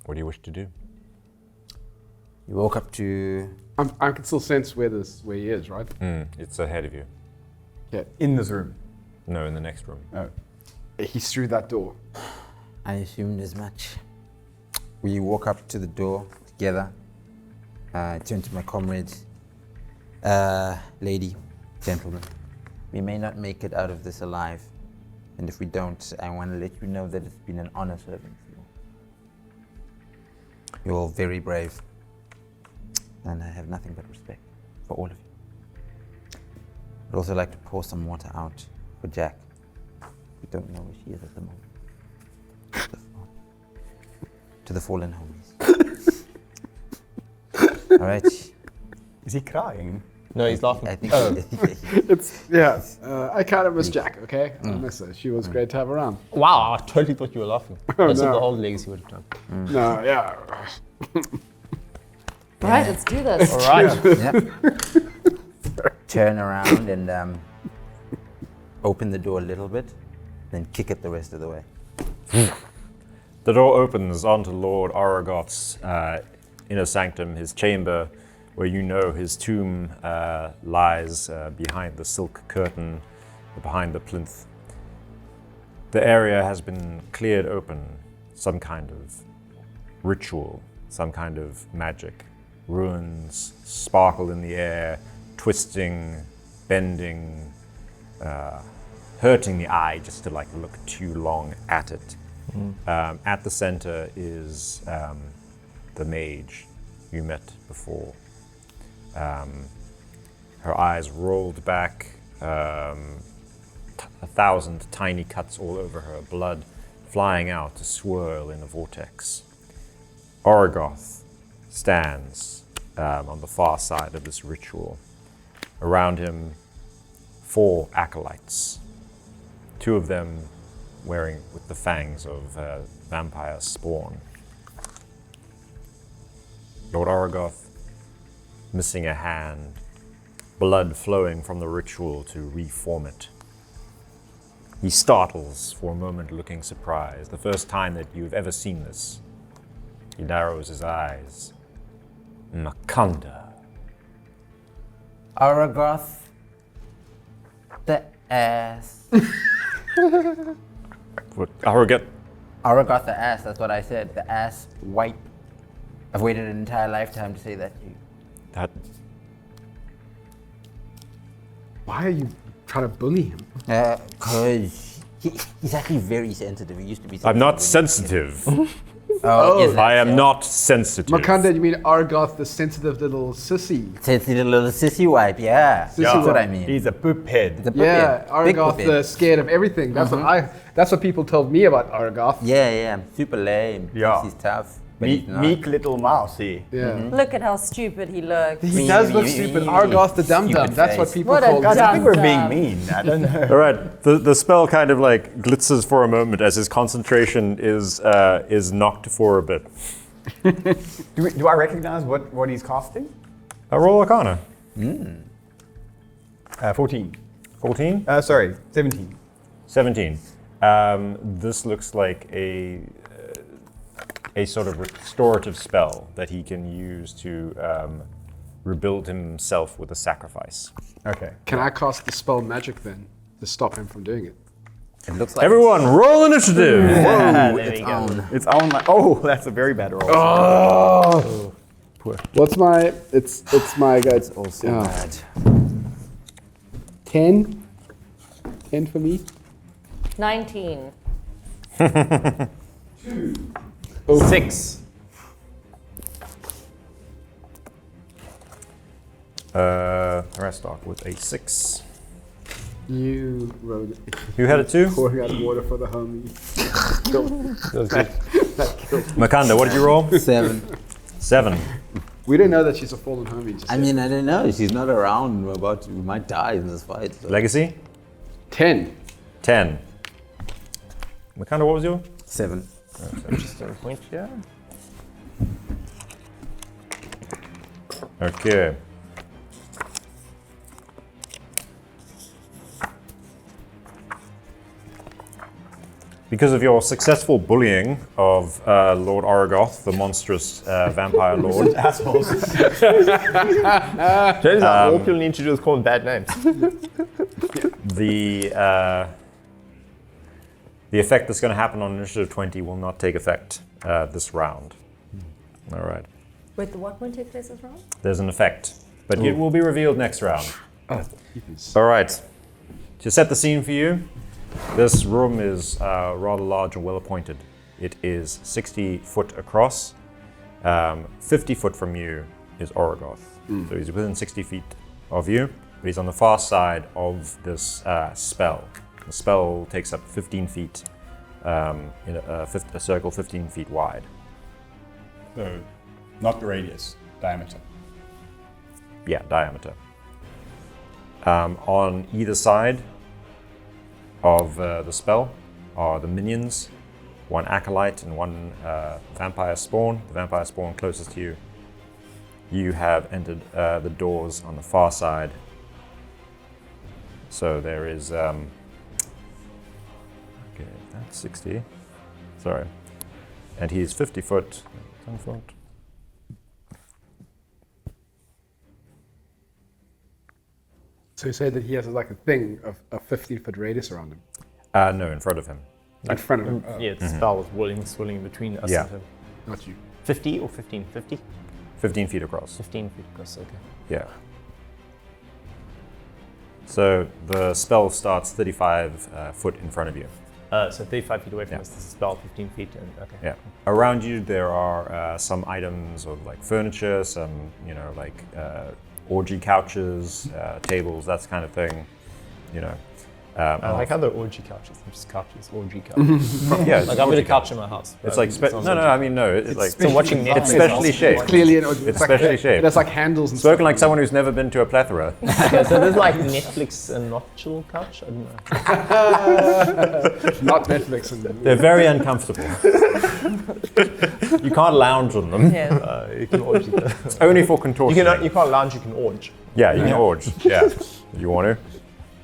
Speaker 2: What do you wish to do?
Speaker 6: You walk up to.
Speaker 4: I can still sense where he is, right?
Speaker 2: It's ahead of you.
Speaker 9: in this room?
Speaker 2: No, in the next room.
Speaker 9: Oh.
Speaker 4: He's through that door.
Speaker 6: I assumed as much. We walk up to the door together. I turn to my comrades. Lady, gentlemen, we may not make it out of this alive. And if we don't, I want to let you know that it's been an honor serving you. You're all very brave. And I have nothing but respect for all of you. I'd also like to pour some water out for Jack. We don't know where she is at the moment. To the fallen homies. All right.
Speaker 9: Is he crying?
Speaker 7: No, he's laughing.
Speaker 6: I think.
Speaker 4: I kind of miss Jack, okay? I miss her. She was great to have around.
Speaker 7: Wow, I totally thought you were laughing. That's what
Speaker 4: no.
Speaker 7: the whole legacy would have done.
Speaker 4: No, yeah.
Speaker 5: Right, let's do this.
Speaker 7: All right.
Speaker 6: Yeah. Turn around and open the door a little bit, then kick it the rest of the way.
Speaker 2: The door opens onto Lord Orogoth's inner sanctum, his chamber, where you know his tomb lies behind the silk curtain, behind the plinth. The area has been cleared open, some kind of ritual, some kind of magic. Runes sparkle in the air, twisting, bending, hurting the eye just to look too long at it. At the center is the mage you met before. Her eyes rolled back, 1,000 tiny cuts all over her, blood flying out to swirl in a vortex. Orogoth stands on the far side of this ritual. Around him, 4 acolytes, 2 of them wearing with the fangs of vampire spawn. Lord Orogoth, missing a hand, blood flowing from the ritual to reform it. He startles for a moment, looking surprised. The first time that you've ever seen this. He narrows his eyes. Makanda.
Speaker 6: Orogoth, the ass.
Speaker 2: What? Orogoth.
Speaker 6: Orogoth, the ass. That's what I said. The ass wipe. I've waited an entire lifetime to say that to you.
Speaker 2: That.
Speaker 4: Why are you trying to bully him?
Speaker 6: Because he's actually very sensitive. He used to be sensitive.
Speaker 2: I'm not sensitive.
Speaker 6: Is that
Speaker 2: I am
Speaker 6: so?
Speaker 2: not sensitive.
Speaker 4: Makanda, you mean Argoth, the sensitive little sissy?
Speaker 6: Sensitive little sissy wipe, yeah.
Speaker 4: Sissy
Speaker 6: That's what
Speaker 4: wipe.
Speaker 6: I mean.
Speaker 9: He's a poop head.
Speaker 6: The
Speaker 4: Yeah,
Speaker 6: puppet. Big
Speaker 4: Argoth,
Speaker 6: puppet.
Speaker 4: scared of everything. That's what people told me about Argoth.
Speaker 6: Yeah, super lame.
Speaker 9: Yeah.
Speaker 6: He's tough. But he's not.
Speaker 9: Meek little mousey.
Speaker 4: Yeah.
Speaker 5: Look at how stupid he looks.
Speaker 4: He does look stupid. Argoth the dum dum.
Speaker 6: Stupid
Speaker 4: That's what
Speaker 6: face.
Speaker 4: people
Speaker 5: What a
Speaker 4: call
Speaker 9: Guys,
Speaker 4: him.
Speaker 9: I think we're
Speaker 5: Dum-dum.
Speaker 9: being mean. I don't know.
Speaker 2: All right. The spell kind of glitzes for a moment as his concentration is knocked for a bit.
Speaker 9: Do I recognize what he's casting?
Speaker 2: Roll Arcana.
Speaker 9: 14.
Speaker 2: 14.
Speaker 9: Sorry, 17.
Speaker 2: 17. This looks like a sort of restorative spell that he can use to rebuild himself with a sacrifice.
Speaker 3: Okay.
Speaker 4: Can I cast the spell magic then to stop him from doing it?
Speaker 6: It looks like
Speaker 2: Everyone, roll initiative!
Speaker 7: There we go.
Speaker 3: It's on my. Oh, that's a very bad roll.
Speaker 4: Oh! What's my? It's my go. It's
Speaker 6: also
Speaker 4: oh.
Speaker 6: bad.
Speaker 4: 10. 10 for me.
Speaker 5: 19.
Speaker 7: 6.
Speaker 2: Thrastock with a 6.
Speaker 4: You wrote it.
Speaker 2: You had a 2?
Speaker 4: Pouring out water for the homie.
Speaker 2: Makanda, what did you roll?
Speaker 6: 7.
Speaker 2: 7.
Speaker 4: We don't know that she's a fallen homie. Just
Speaker 6: I mean, I don't know. She's not around. We might die in this fight. So.
Speaker 2: Legacy?
Speaker 4: 10.
Speaker 2: 10. Makanda, what was your?
Speaker 6: 7.
Speaker 7: Just a point here.
Speaker 2: Okay. Because of your successful bullying of Lord Orogoth, the monstrous vampire lord,
Speaker 3: Assholes.
Speaker 7: Turns out all people need to do is call them bad names.
Speaker 2: the effect that's going to happen on Initiative 20 will not take effect this round. All right.
Speaker 5: Wait, the what won't take place this round?
Speaker 2: There's an effect, but it will be revealed next round.
Speaker 4: Oh,
Speaker 2: All right. To set the scene for you, this room is rather large and well appointed. It is 60 foot across. 50 foot from you is Orogoth. So he's within 60 feet of you, but he's on the far side of this spell. The spell takes up 15 feet, in a circle 15 feet wide.
Speaker 3: So, not the radius, diameter.
Speaker 2: Yeah, diameter. On either side of the spell are the minions, one acolyte and one vampire spawn. The vampire spawn closest to you. You have entered the doors on the far side. So there is, okay, that's 60, sorry. And he's 50 foot, 10 foot.
Speaker 4: So you say that he has like a thing of a 15-foot radius around him?
Speaker 2: No, in front of him.
Speaker 4: In front of him? Oh,
Speaker 7: Yeah, the spell was swirling between us
Speaker 2: Yeah.
Speaker 7: and him.
Speaker 4: not you.
Speaker 7: 50 or 15? 50?
Speaker 2: 15 feet across.
Speaker 7: 15 feet across, okay.
Speaker 2: Yeah. So the spell starts 35 foot in front of you.
Speaker 7: So 35 feet away from
Speaker 2: Yeah.
Speaker 7: us, this is spell 15 feet, and okay.
Speaker 2: Yeah. Around you, there are some items of like furniture, some, like orgy couches, tables, that kind of thing.
Speaker 7: I like how they're orgy couches, they're just couches, orgy couches.
Speaker 2: Yeah,
Speaker 7: Like I've got a couch in my house.
Speaker 2: It's like it's like
Speaker 7: So watching Netflix.
Speaker 2: it's specially shaped.
Speaker 4: Clearly,
Speaker 2: It's specially shaped.
Speaker 4: There's like handles and
Speaker 2: Spoken like someone who's never been to a plethora.
Speaker 7: Okay, so there's like Netflix and not chill couch. I don't know.
Speaker 4: not Netflix. And
Speaker 2: They're very uncomfortable. You can't lounge on them.
Speaker 5: Yeah.
Speaker 7: You can orgy.
Speaker 2: It's only for contortion.
Speaker 7: You can't lounge. You can orge.
Speaker 2: Yeah, you can orge. Yeah, you want to?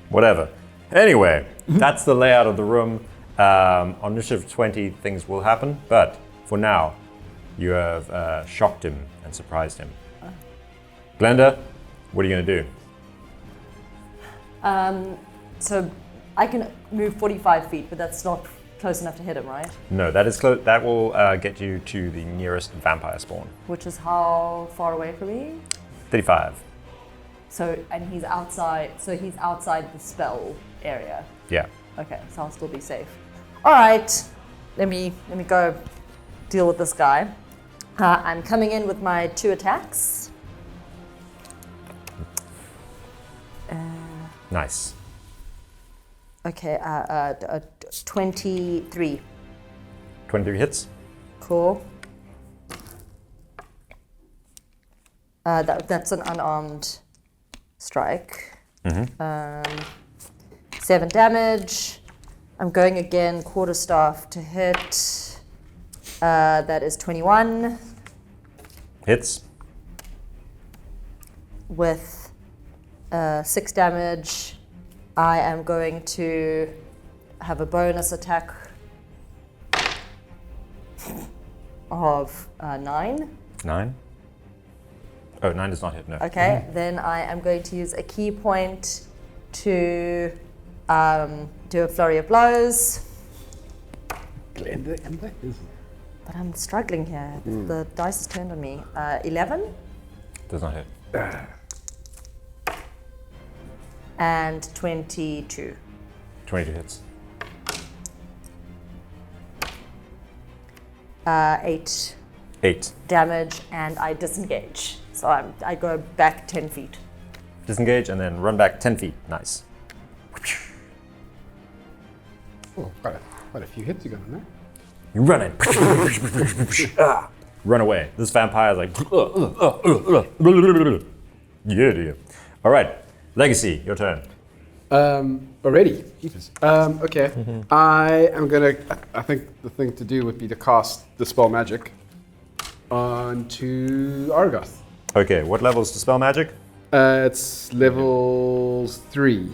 Speaker 2: Whatever. Anyway, that's the layout of the room. On Initiative 20, things will happen, but for now, you have shocked him and surprised him. Glenda, what are you going to do?
Speaker 5: So I can move 45 feet, but that's not close enough to hit him, right?
Speaker 2: No, that is close. That will get you to the nearest vampire spawn.
Speaker 5: Which is how far away from me?
Speaker 2: 35.
Speaker 5: So, and he's outside, so he's outside the spell area.
Speaker 2: Yeah.
Speaker 5: Okay, so I'll still be safe. All right, let me go deal with this guy. I'm coming in with my 2 attacks.
Speaker 2: Nice.
Speaker 5: Okay, 23.
Speaker 2: 23 hits.
Speaker 5: Cool. That's an unarmed strike. 7 damage. I'm going again, quarterstaff to hit. That is 21
Speaker 2: Hits.
Speaker 5: with 6 damage. I am going to have a bonus attack of 9.
Speaker 2: 9? Oh, 9 does not hit, no.
Speaker 5: Okay, then I am going to use a key point to do a flurry of blows. But I'm struggling here. The dice has turned on me. 11
Speaker 2: Does not hit.
Speaker 5: and 22.
Speaker 2: 22 hits.
Speaker 5: 8
Speaker 2: 8.
Speaker 5: damage, and I disengage. So I go back 10 feet.
Speaker 2: Disengage and then run back 10 feet. Nice.
Speaker 4: Oh, quite a few hits you got in there.
Speaker 2: You run it. Run away. This vampire is like. Yeah, dear. All right. Legacy, your turn.
Speaker 4: Already. Jesus. Okay. I am gonna. I think the thing to do would be to cast Dispel Magic onto Orogoth.
Speaker 2: Okay, what level is Dispel Magic?
Speaker 4: It's level 3.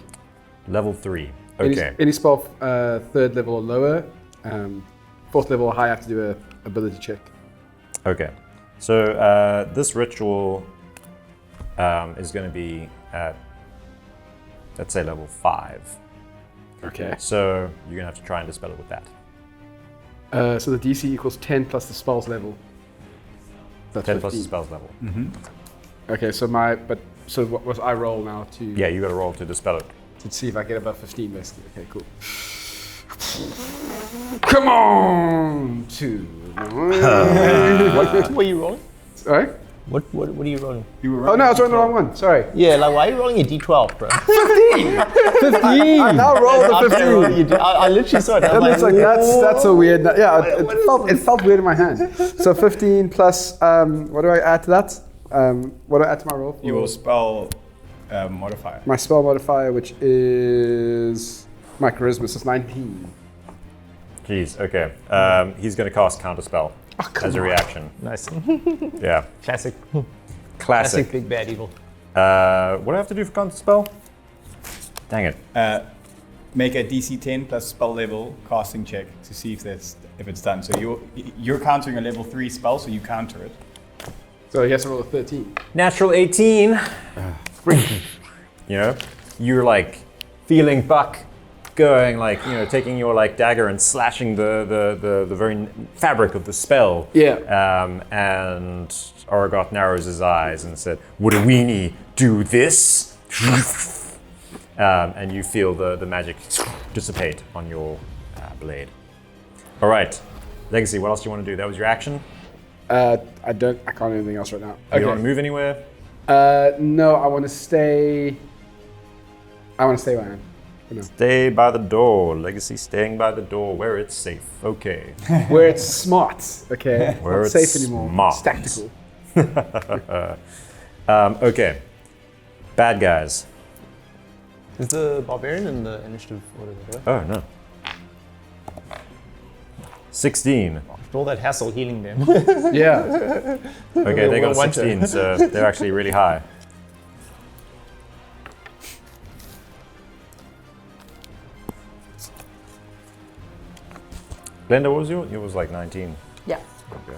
Speaker 2: Level 3. Okay.
Speaker 4: Any spell 3rd level or lower. 4th level or higher, I have to do a ability check.
Speaker 2: Okay. So this ritual is going to be at, let's say, level 5.
Speaker 4: Okay.
Speaker 2: So you're going to have to try and dispel it with that.
Speaker 4: So the DC equals 10 plus the spell's level. That's
Speaker 2: 10 plus the
Speaker 4: 15.
Speaker 2: spell's level.
Speaker 4: Okay, so what was I roll now to
Speaker 2: Yeah, you got to roll to dispel it.
Speaker 4: to see if I get above 15 basically. Okay, cool. Come on! 2.
Speaker 7: What were you rolling?
Speaker 4: Sorry?
Speaker 7: What are you rolling?
Speaker 4: Oh no, I was rolling the wrong one. Sorry.
Speaker 7: Yeah, like why are you rolling a d12, bro?
Speaker 4: 15! I now rolled the 15.
Speaker 7: I literally saw it. I
Speaker 4: It
Speaker 7: was
Speaker 4: looks like that's a weird. Yeah, it felt weird in my hand. So 15 plus. What do I add to that? What do I add to my roll?
Speaker 3: You will spell modifier.
Speaker 4: My spell modifier, which is my charisma, so it's 19.
Speaker 2: Jeez, okay. He's going to cast Counterspell as a reaction.
Speaker 7: Nice.
Speaker 2: Yeah.
Speaker 7: Classic.
Speaker 2: Classic.
Speaker 7: Big bad evil.
Speaker 2: What do I have to do for Counterspell? Dang it.
Speaker 3: Make a DC 10 plus spell level casting check to see if it's done. So you're countering a level 3 spell, so you counter it.
Speaker 4: So he has to roll a 13.
Speaker 2: Natural 18. You know, you're like feeling Buck going, like, you know, taking your like dagger and slashing the very fabric of the spell.
Speaker 4: Yeah.
Speaker 2: And Orogoth narrows his eyes and said, "Would a weenie do this?" And you feel the magic dissipate on your blade. All right, Legacy. What else do you want to do? That was your action.
Speaker 4: I can't do anything else right now.
Speaker 2: You don't want to move anywhere.
Speaker 4: No, I want to stay. I want to stay where I am. For now.
Speaker 2: Stay by the door. Legacy staying by the door where it's safe. Okay.
Speaker 4: Where it's smart. Okay.
Speaker 2: Where
Speaker 4: Not
Speaker 2: it's
Speaker 4: safe anymore.
Speaker 2: smart.
Speaker 4: It's tactical.
Speaker 2: Okay. Bad guys.
Speaker 7: Is the barbarian in the initiative order?
Speaker 2: Oh no. 16.
Speaker 7: After all that hassle healing them.
Speaker 4: Yeah.
Speaker 2: Okay, they got a
Speaker 7: One
Speaker 2: 16, so they're actually really high. Glenda, what was yours? It was like 19.
Speaker 5: Yeah.
Speaker 2: Okay.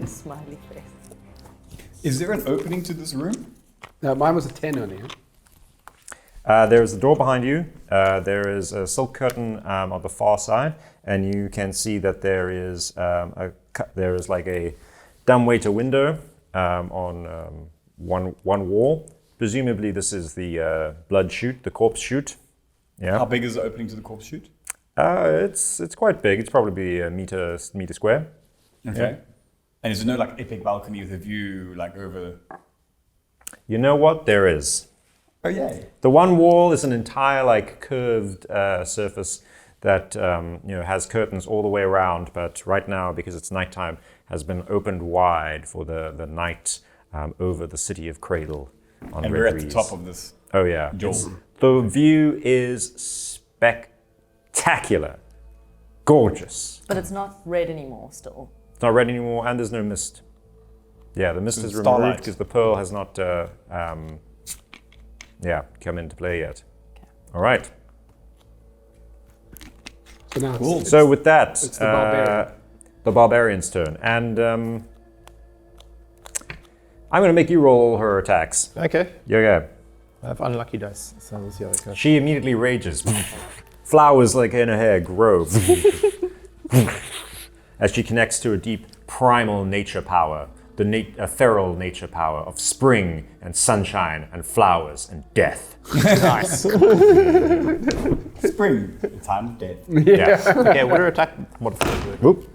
Speaker 5: Smiley face.
Speaker 3: Is there an opening to this room?
Speaker 4: No, mine was a 10 only.
Speaker 2: There's a door behind you. There is a silk curtain on the far side, and you can see that there is like a dumbwaiter window on one wall. Presumably, this is the blood chute, the corpse chute. Yeah.
Speaker 3: How big is the opening to the corpse chute?
Speaker 2: It's quite big. It's probably a meter square.
Speaker 3: Okay.
Speaker 2: Yeah.
Speaker 3: And is there no like epic balcony with a view like over?
Speaker 2: You know what? There is.
Speaker 3: Oh yay!
Speaker 2: The one wall is an entire like curved surface that has curtains all the way around, but right now, because it's nighttime, has been opened wide for the night over the city of Cradle.
Speaker 3: And we're at the top of this.
Speaker 2: Oh yeah.
Speaker 3: Jaw.
Speaker 2: The view is spectacular, gorgeous.
Speaker 5: But it's not red anymore still.
Speaker 2: It's not red anymore, and there's no mist. Yeah, the mist is removed
Speaker 7: Starlight.
Speaker 2: because the pearl has not come into play yet. All right.
Speaker 4: So now it's,
Speaker 2: So with that,
Speaker 4: it's the barbarian.
Speaker 2: the barbarian's turn, and I'm going to make you roll all her attacks.
Speaker 7: Okay.
Speaker 2: Yeah.
Speaker 7: I have unlucky dice, so we'll see how it goes.
Speaker 2: She immediately rages. Flowers like in her hair grow as she connects to a deep primal nature power, a feral nature power of spring and sunshine and flowers and death.
Speaker 7: Nice.
Speaker 9: Spring, the time of death.
Speaker 2: Yeah.
Speaker 7: Okay, what are attack modifiers?
Speaker 2: Whoop.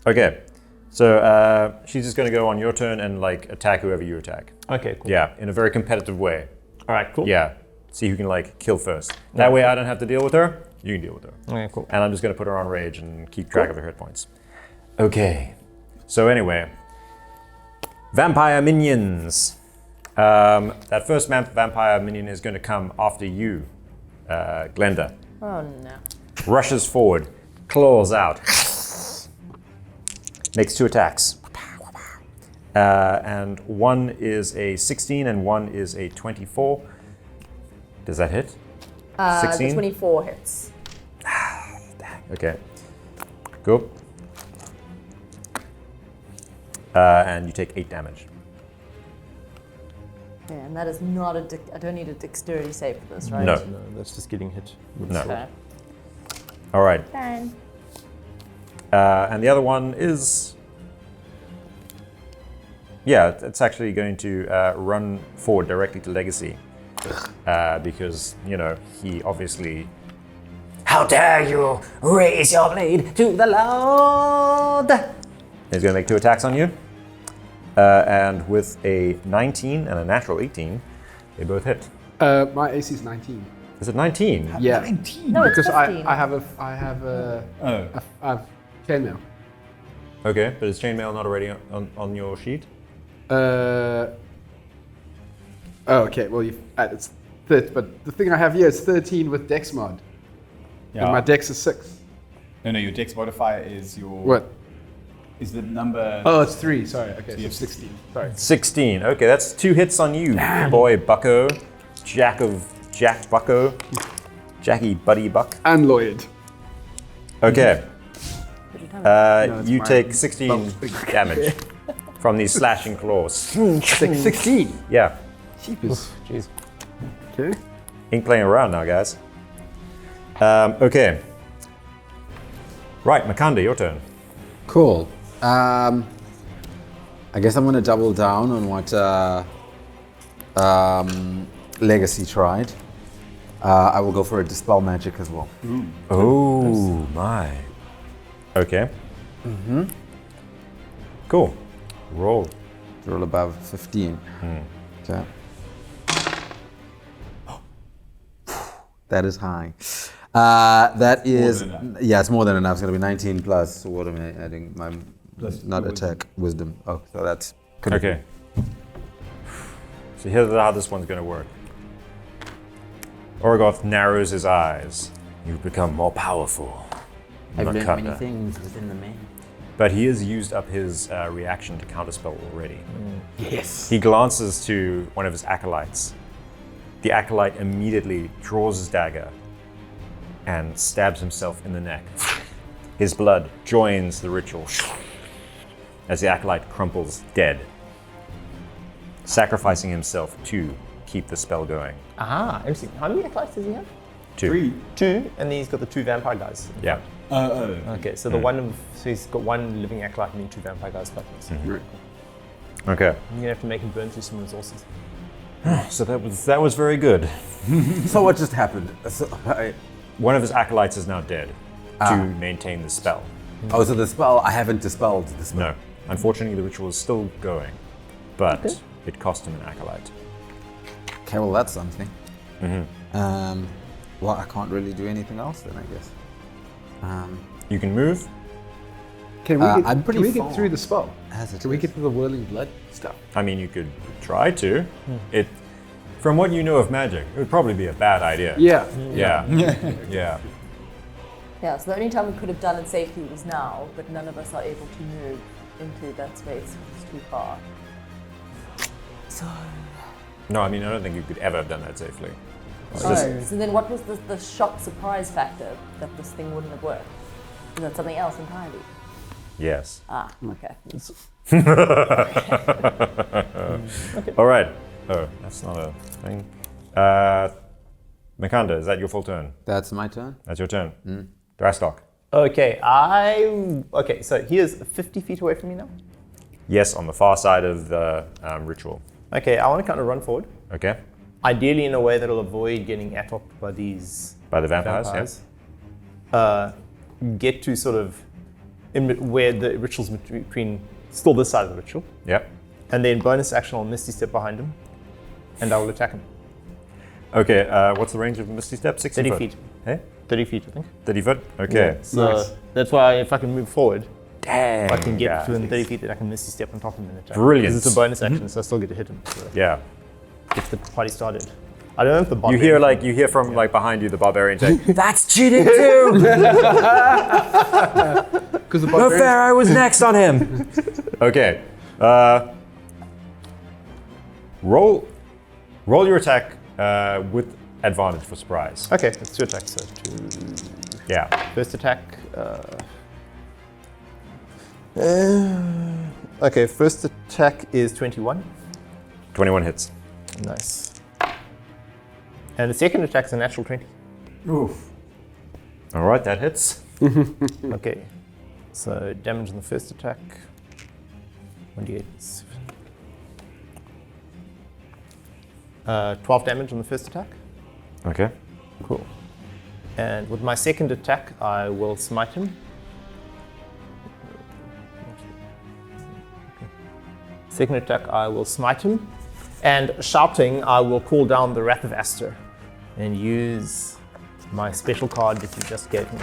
Speaker 2: Okay. So she's just going to go on your turn and like attack whoever you attack.
Speaker 7: Okay, cool.
Speaker 2: Yeah, in a very competitive way.
Speaker 7: All right, cool.
Speaker 2: Yeah. See who can like kill first. That way I don't have to deal with her. You can deal with her.
Speaker 7: Okay, cool.
Speaker 2: And I'm just going to put her on rage and keep track of her hit points. Okay. So anyway, vampire minions. That first vampire minion is going to come after you, Glenda.
Speaker 5: Oh no.
Speaker 2: Rushes forward, claws out. Makes 2 attacks. And one is a 16 and one is a 24. Does that hit? 16?
Speaker 5: The 24 hits.
Speaker 2: Okay. Go. And you take 8 damage.
Speaker 5: Okay, and that is not I don't need a dexterity save for this, right?
Speaker 2: No.
Speaker 7: No, that's just getting hit. With
Speaker 2: No.
Speaker 7: the sword.
Speaker 5: Okay.
Speaker 2: All right.
Speaker 5: Fine.
Speaker 2: And the other one is... Yeah, it's actually going to run forward directly to Legacy. Because, you know, he obviously... How dare you raise your blade to the Lord! He's going to make 2 attacks on you. And with a 19 and a natural 18, they both hit.
Speaker 4: My AC is 19.
Speaker 2: Is it 19?
Speaker 4: Yeah.
Speaker 9: 19.
Speaker 5: No, it's
Speaker 4: Because
Speaker 5: 15.
Speaker 4: I have chainmail.
Speaker 2: Okay, but is chainmail not already on your sheet?
Speaker 4: Okay. Well, it's but the thing I have here is 13 with Dex mod, and my Dex is 6.
Speaker 9: No, your dex modifier is your...
Speaker 4: What?
Speaker 9: Is the number...
Speaker 4: Oh, it's 3. Sorry. Okay,
Speaker 9: you
Speaker 4: so
Speaker 9: have
Speaker 4: 16. Sorry.
Speaker 2: 16. Okay, that's 2 hits on you, boy Bucko. Jack Bucko. Jackie Buddy Buck.
Speaker 4: And Lloyd.
Speaker 2: Okay.
Speaker 4: it's
Speaker 2: You
Speaker 4: mine.
Speaker 2: take 16 damage from these slashing claws.
Speaker 4: 16.
Speaker 2: Yeah.
Speaker 4: Jeepers.
Speaker 7: Jeez.
Speaker 4: Okay.
Speaker 2: Ain't playing around now, guys. Okay. Right, Makanda, your turn.
Speaker 6: Cool. I guess I'm going to double down on what Legacy tried. I will go for a Dispel Magic as well.
Speaker 2: Oh, my. Okay. Cool. Roll.
Speaker 6: Roll above 15. Okay. That is high. That is,
Speaker 9: than
Speaker 6: yeah, it's more than enough. It's going to be 19 plus. So what am I adding? My
Speaker 9: Plus
Speaker 6: not
Speaker 9: your
Speaker 6: attack, wisdom. Oh, so that's
Speaker 2: Okay. So here's how this one's going to work. Orogoth narrows his eyes. You've become more powerful,
Speaker 6: I've learned many
Speaker 2: Makanda.
Speaker 6: things within the man.
Speaker 2: But he has used up his reaction to counterspell already.
Speaker 4: Yes.
Speaker 2: He glances to one of his acolytes. The acolyte immediately draws his dagger and stabs himself in the neck. His blood joins the ritual as the acolyte crumples dead, sacrificing himself to keep the spell going.
Speaker 7: Aha, interesting. How many acolytes does he have?
Speaker 2: 2.
Speaker 9: 3.
Speaker 7: 2, and then he's got the 2 vampire guys.
Speaker 2: Yeah.
Speaker 7: Okay, so so he's got 1 living acolyte and then 2 vampire guys fighting. So
Speaker 2: Okay.
Speaker 7: you're gonna have to make him burn through some resources.
Speaker 2: So that was very good.
Speaker 6: So what just happened? So,
Speaker 2: One of his acolytes is now dead to maintain the spell.
Speaker 6: oh, so the spell, I haven't dispelled the spell.
Speaker 2: No. Unfortunately, the ritual is still going, but it cost him an acolyte.
Speaker 6: Okay, well, that's something. Well, I can't really do anything else then, I guess.
Speaker 2: You can move.
Speaker 4: Can we get,
Speaker 6: I'm pretty
Speaker 4: can we
Speaker 6: far.
Speaker 4: get through the spell?
Speaker 6: As it
Speaker 4: Can we
Speaker 6: is.
Speaker 4: get through the whirling blood stuff?
Speaker 2: I mean, you could try to. It, from what you know of magic, it would probably be a bad idea.
Speaker 4: Yeah.
Speaker 2: Yeah. Yeah.
Speaker 5: Yeah, so the only time we could have done it safely was now, but none of us are able to move into that space. It's too far.
Speaker 2: No, I mean, I don't think you could ever have done that safely.
Speaker 5: So then what was the shock surprise factor that this thing wouldn't have worked? Is that something else entirely?
Speaker 2: Yes.
Speaker 5: Okay.
Speaker 2: All right. Oh, that's not a thing. Mikanda, is that your full turn?
Speaker 6: That's my turn.
Speaker 2: That's your turn. Thrastock.
Speaker 7: Okay, so he is 50 feet away from me now.
Speaker 2: Yes, on the far side of the ritual.
Speaker 7: Okay, I want to kind of run forward.
Speaker 2: Okay.
Speaker 7: Ideally in a way that'll avoid getting atopped by these
Speaker 2: By the vampires,
Speaker 7: Get to sort of where the ritual's between, still this side of the ritual.
Speaker 2: Yep.
Speaker 7: And then bonus action, I'll Misty Step behind him. And I will attack him.
Speaker 2: Okay, what's the range of Misty Step? 60
Speaker 7: 30
Speaker 2: foot?
Speaker 7: feet.
Speaker 2: Hey?
Speaker 7: 30 feet, I think.
Speaker 2: 30 foot? Okay.
Speaker 7: Yeah, so that's why if I can move forward,
Speaker 2: Dang.
Speaker 7: I can get within 30 feet, then I can Misty Step on top of him and attack.
Speaker 2: Brilliant.
Speaker 7: Because it's a bonus action, so I still get to hit him. So
Speaker 2: Yeah.
Speaker 7: get the party started. I don't know if the
Speaker 2: You
Speaker 7: barbarian...
Speaker 2: hear from like behind you the barbarian say,
Speaker 1: That's cheating too!
Speaker 4: Because the
Speaker 1: No
Speaker 4: barbarian.
Speaker 1: fair, I was next on him!
Speaker 2: okay. Roll your attack with advantage for surprise.
Speaker 7: Okay, it's 2 attacks. So 2.
Speaker 2: Yeah.
Speaker 7: First attack. Okay, first attack is 21.
Speaker 2: 21 hits.
Speaker 7: Nice. And the second attack is a natural 20.
Speaker 3: Oof.
Speaker 2: All right, that hits.
Speaker 7: Okay. So damage on the first attack. 1d8. 12 damage on the first attack.
Speaker 2: Okay.
Speaker 7: Cool. And with my second attack, I will smite him. Second attack, I will smite him. And shouting, I will call down the Wrath of Aster and use my special card that you just gave me.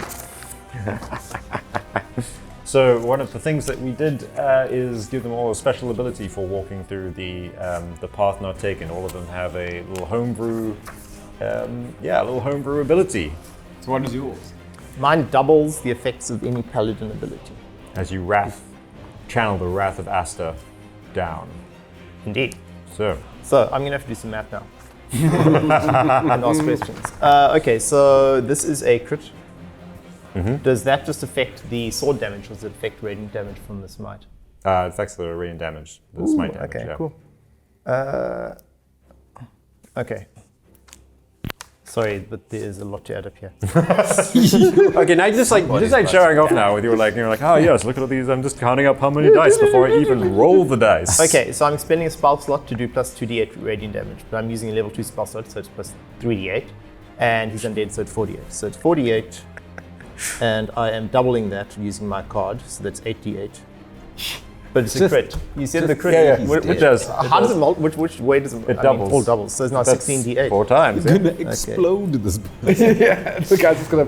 Speaker 2: So one of the things that we did is give them all a special ability for walking through the path not taken. All of them have a little homebrew, a little homebrew ability.
Speaker 3: So what is yours?
Speaker 7: Mine doubles the effects of any paladin ability.
Speaker 2: As you channel the Wrath of Aster down.
Speaker 7: Indeed.
Speaker 2: So
Speaker 7: I'm gonna have to do some math now. And ask questions. Okay, so this is a crit. Does that just affect the sword damage, or does it affect radiant damage from the smite?
Speaker 2: it affects the radiant damage, the smite damage.
Speaker 7: Okay,
Speaker 2: yeah.
Speaker 7: cool. Okay. Sorry, but there's a lot to add up here.
Speaker 2: Okay, now you're just like showing off now with you're like, oh yes, look at all these. I'm just counting up how many dice before I even roll the dice.
Speaker 7: Okay, so I'm expending a spell slot to do plus 2d8 radiant damage, but I'm using a level 2 spell slot, so it's plus 3d8. And he's undead, so it's 4d8. So it's 4d8, and I am doubling that using my card, so that's 8d8. But it's a crit. You said the crit.
Speaker 2: Yeah, which does.
Speaker 7: How does it which way does it?
Speaker 2: It doubles.
Speaker 7: All doubles. So it's now
Speaker 2: That's
Speaker 7: 16d8.
Speaker 2: 4 times.
Speaker 4: Gonna explode this.
Speaker 3: Yeah, the guy's just gonna.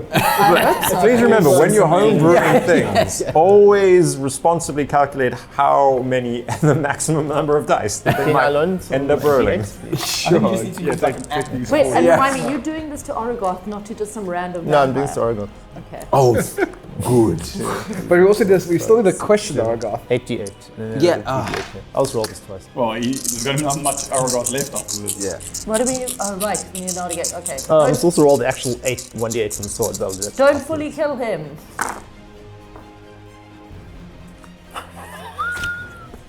Speaker 2: Please remember, when you're homebrewing things, always responsibly calculate how many, the maximum number of dice that they
Speaker 7: Can I
Speaker 2: might
Speaker 7: learn some
Speaker 2: end up rolling.
Speaker 3: Sure. Yeah, it's like
Speaker 5: Wait, and remind me, you're doing this to Orogoth, not to just some random
Speaker 7: No, I'm doing
Speaker 5: vampire.
Speaker 7: Orogoth.
Speaker 5: Okay.
Speaker 4: Oh, good.
Speaker 3: But we also we still need a question, Orogoth.
Speaker 7: 8d8.
Speaker 6: Yeah,
Speaker 7: I'll just roll this twice.
Speaker 3: Well, there's gonna be not much Orogoth left after this.
Speaker 6: Yeah.
Speaker 5: What do we? Oh, right. We need now to get. Okay.
Speaker 7: Let's also roll the actual 1d8 from the sword. That'll do it.
Speaker 5: Don't fully kill him.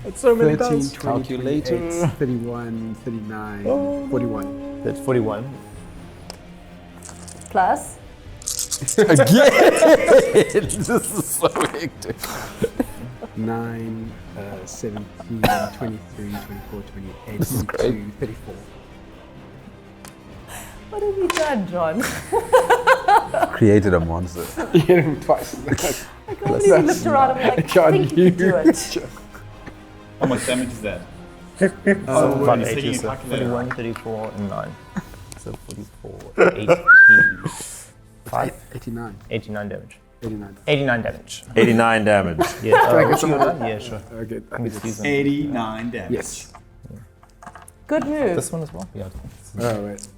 Speaker 2: That's so many
Speaker 4: 13,
Speaker 2: dice.
Speaker 4: 20,
Speaker 6: Calculator.
Speaker 4: 28, 31, 39, 41.
Speaker 7: That's 41.
Speaker 5: Plus.
Speaker 6: This is so hectic.
Speaker 4: 9, 17, 23, 24, 28, 32, 34.
Speaker 5: What have you done, John?
Speaker 6: Created a monster.
Speaker 4: You hit him twice.
Speaker 5: I can't believe you looked around and were like, I
Speaker 4: John,
Speaker 5: think you could do it.
Speaker 3: How much damage is that?
Speaker 7: About
Speaker 3: you're
Speaker 7: 80,
Speaker 3: taking
Speaker 7: so
Speaker 3: a calculator
Speaker 7: 41, 34, and 9. So 44,
Speaker 4: 89.
Speaker 7: 89 damage.
Speaker 4: 89.
Speaker 7: 89 damage.
Speaker 2: 89 damage.
Speaker 7: Yeah,
Speaker 4: Can I get some more?
Speaker 7: yeah, sure.
Speaker 4: Okay.
Speaker 7: These ones.
Speaker 3: 89 damage.
Speaker 4: Yes.
Speaker 5: Good move.
Speaker 7: This one as well? Yeah.
Speaker 4: Oh, wait.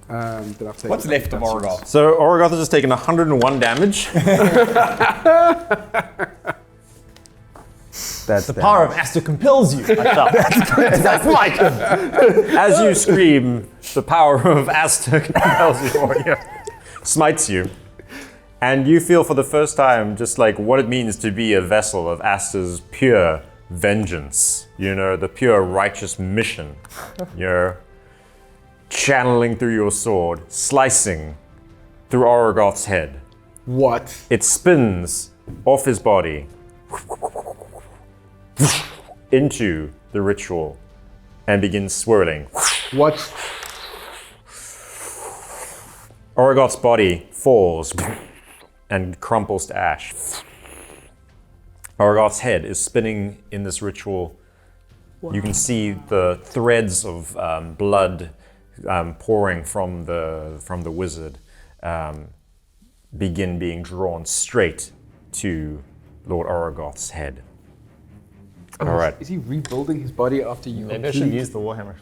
Speaker 4: Did I take
Speaker 3: What's left of Orogoth?
Speaker 2: So Orogoth has taken 101 damage.
Speaker 9: That's
Speaker 7: The power of Aster compels you. I shout. That's my turn.
Speaker 2: As you scream, the power of Aster compels you, or smites you. And you feel for the first time just like what it means to be a vessel of Aster's pure vengeance. You know, the pure righteous mission. You're channeling through your sword, slicing through Orogoth's head.
Speaker 4: What?
Speaker 2: It spins off his body into the ritual and begins swirling.
Speaker 4: What?
Speaker 2: Orogoth's body falls and crumples to ash. Orogoth's head is spinning in this ritual. Wow. You can see the threads of blood pouring from the wizard begin being drawn straight to Lord Orogoth's head. All right.
Speaker 4: Is he rebuilding his body after you?
Speaker 7: Maybe I should use the Warhammer.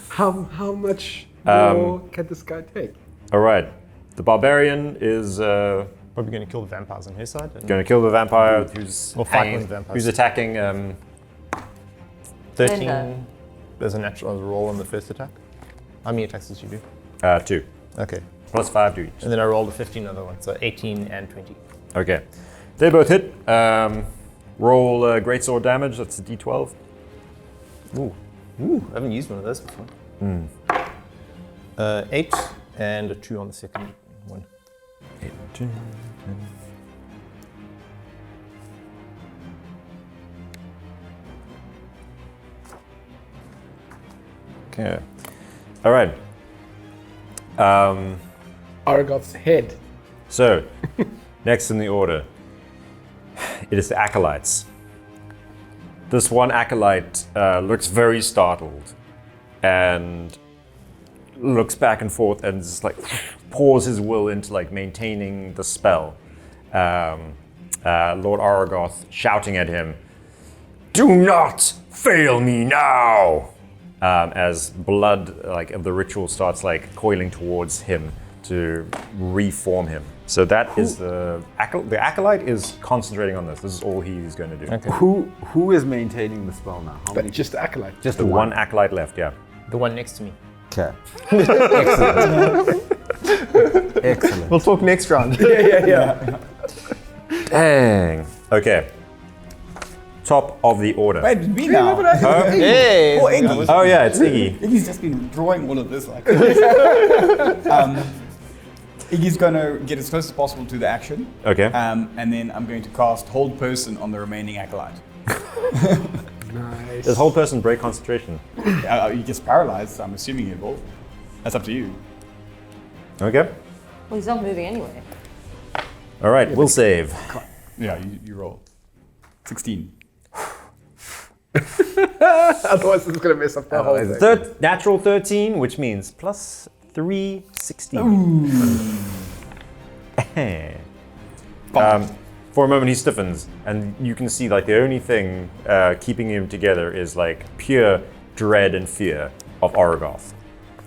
Speaker 4: How much more can this guy take?
Speaker 2: All right. The barbarian is
Speaker 7: Probably going to kill the vampires on his side. And
Speaker 2: going to kill the vampire who's
Speaker 7: Or fight
Speaker 2: hanging-
Speaker 7: with the vampires.
Speaker 2: who's attacking.
Speaker 7: 13.
Speaker 5: Linda.
Speaker 7: There's a natural roll on the first attack. How many attacks did you do?
Speaker 2: 2
Speaker 7: Okay.
Speaker 2: plus 5 to each.
Speaker 7: And then I rolled a 15 other one, so 18 and 20.
Speaker 2: Okay. They both hit. Roll greatsword damage. That's a d12.
Speaker 7: Ooh, I haven't used one of those before. 8 and a 2 on the second one.
Speaker 2: 8, 2, 10. Okay. All right.
Speaker 4: Orogoth's head.
Speaker 2: So, next in the order, it is the acolytes. This one acolyte looks very startled and looks back and forth and just like pours his will into like maintaining the spell. Lord Orogoth shouting at him, "Do not fail me now!" As blood like of the ritual starts like coiling towards him to reform him. So that is the acolyte is concentrating on this. This is all he's going to do.
Speaker 7: Okay.
Speaker 9: Who is maintaining the spell now? How many?
Speaker 4: But just the acolyte.
Speaker 9: Just
Speaker 2: The one acolyte left, yeah.
Speaker 7: The one next to me.
Speaker 9: Okay. Excellent. Excellent.
Speaker 7: We'll talk next round.
Speaker 2: Dang. Okay. Top of the order.
Speaker 8: Wait, me now.
Speaker 7: Hey!
Speaker 8: Oh, Iggy.
Speaker 2: Oh yeah, it's Iggy.
Speaker 8: Iggy's just been drawing all of this. Like, Iggy's going to get as close as possible to the action.
Speaker 2: Okay.
Speaker 8: And then I'm going to cast Hold Person on the remaining acolyte.
Speaker 4: Nice.
Speaker 2: Does whole person break concentration?
Speaker 8: He gets paralyzed, so I'm assuming he will. That's up to you.
Speaker 2: Okay.
Speaker 5: Well, he's not moving anyway.
Speaker 2: All right, we'll save.
Speaker 8: Yeah, you roll. 16.
Speaker 4: Otherwise, it's going to mess up the whole thing.
Speaker 2: Natural 13, which means plus 3, 16. For a moment, he stiffens, and you can see like the only thing keeping him together is like pure dread and fear of Orogoth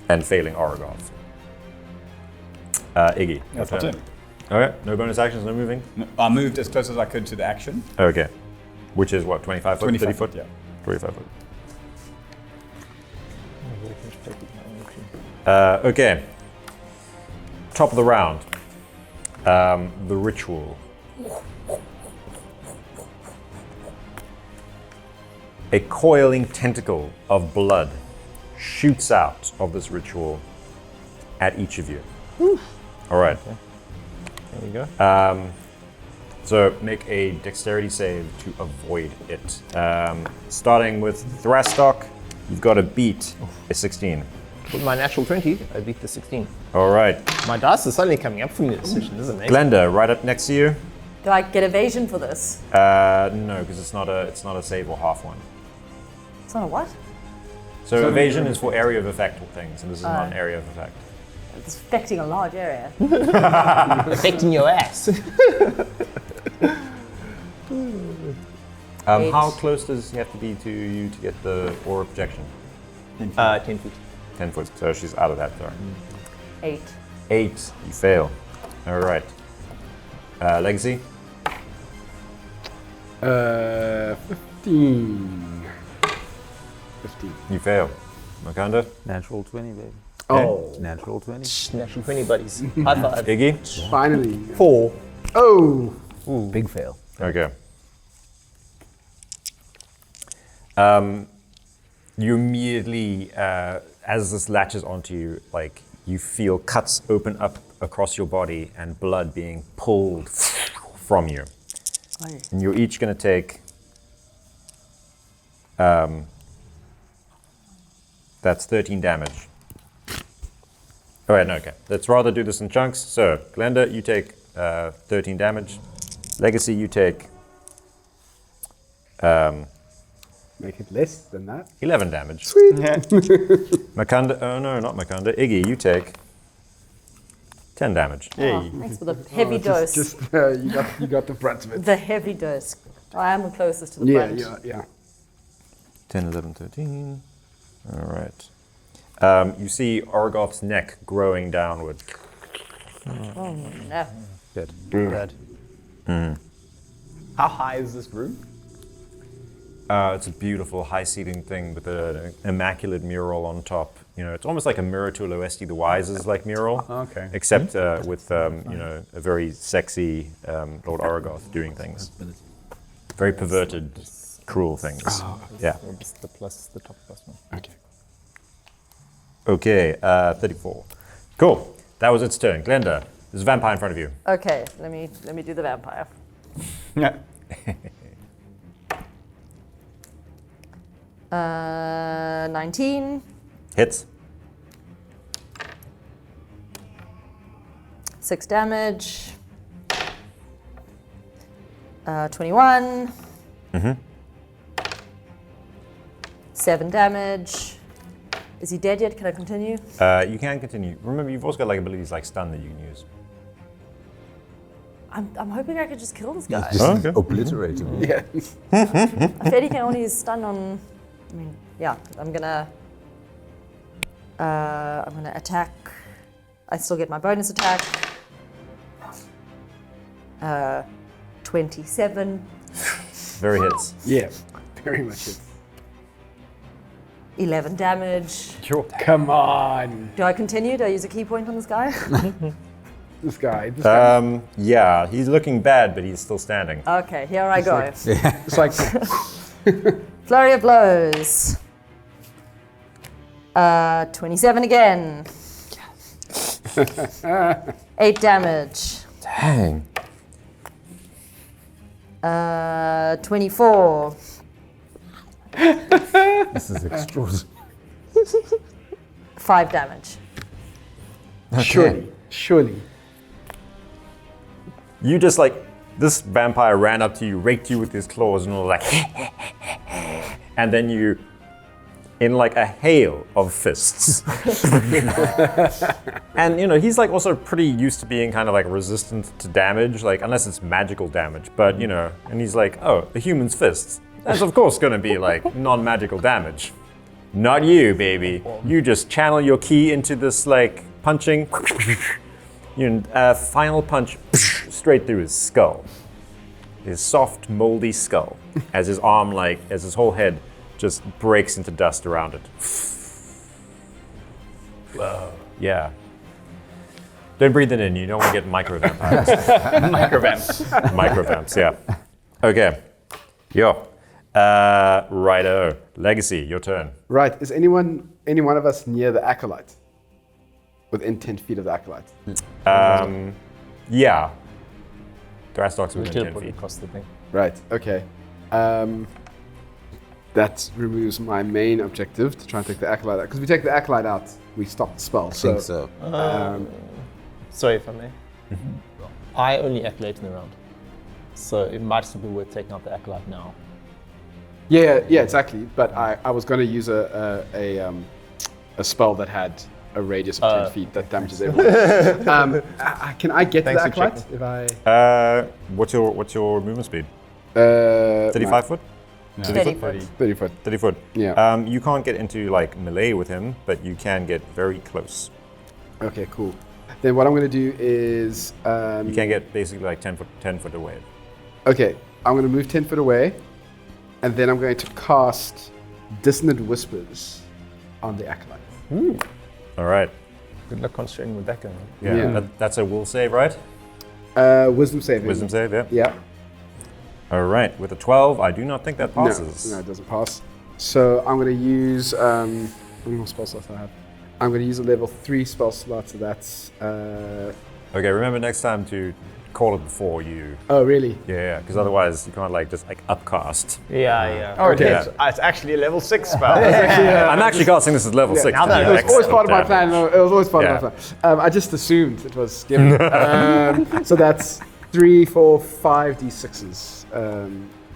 Speaker 2: and failing Orogoth. Iggy.
Speaker 8: That's
Speaker 2: your
Speaker 8: my
Speaker 2: turn.
Speaker 8: turn.
Speaker 2: Okay, no bonus actions, no moving.
Speaker 8: No, I moved as close as I could to the action.
Speaker 2: Okay. Which is what, 25 foot,
Speaker 8: 25
Speaker 2: 30 foot?
Speaker 8: yeah.
Speaker 2: 25 foot. Okay. Top of the round. The ritual. A coiling tentacle of blood shoots out of this ritual at each of you. All right.
Speaker 7: There you go.
Speaker 2: So make a dexterity save to avoid it. Starting with Thrastock, you've got to beat a 16.
Speaker 7: With my natural 20, I beat the 16.
Speaker 2: All right.
Speaker 7: My dice is suddenly coming up from the decision. This is amazing.
Speaker 2: Glenda, right up next to you.
Speaker 5: Do I get evasion for this?
Speaker 2: No, because it's not a save or half one.
Speaker 5: It's not a what?
Speaker 2: So evasion is for area of effect things, and this is not an area of effect.
Speaker 5: It's affecting a large area.
Speaker 7: Affecting your ass.
Speaker 5: Eight.
Speaker 2: How close does he have to be to you to get the aura of protection?
Speaker 7: 10 feet.
Speaker 2: 10 foot, so she's out of that, sorry.
Speaker 5: 8.
Speaker 2: 8, you fail. All right. Legacy?
Speaker 4: 15. 15.
Speaker 2: You fail. Makanda?
Speaker 1: Natural 20, baby.
Speaker 4: Oh,
Speaker 1: Natural 20.
Speaker 7: Natural 20 buddies. High five.
Speaker 2: Iggy?
Speaker 4: finally.
Speaker 7: 4.
Speaker 4: Oh,
Speaker 9: Big fail.
Speaker 2: Okay. You immediately, as this latches onto you, like you feel cuts open up across your body and blood being pulled from you. And you're each going to take. That's 13 damage. Oh, wait, no, okay. Let's rather do this in chunks. So, Glenda, you take 13 damage. Legacy, you take
Speaker 4: make it less than that.
Speaker 2: 11 damage. Makanda, oh no, not Makanda. Iggy, you take 10 damage.
Speaker 5: Oh, thanks for the heavy dose.
Speaker 4: You got the brunt of it.
Speaker 5: The heavy dose. I am the closest to the front.
Speaker 4: Yeah.
Speaker 2: 10, 11, 13. All right. You see Orogoth's neck growing downward.
Speaker 5: Oh no.
Speaker 9: Dead.
Speaker 3: How high is this room?
Speaker 2: It's a beautiful high-seating thing with an immaculate mural on top. You know, it's almost like a mirror to Loesti the Wise's like mural.
Speaker 3: Okay.
Speaker 2: Except with you know, a very sexy Lord Orogoth doing things. Very perverted, cruel things. Yeah.
Speaker 7: The plus, the top plus one.
Speaker 4: Okay.
Speaker 2: Okay, 34. Cool. That was its turn. Glenda, there's a vampire in front of you.
Speaker 5: Okay, let me do the vampire.
Speaker 3: Yeah.
Speaker 5: 19,
Speaker 2: Hits.
Speaker 5: 6 damage. 21. 7 damage. Is he dead yet? Can I continue?
Speaker 2: You can continue. Remember, you've also got like abilities like stun that you can use.
Speaker 5: I'm hoping I could just kill this guy.
Speaker 1: Just obliterate him.
Speaker 4: Yeah.
Speaker 5: If anything, I only use stun on. I mean, yeah. I'm gonna attack. I still get my bonus attack. 27.
Speaker 2: Very hits.
Speaker 4: Yeah. Very much it.
Speaker 5: 11 damage.
Speaker 4: Sure. Come on.
Speaker 5: Do I continue? Do I use a key point on this guy?
Speaker 4: This guy.
Speaker 2: Yeah, he's looking bad, but he's still standing.
Speaker 5: Okay, here I go.
Speaker 4: It's like
Speaker 5: Flurry of blows. 27 again. 8 damage.
Speaker 2: Dang.
Speaker 5: 24.
Speaker 1: This is extraordinary.
Speaker 5: 5 damage.
Speaker 4: surely.
Speaker 2: You just like, this vampire ran up to you, raked you with his claws, and was like, and then you, in like a hail of fists. And you know, he's like also pretty used to being kind of like resistant to damage, like unless it's magical damage, but you know, and he's like, oh, a human's fists. That's of course gonna be like non-magical damage. Not you, baby. You just channel your ki into this like punching, final punch straight through his skull. His soft, moldy skull, as his arm, like, as his whole head just breaks into dust around it. Whoa. Yeah. Don't breathe it in, you don't want to get micro-vampires.
Speaker 3: Microvamps.
Speaker 2: Micro-vamps, yeah. Okay. Yo. Righto. Legacy, your turn.
Speaker 4: Right. Is any one of us near the acolyte? Within 10 feet of the acolyte?
Speaker 2: Yeah. Thrastock's
Speaker 7: We
Speaker 2: within
Speaker 7: could
Speaker 2: 10
Speaker 7: put it
Speaker 2: feet.
Speaker 7: across the thing.
Speaker 4: Right. Okay. That removes my main objective to try and take the acolyte out. Because if we take the acolyte out, we stop the spell.
Speaker 6: I think so.
Speaker 7: Sorry if I may. I only act late in the round. So it might still be worth taking out the acolyte now.
Speaker 4: Yeah, exactly. But I was going to use a spell that had a radius of 10 feet that damages everyone. Can I get
Speaker 7: Thanks
Speaker 4: to the
Speaker 7: for
Speaker 4: acolyte if I?
Speaker 2: What's your movement speed? 35 foot?
Speaker 5: 30 foot.
Speaker 4: 30 foot.
Speaker 2: 30 foot.
Speaker 4: Yeah.
Speaker 2: You can't get into like melee with him, but you can get very close.
Speaker 4: Okay, cool. Then what I'm going to do is
Speaker 2: You can get basically like 10 foot away.
Speaker 4: Okay, I'm going to move 10 feet away, and then I'm going to cast Dissonant Whispers on the acolyte.
Speaker 2: All right.
Speaker 7: Good luck concentrating with that going on.
Speaker 2: Yeah.
Speaker 4: Yeah.
Speaker 2: That's a will save, right?
Speaker 4: Wisdom saving.
Speaker 2: Wisdom save, yeah.
Speaker 4: Yeah.
Speaker 2: All right. With a 12, I do not think that passes.
Speaker 4: No, it doesn't pass. So I'm going to use how many more spell slots do I have? I'm going to use a level 3 spell slot, so that's
Speaker 2: Okay, remember next time to call it before you.
Speaker 4: oh really?
Speaker 2: Yeah, because otherwise you can't like just like upcast.
Speaker 7: Yeah.
Speaker 3: Okay,
Speaker 2: Yeah.
Speaker 3: it's actually a level 6 spell.
Speaker 2: I'm actually casting this at level 6.
Speaker 3: now
Speaker 2: to
Speaker 3: that
Speaker 2: do
Speaker 3: it
Speaker 4: It was always
Speaker 2: excellent
Speaker 4: part of my plan.
Speaker 2: damage.
Speaker 4: No, it was always part of my plan. I just assumed it was given. So that's 3, 4, 5 d6s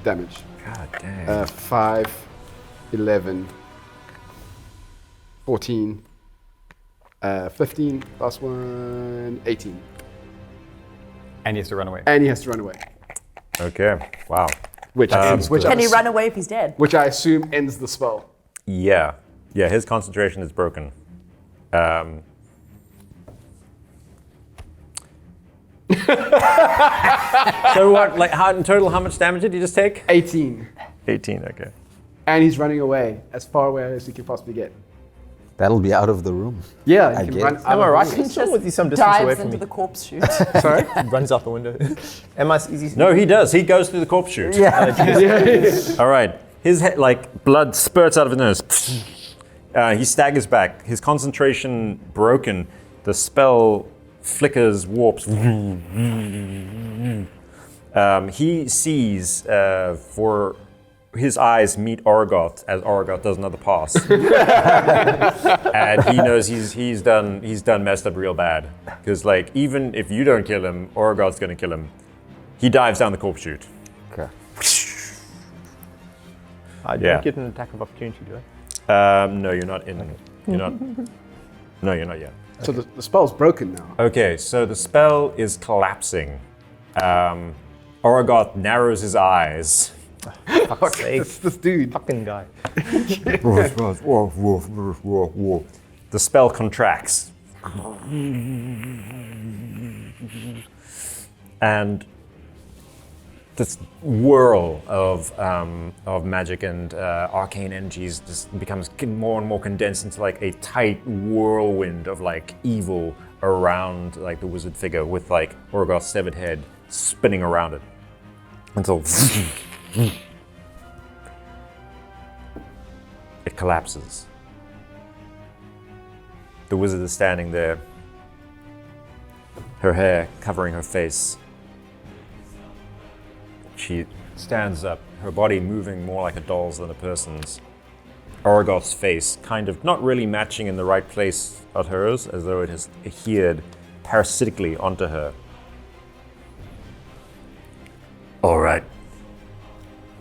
Speaker 4: damage.
Speaker 2: God damn.
Speaker 4: 5, 11, 14, 15 plus 1, 18.
Speaker 3: And he has to run away.
Speaker 4: And he has to run away.
Speaker 2: Okay. Wow.
Speaker 4: Which I
Speaker 5: Can he run away if he's dead?
Speaker 4: Which I assume ends the spell.
Speaker 2: Yeah. Yeah, his concentration is broken. So what, like how in total, how much damage did you just take?
Speaker 4: 18.
Speaker 2: 18, okay.
Speaker 4: And he's running away as far away as he can possibly get.
Speaker 6: That'll be out of the room.
Speaker 4: Yeah,
Speaker 6: I
Speaker 4: he can
Speaker 6: guess.
Speaker 4: run
Speaker 7: Am
Speaker 4: out
Speaker 7: I
Speaker 4: of
Speaker 7: right?
Speaker 4: the
Speaker 7: Can
Speaker 4: room.
Speaker 7: someone with you some distance away
Speaker 5: Dives
Speaker 7: from
Speaker 5: into
Speaker 7: me?
Speaker 5: the corpse chute.
Speaker 4: Sorry?
Speaker 7: Runs out the window. Am I easy?
Speaker 2: No, he does. He goes through the corpse chute. All right. His head, like blood spurts out of his nose. He staggers back. His concentration broken. The spell flickers, warps. He sees for his eyes meet Orogoth as Orogoth does another pass, and he knows he's done messed up real bad. Because like even if you don't kill him, Orogoth's gonna kill him. He dives down the corpse chute.
Speaker 6: Okay.
Speaker 7: I
Speaker 2: Yeah.
Speaker 7: don't get an attack of opportunity, do I?
Speaker 2: No, you're not in. You're not. No, you're not yet.
Speaker 4: So the spell's broken now.
Speaker 2: Okay, so the spell is collapsing. Orogoth narrows his eyes.
Speaker 7: Fuck's sake.
Speaker 4: This dude.
Speaker 7: Fucking guy.
Speaker 2: The spell contracts. And this whirl of magic and arcane energies just becomes more and more condensed into like a tight whirlwind of like evil around like the wizard figure with like Orogoth's severed head spinning around it until it collapses. The wizard is standing there, her hair covering her face. She stands up, her body moving more like a doll's than a person's. Orogoth's face kind of not really matching in the right place at hers, as though it has adhered parasitically onto her. All right.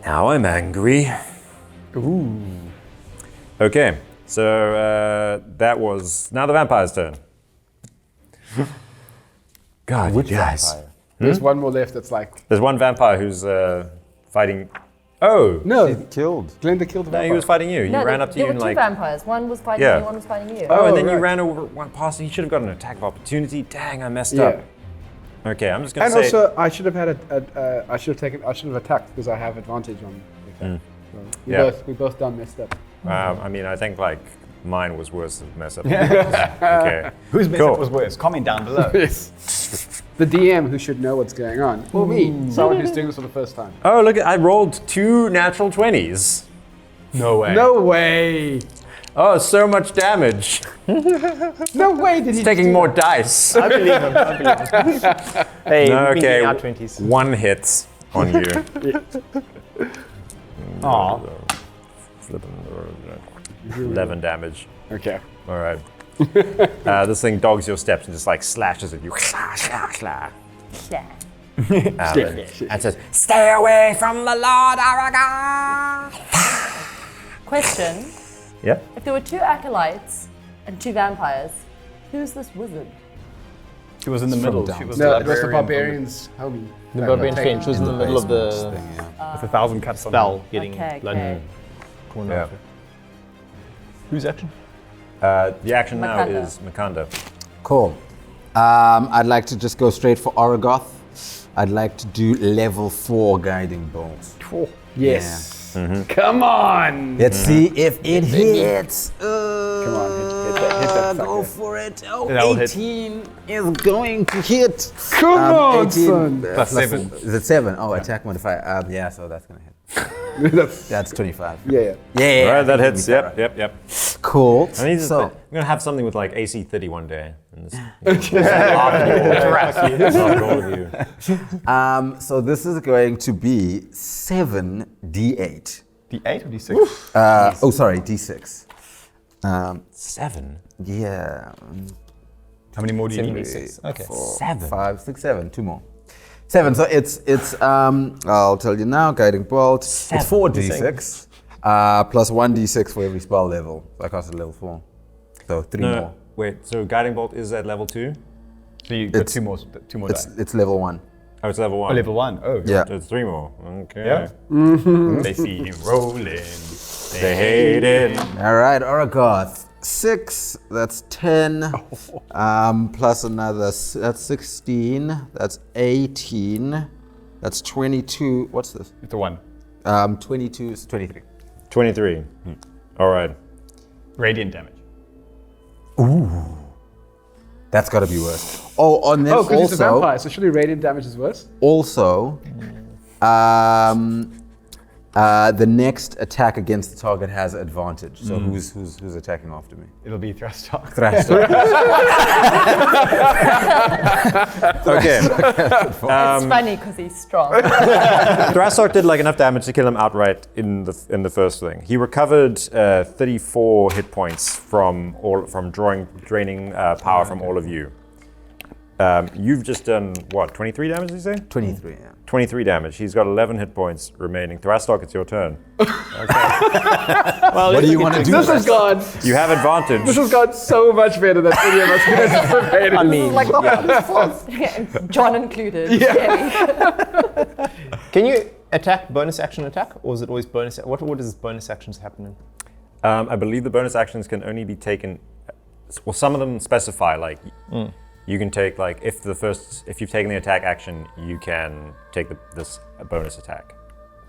Speaker 2: Now I'm angry. Ooh. Okay, so that was now the vampire's turn. God,
Speaker 6: Which
Speaker 2: guys.
Speaker 6: vampire?
Speaker 4: There's one more left that's like,
Speaker 2: There's one vampire who's fighting. Oh,
Speaker 4: no,
Speaker 6: Killed.
Speaker 4: Glenda killed the
Speaker 2: no,
Speaker 4: vampire.
Speaker 2: he was fighting you. He
Speaker 5: No,
Speaker 2: ran up to
Speaker 5: there
Speaker 2: you
Speaker 5: were
Speaker 2: and
Speaker 5: two
Speaker 2: like.
Speaker 5: vampires. One was fighting
Speaker 2: Yeah.
Speaker 5: me, one was fighting you.
Speaker 2: Oh, and then you
Speaker 4: right.
Speaker 2: ran over one past. He should have gotten an attack of opportunity. Dang, I messed
Speaker 4: Yeah.
Speaker 2: up. Okay, I'm just gonna
Speaker 4: And
Speaker 2: say.
Speaker 4: also, I should have had I should have attacked because I have advantage on the attack. So we both done messed up.
Speaker 2: I mean, I think like mine was worse than mess up. Okay.
Speaker 3: Whose mess
Speaker 2: Cool.
Speaker 3: up was worse? Comment down below.
Speaker 4: Yes. The DM who should know what's going on. Or me, someone who's doing this for the first time.
Speaker 2: Oh, look! I rolled 2 natural 20s.
Speaker 3: No way.
Speaker 4: No way!
Speaker 2: Oh, so much damage.
Speaker 4: No way did he
Speaker 2: Taking more dice.
Speaker 7: I believe him. I believe him. Hey,
Speaker 2: No,
Speaker 7: we've been
Speaker 2: okay.
Speaker 7: in our 20s.
Speaker 2: 1 hit on you.
Speaker 3: Aw.
Speaker 2: 11 damage.
Speaker 4: Okay.
Speaker 2: All right. This thing dogs your steps and just like slashes at you.
Speaker 5: Yeah.
Speaker 2: And says, "Stay away from the Lord Orogoth."
Speaker 5: Question:
Speaker 2: Yeah.
Speaker 5: if there were 2 acolytes and 2 vampires, who's this wizard?
Speaker 3: She was in the middle. She was
Speaker 4: No,
Speaker 3: the
Speaker 4: that's the
Speaker 3: librarian
Speaker 4: barbarian's homie.
Speaker 7: The barbarian Finch was in the middle of the
Speaker 6: Thing, yeah.
Speaker 3: with 1,000 cuts on
Speaker 7: spell getting
Speaker 5: Okay,
Speaker 7: blood
Speaker 5: okay.
Speaker 7: corn
Speaker 2: Yeah.
Speaker 7: after. Whose action?
Speaker 2: The action now
Speaker 5: Makanda.
Speaker 2: is Makanda.
Speaker 6: Cool. I'd like to just go straight for Orogoth. I'd like to do level 4 guiding bolt.
Speaker 4: Yes. Come on.
Speaker 6: Let's see if it hits.
Speaker 4: Come on, hit that
Speaker 6: Go
Speaker 4: sucker.
Speaker 6: for it. Oh,
Speaker 3: That'll hit.
Speaker 6: 18 is going to hit.
Speaker 4: Come on,
Speaker 6: 18
Speaker 4: son.
Speaker 3: Plus 7.
Speaker 6: Is it 7? Oh, attack modifier. Yeah, so that's going to hit. That's 25.
Speaker 4: Yeah.
Speaker 6: Yeah.
Speaker 2: All right, that hits.
Speaker 6: Give me
Speaker 2: Yep, yep, yep.
Speaker 6: Cool.
Speaker 2: I need to
Speaker 6: So,
Speaker 2: I'm gonna have something with like AC 30 one day. And this,
Speaker 6: so this is going to be 7d8.
Speaker 3: D8 or D6?
Speaker 6: Sorry, d6.
Speaker 2: 7.
Speaker 6: Yeah.
Speaker 3: How many more do you need?
Speaker 7: 6. Okay.
Speaker 2: 7.
Speaker 6: 5, 6, 7. 2 more. 7. So it's I'll tell you now. Guiding bolt. It's 4d6 plus 1d6 for every spell level. So I cast at level 4. So 3 more.
Speaker 2: No, wait. So guiding bolt is at level 2.
Speaker 3: So you got
Speaker 6: It's-
Speaker 3: two more die.
Speaker 6: It's level 1.
Speaker 2: Oh, it's level 1.
Speaker 3: Oh, level 1. Oh,
Speaker 6: Yeah.
Speaker 2: So it's 3 more. Okay.
Speaker 3: Yeah. They see him rolling.
Speaker 2: They hate it.
Speaker 6: All right, Orogoth. 6. That's 10. Plus another. That's 16. That's 18. That's 22. What's this?
Speaker 3: It's a 1.
Speaker 6: 22 is 23.
Speaker 2: 23. All right.
Speaker 3: Radiant damage.
Speaker 6: That's got to be worse. Oh, on this
Speaker 4: Oh, because he's a
Speaker 6: also.
Speaker 4: vampire, so surely radiant damage is worse?
Speaker 6: Also, the next attack against the target has advantage. So who's attacking after me?
Speaker 3: It'll be Thrastock.
Speaker 6: Thrastock.
Speaker 2: Okay.
Speaker 5: It's funny because he's strong.
Speaker 2: Thrastock did like enough damage to kill him outright in the first thing. He recovered 34 hit points from draining power from all of you. You've just done what? 23 damage? Did you say?
Speaker 6: 23. Yeah.
Speaker 2: 23 damage. He's got 11 hit points remaining. Thrastock, it's your turn.
Speaker 7: Well,
Speaker 6: What do you want to do?
Speaker 4: This has gone.
Speaker 2: You have advantage.
Speaker 4: This has gone so much better than any of us could anticipate.
Speaker 7: I mean,
Speaker 5: Like John included. Yeah.
Speaker 7: can you attack bonus action attack, or is it always bonus? What does bonus actions happen in?
Speaker 2: I believe the bonus actions can only be taken. Well, some of them specify like you can take like if you've taken the attack action, you can take this bonus attack.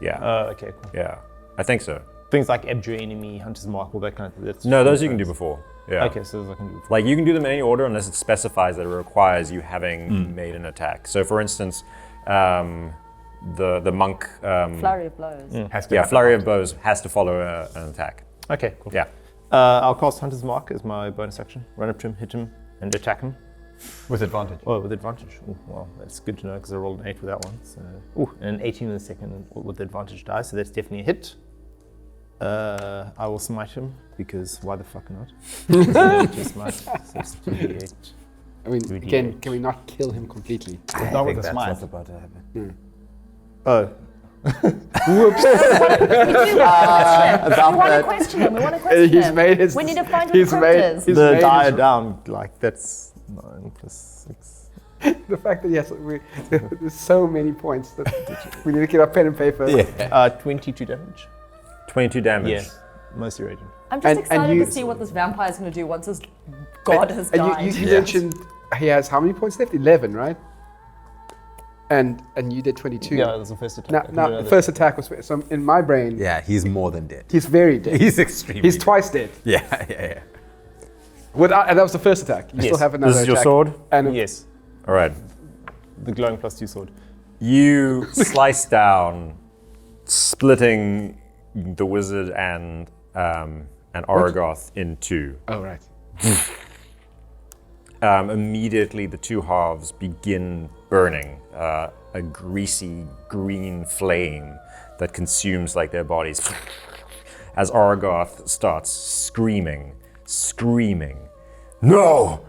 Speaker 2: Yeah.
Speaker 7: Okay, cool.
Speaker 2: Yeah. I think so.
Speaker 7: Things like Abjure Enemy, Hunter's Mark, all that kind of thing.
Speaker 2: No, those you can do before. Yeah.
Speaker 7: Okay, so those I can do before.
Speaker 2: Like you can do them in any order unless it specifies that it requires you having made an attack. So, for instance, the monk.
Speaker 5: Flurry of blows.
Speaker 3: Has to
Speaker 2: Yeah,
Speaker 3: happen.
Speaker 2: flurry of blows has to follow an attack.
Speaker 7: Okay, cool.
Speaker 2: Yeah.
Speaker 7: I'll cast Hunter's Mark as my bonus action. Run up to him, hit him, and attack him.
Speaker 3: With advantage.
Speaker 7: Oh, with advantage. Ooh, well, that's good to know because I rolled an 8 with that one. So, and an 18 in the second with the advantage die, so that's definitely a hit. I will smite him because why the fuck not? Just smite. So it's 2d8.
Speaker 4: I mean,
Speaker 7: 3d8.
Speaker 4: again, can we not kill him completely?
Speaker 3: Not with a
Speaker 6: That's
Speaker 3: smite.
Speaker 6: what's about to happen.
Speaker 7: Oh,
Speaker 5: We want to question him. We want to question
Speaker 4: He's
Speaker 5: him.
Speaker 4: made his.
Speaker 5: We need to find
Speaker 4: he's
Speaker 5: who the
Speaker 4: made-
Speaker 5: crypt is.
Speaker 4: he's
Speaker 7: the
Speaker 4: made
Speaker 7: die
Speaker 4: his-
Speaker 7: down, like that's 9 plus 6.
Speaker 4: The fact that yes, there's so many points that we need to get our pen and paper.
Speaker 7: 22 damage.
Speaker 2: 22 damage.
Speaker 7: Yeah, mostly radiant.
Speaker 5: I'm just
Speaker 4: And
Speaker 5: excited
Speaker 4: you-
Speaker 5: to see what this vampire is going to do once his god has
Speaker 4: And
Speaker 5: died.
Speaker 4: you mentioned he has how many points left? 11, right? And you did 22.
Speaker 7: Yeah, that was the first attack. I can do
Speaker 4: Now,
Speaker 7: another.
Speaker 4: the first attack was so in my brain.
Speaker 6: Yeah, he's more than dead.
Speaker 4: He's very dead.
Speaker 6: He's extremely
Speaker 4: He's
Speaker 6: dead.
Speaker 4: twice dead.
Speaker 6: Yeah.
Speaker 4: And that was the first attack. You still
Speaker 7: Yes.
Speaker 4: have another
Speaker 2: This is your
Speaker 4: attack.
Speaker 2: sword?
Speaker 4: And
Speaker 7: Yes,
Speaker 2: All right.
Speaker 7: the glowing +2 sword.
Speaker 2: You slice down, splitting the wizard and Orogoth in two.
Speaker 4: Oh, right.
Speaker 2: Immediately, the two halves begin burning. A greasy green flame that consumes like their bodies. As Orogoth starts screaming. No,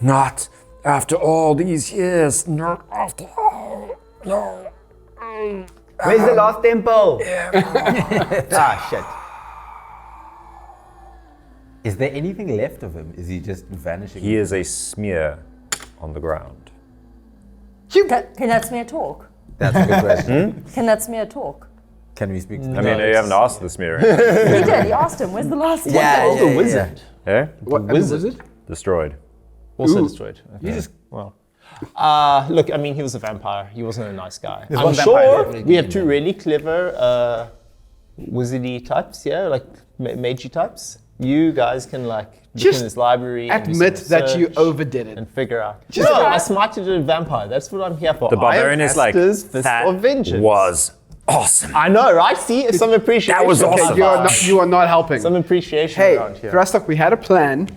Speaker 2: not after all these years. Not after all. No.
Speaker 9: Where's the last temple? Shit.
Speaker 6: Is there anything left of him? Is he just vanishing?
Speaker 2: He is a smear on the ground.
Speaker 5: Can that smear talk?
Speaker 6: That's a good question.
Speaker 5: Can that smear talk?
Speaker 6: Can we speak to
Speaker 2: I mean, you haven't asked the smear.
Speaker 5: He did. He asked him, where's the last one?
Speaker 7: Oh, the wizard.
Speaker 2: Eh?
Speaker 4: What, and the wizard?
Speaker 2: Destroyed.
Speaker 7: Also
Speaker 4: Ooh.
Speaker 7: destroyed. Okay.
Speaker 4: You just
Speaker 7: Well, Look, I mean, he was a vampire. He wasn't a nice guy.
Speaker 3: There's
Speaker 7: I'm
Speaker 3: one vampire
Speaker 7: sure we have two really clever wizardy types here, like magey types. You guys can like look
Speaker 4: Just
Speaker 7: in his library, and do some
Speaker 4: Admit that you
Speaker 7: research
Speaker 4: overdid it.
Speaker 7: and figure out. No, I smited a vampire. That's what I'm here for.
Speaker 2: The barbarian
Speaker 7: I am
Speaker 2: is like,
Speaker 7: Aster's Fist
Speaker 2: that
Speaker 7: of Vengeance.
Speaker 2: was awesome.
Speaker 7: I know, right? See, some appreciation.
Speaker 2: That was awesome.
Speaker 4: You are not helping.
Speaker 7: Some appreciation
Speaker 4: Hey,
Speaker 7: around here.
Speaker 4: Thrastock, we had a plan.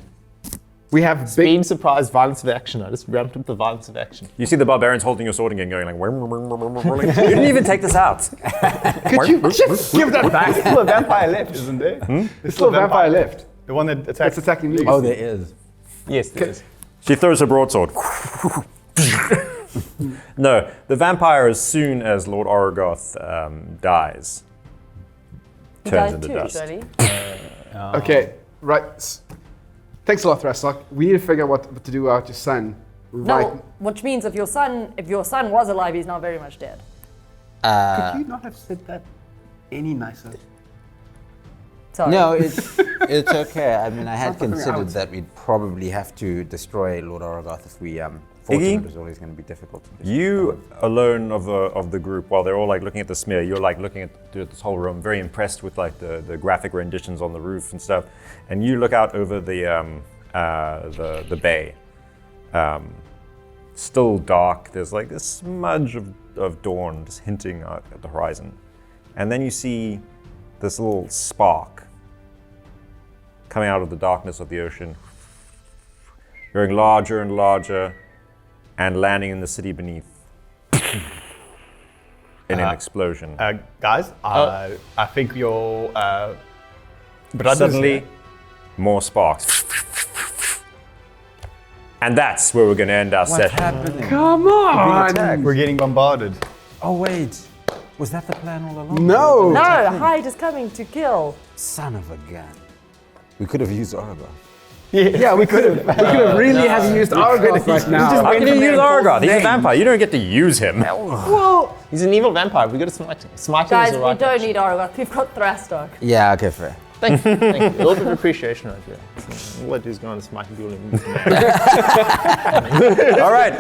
Speaker 4: We have big.
Speaker 7: Being surprised, violence of action. I just ramped up the violence of action.
Speaker 2: You see the barbarians holding your sword again, going like, you didn't even take this out.
Speaker 4: Could you just give that back?
Speaker 3: There's still a vampire left, isn't there?
Speaker 4: There's still a vampire left.
Speaker 3: The one that attacks.
Speaker 4: That's attacking me.
Speaker 1: Oh, there is.
Speaker 7: Yes, there is.
Speaker 2: She throws her broadsword. No, the vampire, as soon as Lord Orogoth dies,
Speaker 5: You
Speaker 2: turns
Speaker 5: guys
Speaker 2: into
Speaker 5: too,
Speaker 2: dust.
Speaker 5: surely.
Speaker 4: Okay, right. Thanks a lot, Thrastock. We need to figure out what to do about your son. Right.
Speaker 5: No, which means if your son was alive, he's now very much dead.
Speaker 4: Could you not have said that any nicer?
Speaker 5: Sorry.
Speaker 6: No, it's okay. I mean, I had
Speaker 4: Something
Speaker 6: considered
Speaker 4: out.
Speaker 6: that we'd probably have to destroy Lord Orogoth if we fought him. It was always going to be difficult to destroy.
Speaker 2: You alone of the group, while they're all like looking at the smear, you're like looking at this whole room, very impressed with like the graphic renditions on the roof and stuff. And you look out over the bay. Still dark. There's like this smudge of dawn just hinting at the horizon. And then you see this little spark coming out of the darkness of the ocean, growing larger and larger, and landing in the city beneath in an explosion.
Speaker 3: Guys, I think your brothers
Speaker 2: Suddenly, more sparks. And that's where we're going to end our session.
Speaker 4: Come on!
Speaker 3: we're getting bombarded.
Speaker 1: Oh, wait. Was that the plan all along?
Speaker 4: No!
Speaker 5: No, Hyde is coming to kill.
Speaker 6: Son of a gun. We could have used Orogoth.
Speaker 4: Yeah, we could have. We could have really have used Orogoth right now.
Speaker 2: How can you use Orogoth? He's a vampire. You don't get to use him.
Speaker 5: Well,
Speaker 7: He's an evil vampire. We got to smite him. Smite him
Speaker 5: guys,
Speaker 7: is the
Speaker 5: we
Speaker 7: right
Speaker 5: don't
Speaker 7: action.
Speaker 5: need Orogoth. We've got Thrastock.
Speaker 6: Yeah, okay, fair.
Speaker 7: Thank you. Thank you. A little bit of appreciation right here. All I do is go on and smite people.
Speaker 2: All right.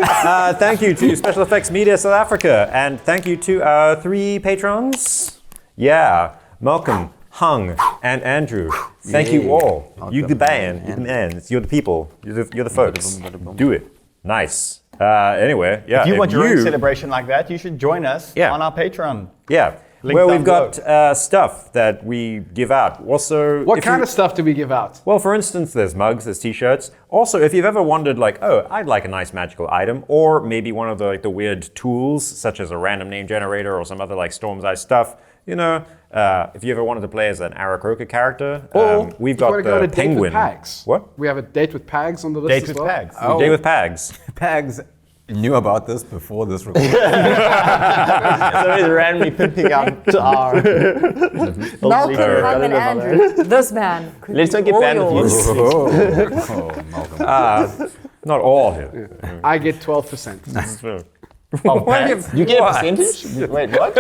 Speaker 2: Thank you to Special Effects Media South Africa. And thank you to our 3 patrons. Yeah. Malcolm, Hung, and Andrew. Thank you all. You the band. You the man. You're the people. You're the folks. Do it. Nice. Anyway, yeah.
Speaker 3: If you want your own celebration like that, you should join us
Speaker 2: Yeah.
Speaker 3: on our Patreon.
Speaker 2: Yeah.
Speaker 3: Link
Speaker 2: Where
Speaker 3: down
Speaker 2: we've got stuff that we give out. Also,
Speaker 4: What
Speaker 2: if
Speaker 4: kind
Speaker 2: you-
Speaker 4: of stuff do we give out?
Speaker 2: Well, for instance, there's mugs, there's t-shirts. Also, if you've ever wondered, like, oh, I'd like a nice magical item, or maybe one of the weird tools, such as a random name generator or some other like Storm's Eye stuff, you know, if you ever wanted to play as an Arakroka character, we've
Speaker 4: If you
Speaker 2: got
Speaker 4: wanna go on
Speaker 2: the
Speaker 4: a date with
Speaker 2: penguin.
Speaker 4: Pags.
Speaker 2: What?
Speaker 4: We have a date with Pags on the list
Speaker 3: Date
Speaker 4: as
Speaker 3: with
Speaker 4: well.
Speaker 3: Pags.
Speaker 2: Day with Pags.
Speaker 1: Pags knew about this before this recording.
Speaker 7: So he's randomly pimping out to our.
Speaker 5: Malcolm, Hung, and Andrew. This man. could
Speaker 7: Let's
Speaker 5: be
Speaker 7: not get
Speaker 5: all
Speaker 7: banned with
Speaker 5: yours.
Speaker 1: Oh, Malcolm.
Speaker 2: Not all here.
Speaker 4: I get 12%.
Speaker 7: You get a percentage? Wait, what?